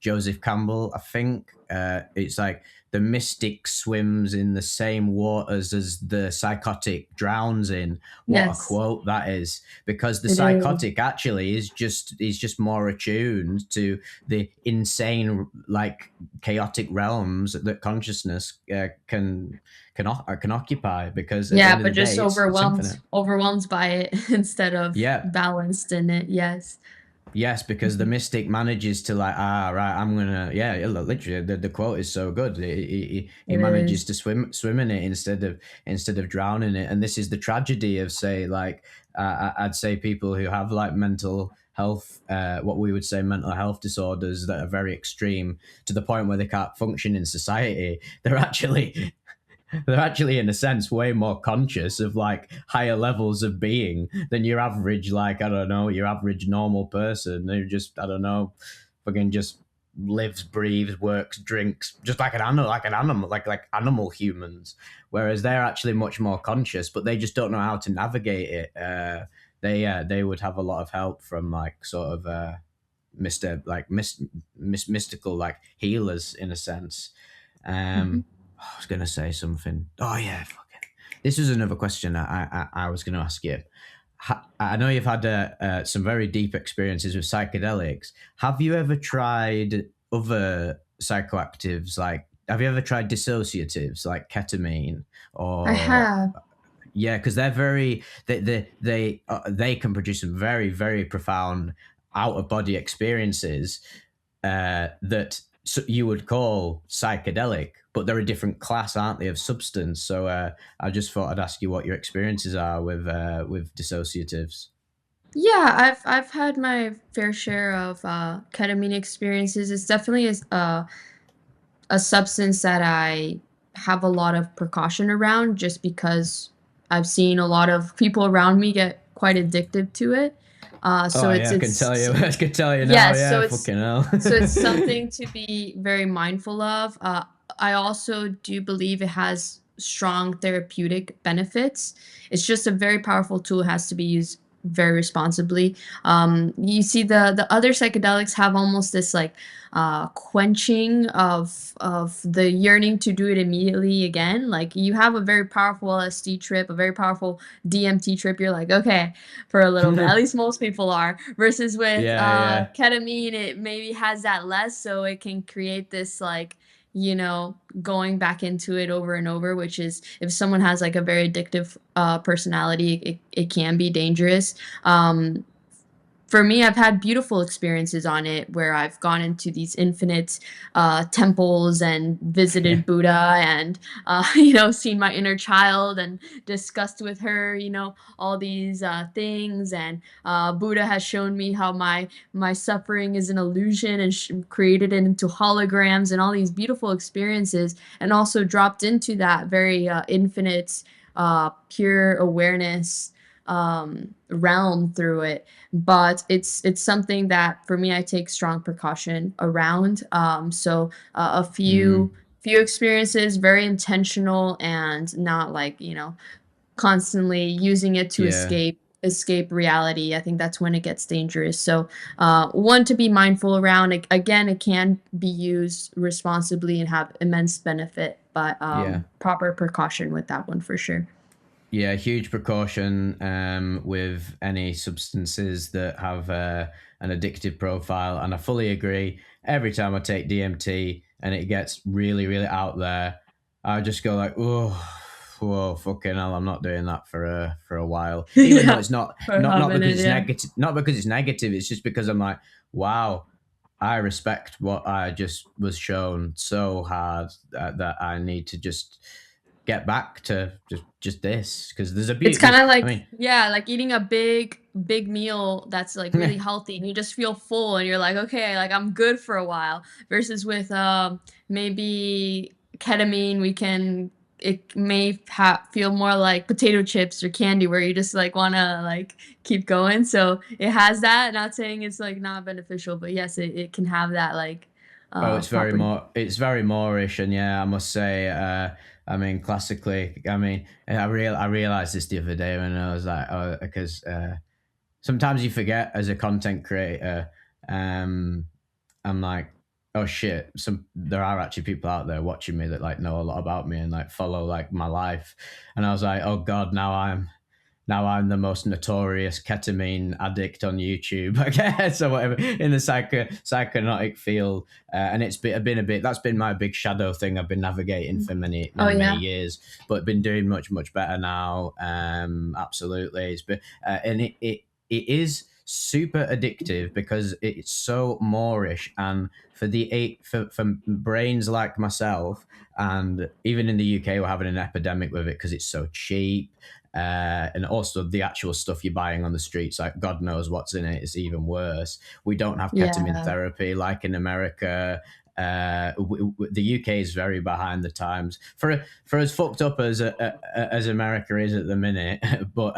Joseph Campbell, I think. It's like the mystic swims in the same waters as the psychotic drowns in. What a Yes, quote that is! Because the it is. psychotic actually is just more attuned to the insane, like chaotic realms that consciousness can occupy. Because at the Yeah, end of but the just day, it's overwhelmed infinite. overwhelmed by it instead of Yeah, balanced in it. Yes. yes, because the Mhm. mystic manages to like, right, I'm gonna, yeah, literally, the quote is so good. He It manages is. to swim in it instead of drowning it, and this is the tragedy of say like, I'd say people who have like mental health, what we would say mental health disorders that are very extreme to the point where they can't function in society. They're actually in a sense way more conscious of like higher levels of being than your average, like I don't know, your average normal person who just I don't know, fucking just lives, breathes, works, drinks, just like an animal, like animal humans. Whereas they're actually much more conscious, but they just don't know how to navigate it. They would have a lot of help from like sort of Mister like mystical like healers in a sense. Mhm. I was gonna say something. Oh yeah, fucking. This was another question I was gonna ask you. I know you've had some very deep experiences with psychedelics. Have you ever tried other psychoactives? Like, have you ever tried dissociatives like ketamine I or have. yeah, because they're very they can produce some very very profound out of body experiences that you would call psychedelic, but they're a different class, aren't they, of substance? So I just thought I'd ask you what your experiences are with dissociatives. Yeah, I've had my fair share of ketamine experiences. It's definitely a substance that I have a lot of precaution around just because I've seen a lot of people around me get quite addicted to it. So Oh yeah, I can tell you. I can tell you now. yes, Yeah, fucking hell. so it's something to be very mindful of. I also do believe it has strong therapeutic benefits. It's just a very powerful tool. It has to be used very responsibly. You see, the other psychedelics have almost this like quenching of the yearning to do it immediately again. Like you have a very powerful LSD trip, a very powerful DMT trip. You're like, okay, for a little bit. At least most people are. Versus with Yeah, yeah. ketamine, it maybe has that less, so it can create this like going back into it over and over, which is if someone has like a very addictive personality, it can be dangerous. Um, for me, I've had beautiful experiences on it where I've gone into these infinite temples and Yeah. visited Buddha and, seen my inner child and discussed with her, all these things. And Buddha has shown me how my suffering is an illusion and created it into holograms and all these beautiful experiences, and also dropped into that very infinite, pure awareness realm through it. But it's something that for me I take strong precaution around. So a Mm, few experiences, very intentional and not like, you know, constantly using it to yeah. escape reality. I think that's when it gets dangerous. So one to be mindful around. Again, it can be used responsibly and have immense benefit, but Yeah. proper precaution with that one for sure. Yeah, huge precaution with any substances that have an addictive profile. And I fully agree. Every time I take DMT and it gets really, really out there, I just go like, oh, whoa, fucking hell, I'm not doing that for a while. Even though Yeah, it's not for not a not because minute, it's yeah. negative, not because it's negative. It's just because I'm like, wow, I respect what I just was shown so hard that I need to just get back to just this because there's a It's beauty. kind There's, of I like, mean, yeah, like eating a big meal that's like really healthy and you just feel full and you're like, okay, like I'm good for a while. Versus with maybe ketamine, we can it may feel more like potato chips or candy where you just like want to like keep going. So it has that. Not saying it's like not beneficial, but yes, it can have that like oh, it's very property. more. It's very Moorish, and yeah, I must say. I mean, classically, I mean, I realized this the other day when I was like, oh, because sometimes you forget as a content creator. Um, I'm like, oh shit, there are actually people out there watching me that like know a lot about me and like follow like my life, and I was like, oh god, now I'm the most notorious ketamine addict on YouTube, I guess, or whatever, in the psychonaut field. And it's been a bit, that's been my big shadow thing I've been navigating for many, Oh many, many yeah. years, but been doing much, much better now. Absolutely. And it is super addictive because it's so Moorish and for brains like myself, and even in the UK we're having an epidemic with it because it's so cheap, and also the actual stuff you're buying on the streets, like God knows what's in it, is even worse. We don't have ketamine Yeah. therapy like in America. The UK is very behind the times for as fucked up as America is at the minute, but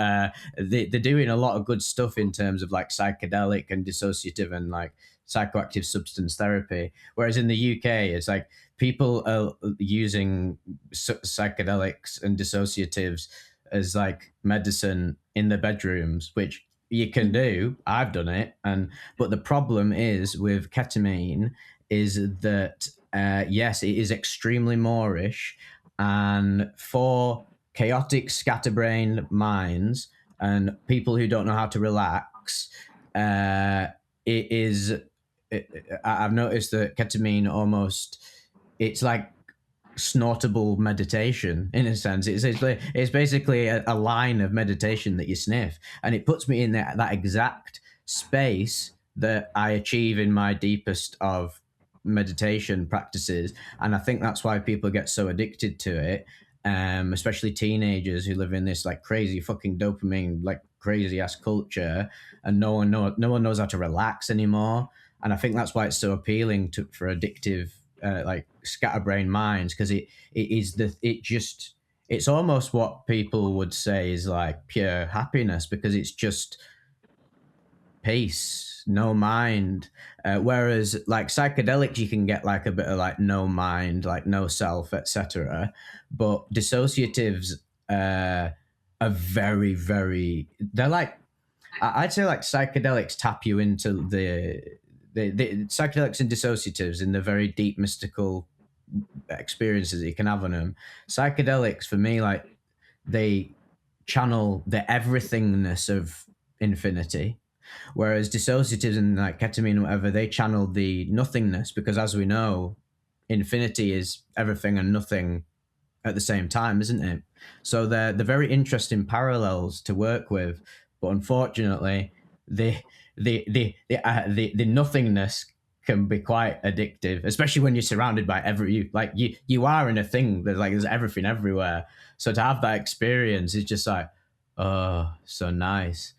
they're doing a lot of good stuff in terms of like psychedelic and dissociative and like psychoactive substance therapy. Whereas in the UK, it's like people are using psychedelics and dissociatives as like medicine in the bedrooms, which you can do. I've done it, and but the problem is with ketamine is that yes, it is extremely Moorish, and for chaotic, scatterbrained minds and people who don't know how to relax, uh, it is. I've noticed that ketamine almost it's like snortable meditation in a sense. It's basically a line of meditation that you sniff, and it puts me in that exact space that I achieve in my deepest of meditation practices. And I think that's why people get so addicted to it, especially teenagers who live in this like crazy fucking dopamine, like crazy ass culture, and no one knows how to relax anymore. And I think that's why it's so appealing for addictive like scatterbrain minds, because it is it's almost what people would say is like pure happiness, because it's just peace, no mind. Whereas like psychedelics, you can get like a bit of like no mind, like no self, etc. But dissociatives are very, very. They're like I'd say like psychedelics tap you into the psychedelics and dissociatives in the very deep mystical experiences that you can have on them. Psychedelics for me, like they channel the everythingness of infinity, whereas dissociatives and like ketamine or whatever, they channel the nothingness, because as we know, infinity is everything and nothing at the same time, isn't it? So they're very interesting parallels to work with, but unfortunately, the the nothingness can be quite addictive, especially when you're surrounded by you are in a thing. There's everything everywhere. So to have that experience is just like, oh, so nice.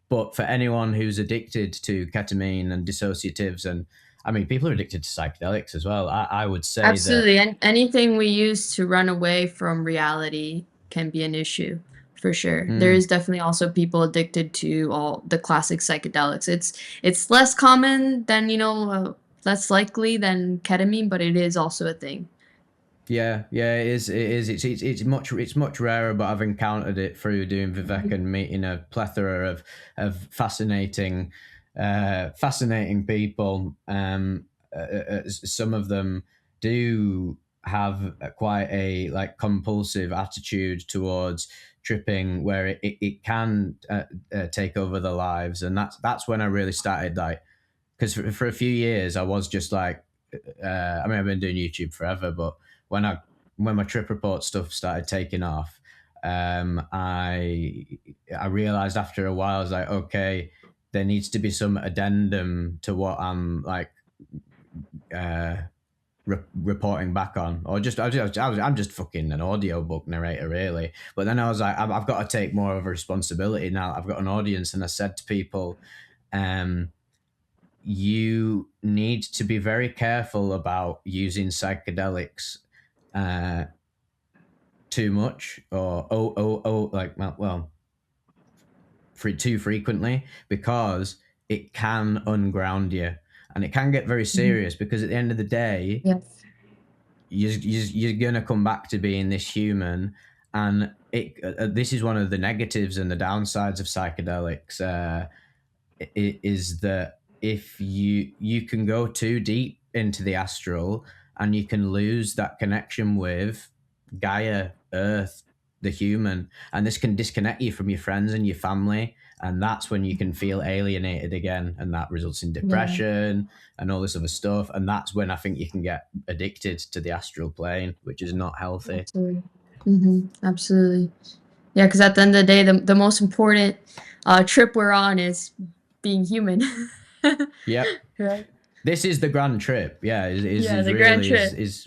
But for anyone who's addicted to ketamine and dissociatives, and I mean, people are addicted to psychedelics as well. I would say that Absolutely, and anything we use to run away from reality can be an issue for sure. There Mm. is definitely also people addicted to all the classic psychedelics. It's less common than, less likely than ketamine, but it is also a thing. Yeah, yeah, it is. It is. It's much rarer, but I've encountered it through doing Vivec Mhm. and meeting a plethora of fascinating people. Some of them do have quite a like compulsive attitude towards tripping, where it can take over their lives, and that's when I really started like, because for a few years I was just like, I mean, I've been doing YouTube forever, but when I when my trip report stuff started taking off, I realized after a while I was like, okay, there needs to be some addendum to what I'm like uh, reporting back on, or I'm just fucking an audiobook narrator, really. But then I was like, I've got to take more of a responsibility now. I've got an audience, and I said to people, um, you need to be very careful about using psychedelics uh, too much, or like, well, too frequently, because it can unground you, and it can get very Mhm. serious, because at the end of the day, Yes. you're gonna come back to being this human, and this is one of the negatives and the downsides of psychedelics. Is that if you can go too deep into the astral, and you can lose that connection with Gaia, Earth, the human, and this can disconnect you from your friends and your family, and that's when you can feel alienated again, and that results in Yeah, depression and all this other stuff, and that's when I think you can get addicted to the astral plane, which is not healthy. absolutely. Absolutely. Yeah, because at the end of the day, the most important trip we're on is being human. Yep. Right? This is the grand trip. Yeah, Yeah, is the grand really trip. is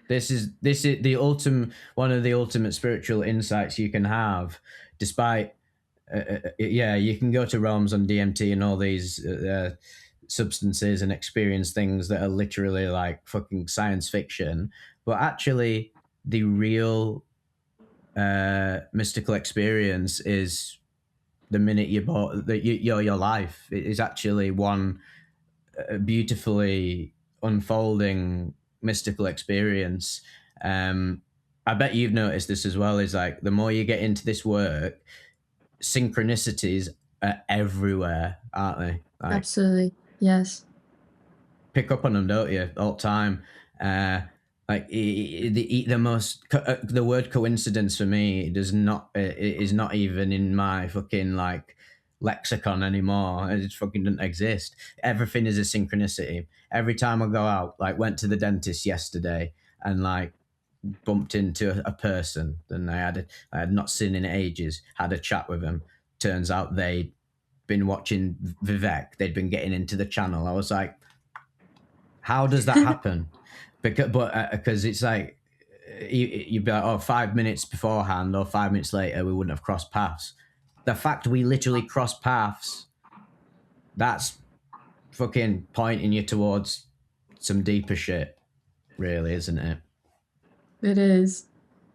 this is the ultimate, one of the ultimate spiritual insights you can have, despite yeah, you can go to realms on DMT and all these substances and experience things that are literally like fucking science fiction, but actually the real mystical experience is the minute you bought that your life. It is actually one beautifully unfolding mystical experience. I bet you've noticed this as well. Is like, the more you get into this work, synchronicities are everywhere, aren't they? Like, Absolutely. Yes. pick up on them, don't you, all the time? Uh, like, the most the word coincidence for me does not is not even in my fucking like lexicon anymore. It just fucking doesn't exist. Everything is a synchronicity. Every time I go out, like, went to the dentist yesterday, and like bumped into a person, and I had not seen in ages. Had a chat with them. Turns out they'd been watching Vivec. They'd been getting into the channel. I was like, how does that happen? Because it's like, you'd be like, oh, 5 minutes beforehand or 5 minutes later, we wouldn't have crossed paths. The fact we literally crossed paths, that's fucking pointing you towards some deeper shit, really, isn't it? It is.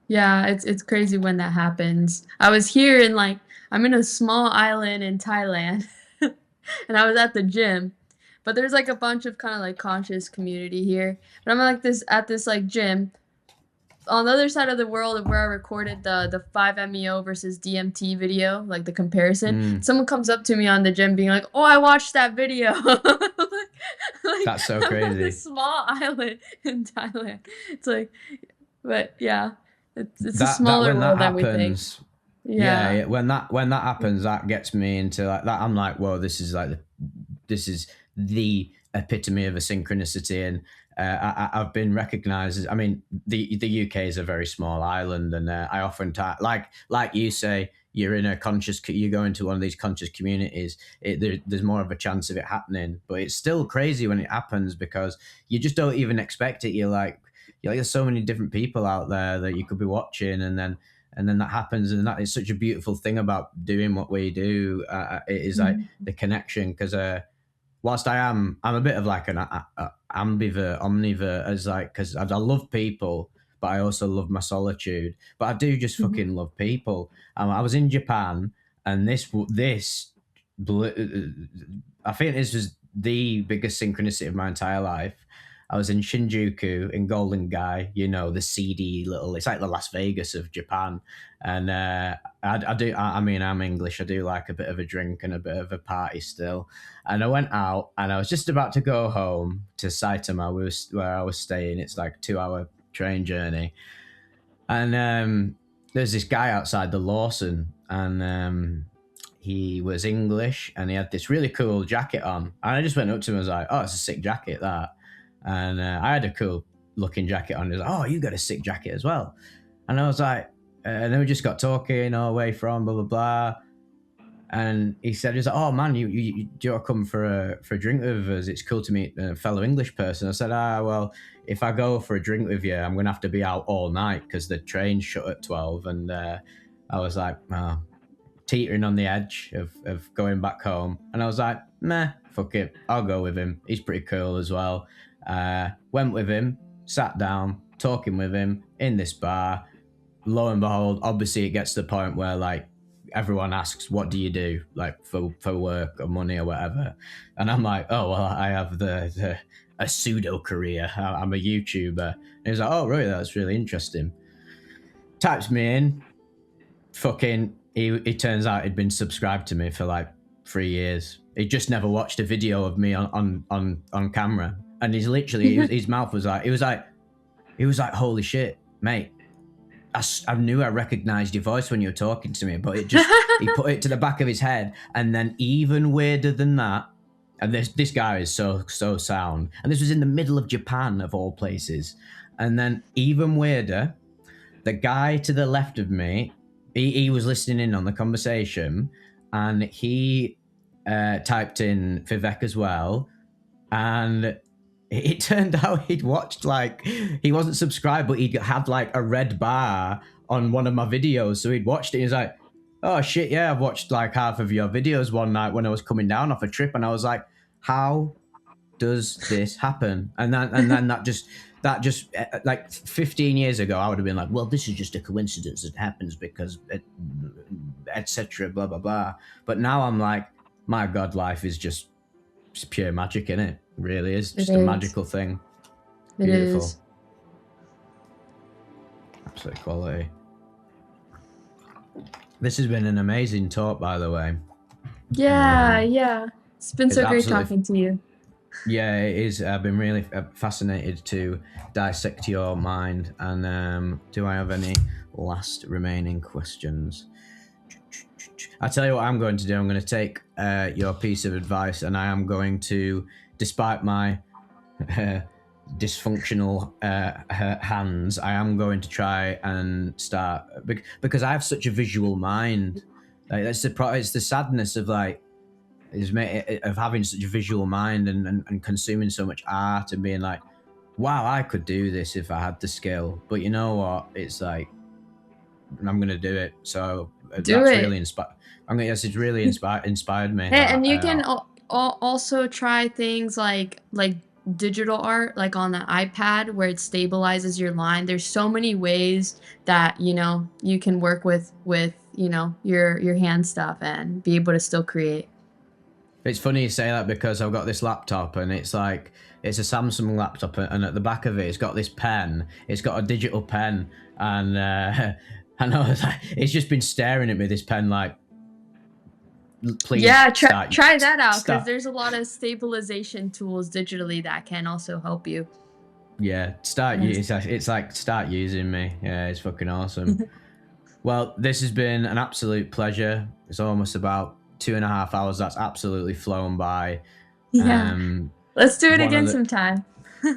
Yeah, it's crazy when that happens. I was here in like I'm in a small island in Thailand, and I was at the gym, but there's like a bunch of kind of like conscious community here. But I'm like this at this like gym on the other side of the world of where I recorded the 5-MeO versus DMT video, like the comparison. Mm, Someone comes up to me on the gym being like, "Oh, I watched that video." like that's so I'm on this crazy. small island in Thailand. It's like, but yeah, it's a That smaller when that world than we think. happens, Yeah. yeah, when that happens, that gets me into like that. I'm like, whoa, this is like this is the epitome of a synchronicity, and I've been recognised as. I mean, the UK is a very small island, and I often like you say, you're in a conscious, you go into one of these conscious communities, there's more of a chance of it happening, but it's still crazy when it happens, because you just don't even expect it. You're like, there's so many different people out there that you could be watching, and then that happens, and that is such a beautiful thing about doing what we do. It is like Mhm. the connection, because whilst I'm a bit of like an ambivert, omnivert, as like, because I love people, but I also love my solitude. But I do just fucking love people. I was in Japan, and I think this was the biggest synchronicity of my entire life. I was in Shinjuku in Golden Gai, the seedy little. It's like the Las Vegas of Japan, and I mean, I'm English. I do like a bit of a drink and a bit of a party still. And I went out, and I was just about to go home to Saitama, where I was staying. It's like a 2-hour train journey, and there's this guy outside the Lawson, and he was English, and he had this really cool jacket on. And I just went up to him and was like, "Oh, it's a sick jacket, that." And I had a cool looking jacket on. He was like, "Oh, you got a sick jacket as well." And I was like, and then we just got talking all the way from blah, blah, blah. And he said, he's like, "Oh man, you do you want to come for a drink with us? It's cool to meet a fellow English person." I said, well, if I go for a drink with you, I'm going to have to be out all night because the train shut at 12. And I was like, oh, teetering on the edge of going back home. And I was like, meh, fuck it. I'll go with him. He's pretty cool as well. Went with him, sat down, talking with him in this bar. Lo and behold, obviously it gets to the point where like everyone asks, "What do you do, like for work or money or whatever?" And I'm like, "Oh well, I have a pseudo career. I'm a YouTuber." And he's like, "Oh really? That's really interesting." Types me in. Fucking, it turns out he'd been subscribed to me for like 3 years. He just never watched a video of me on camera. And he's literally, his mouth was like, he was like, "Holy shit, mate. I knew I recognized your voice when you were talking to me," but he put it to the back of his head. And then even weirder than that, and this guy is so sound. And this was in the middle of Japan, of all places. And then even weirder, the guy to the left of me, he was listening in on the conversation, and he typed in Vivec as well. And it turned out he'd watched, like, he wasn't subscribed, but he had like a red bar on one of my videos. So he'd watched it. He was like, "Oh shit, yeah, I've watched like half of your videos one night when I was coming down off a trip." And I was like, "How does this happen?" And then that just like 15 years ago, I would have been like, "Well, this is just a coincidence that happens because etc. blah blah blah." But now I'm like, my God, life is just pure magic, in it. Really is just a magical thing. Beautiful. Is. Absolute quality. This has been an amazing talk, by the way. Yeah. It's been so great talking to you. Yeah, it is. I've been really fascinated to dissect your mind. And do I have any last remaining questions? I tell you what I'm going to do. I'm going to take your piece of advice, and I am going to, despite my dysfunctional hands, I am going to try and start, because I have such a visual mind. Like, it's the sadness of like of having such a visual mind and consuming so much art and being like, wow, I could do this if I had the skill. But you know what? It's like, I'm going to do it. So really inspired. It's really inspired me. Hey, and you can also try things like digital art, like on the iPad, where it stabilizes your line. There's so many ways that you can work with your hand stuff and be able to still create. It's funny you say that, because I've got this laptop, and it's like, it's a Samsung laptop, and at the back of it, it's got this pen. It's got a digital pen, and I know, it's just been staring at me, this pen, like, please. Yeah, try that out, because there's a lot of stabilization tools digitally that can also help you. Yeah, it's like, start using me. Yeah, it's fucking awesome. Well, this has been an absolute pleasure. It's almost about 2.5 hours. That's absolutely flown by. Yeah. Let's do it again sometime.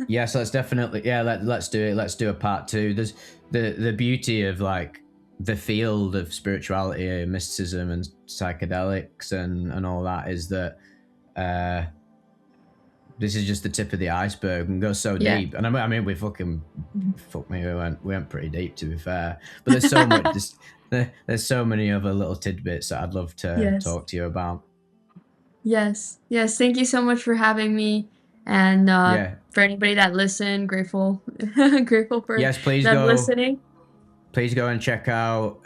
Yes, let's definitely. Yeah, let's do it. Let's do a part 2. There's the beauty of like the field of spirituality and mysticism and psychedelics and all that is that this is just the tip of the iceberg and goes so deep. And I mean, we fuck me, we went pretty deep, to be fair. But there's so much. There's so many other little tidbits that I'd love to talk to you about. Yes. Thank you so much for having me. And Yeah. for anybody that listened, grateful, grateful for Yes, please them go. listening. Please go and check out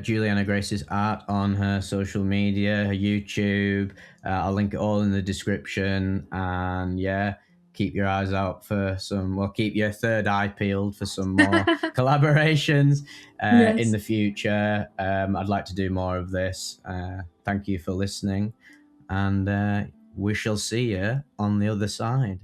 Juliana Grace's art on her social media, her YouTube. I'll link it all in the description. And yeah, keep your eyes out for some, well, keep your third eye peeled for some more collaborations in Yes. the future. I'd like to do more of this. Thank you for listening. And we shall see you on the other side.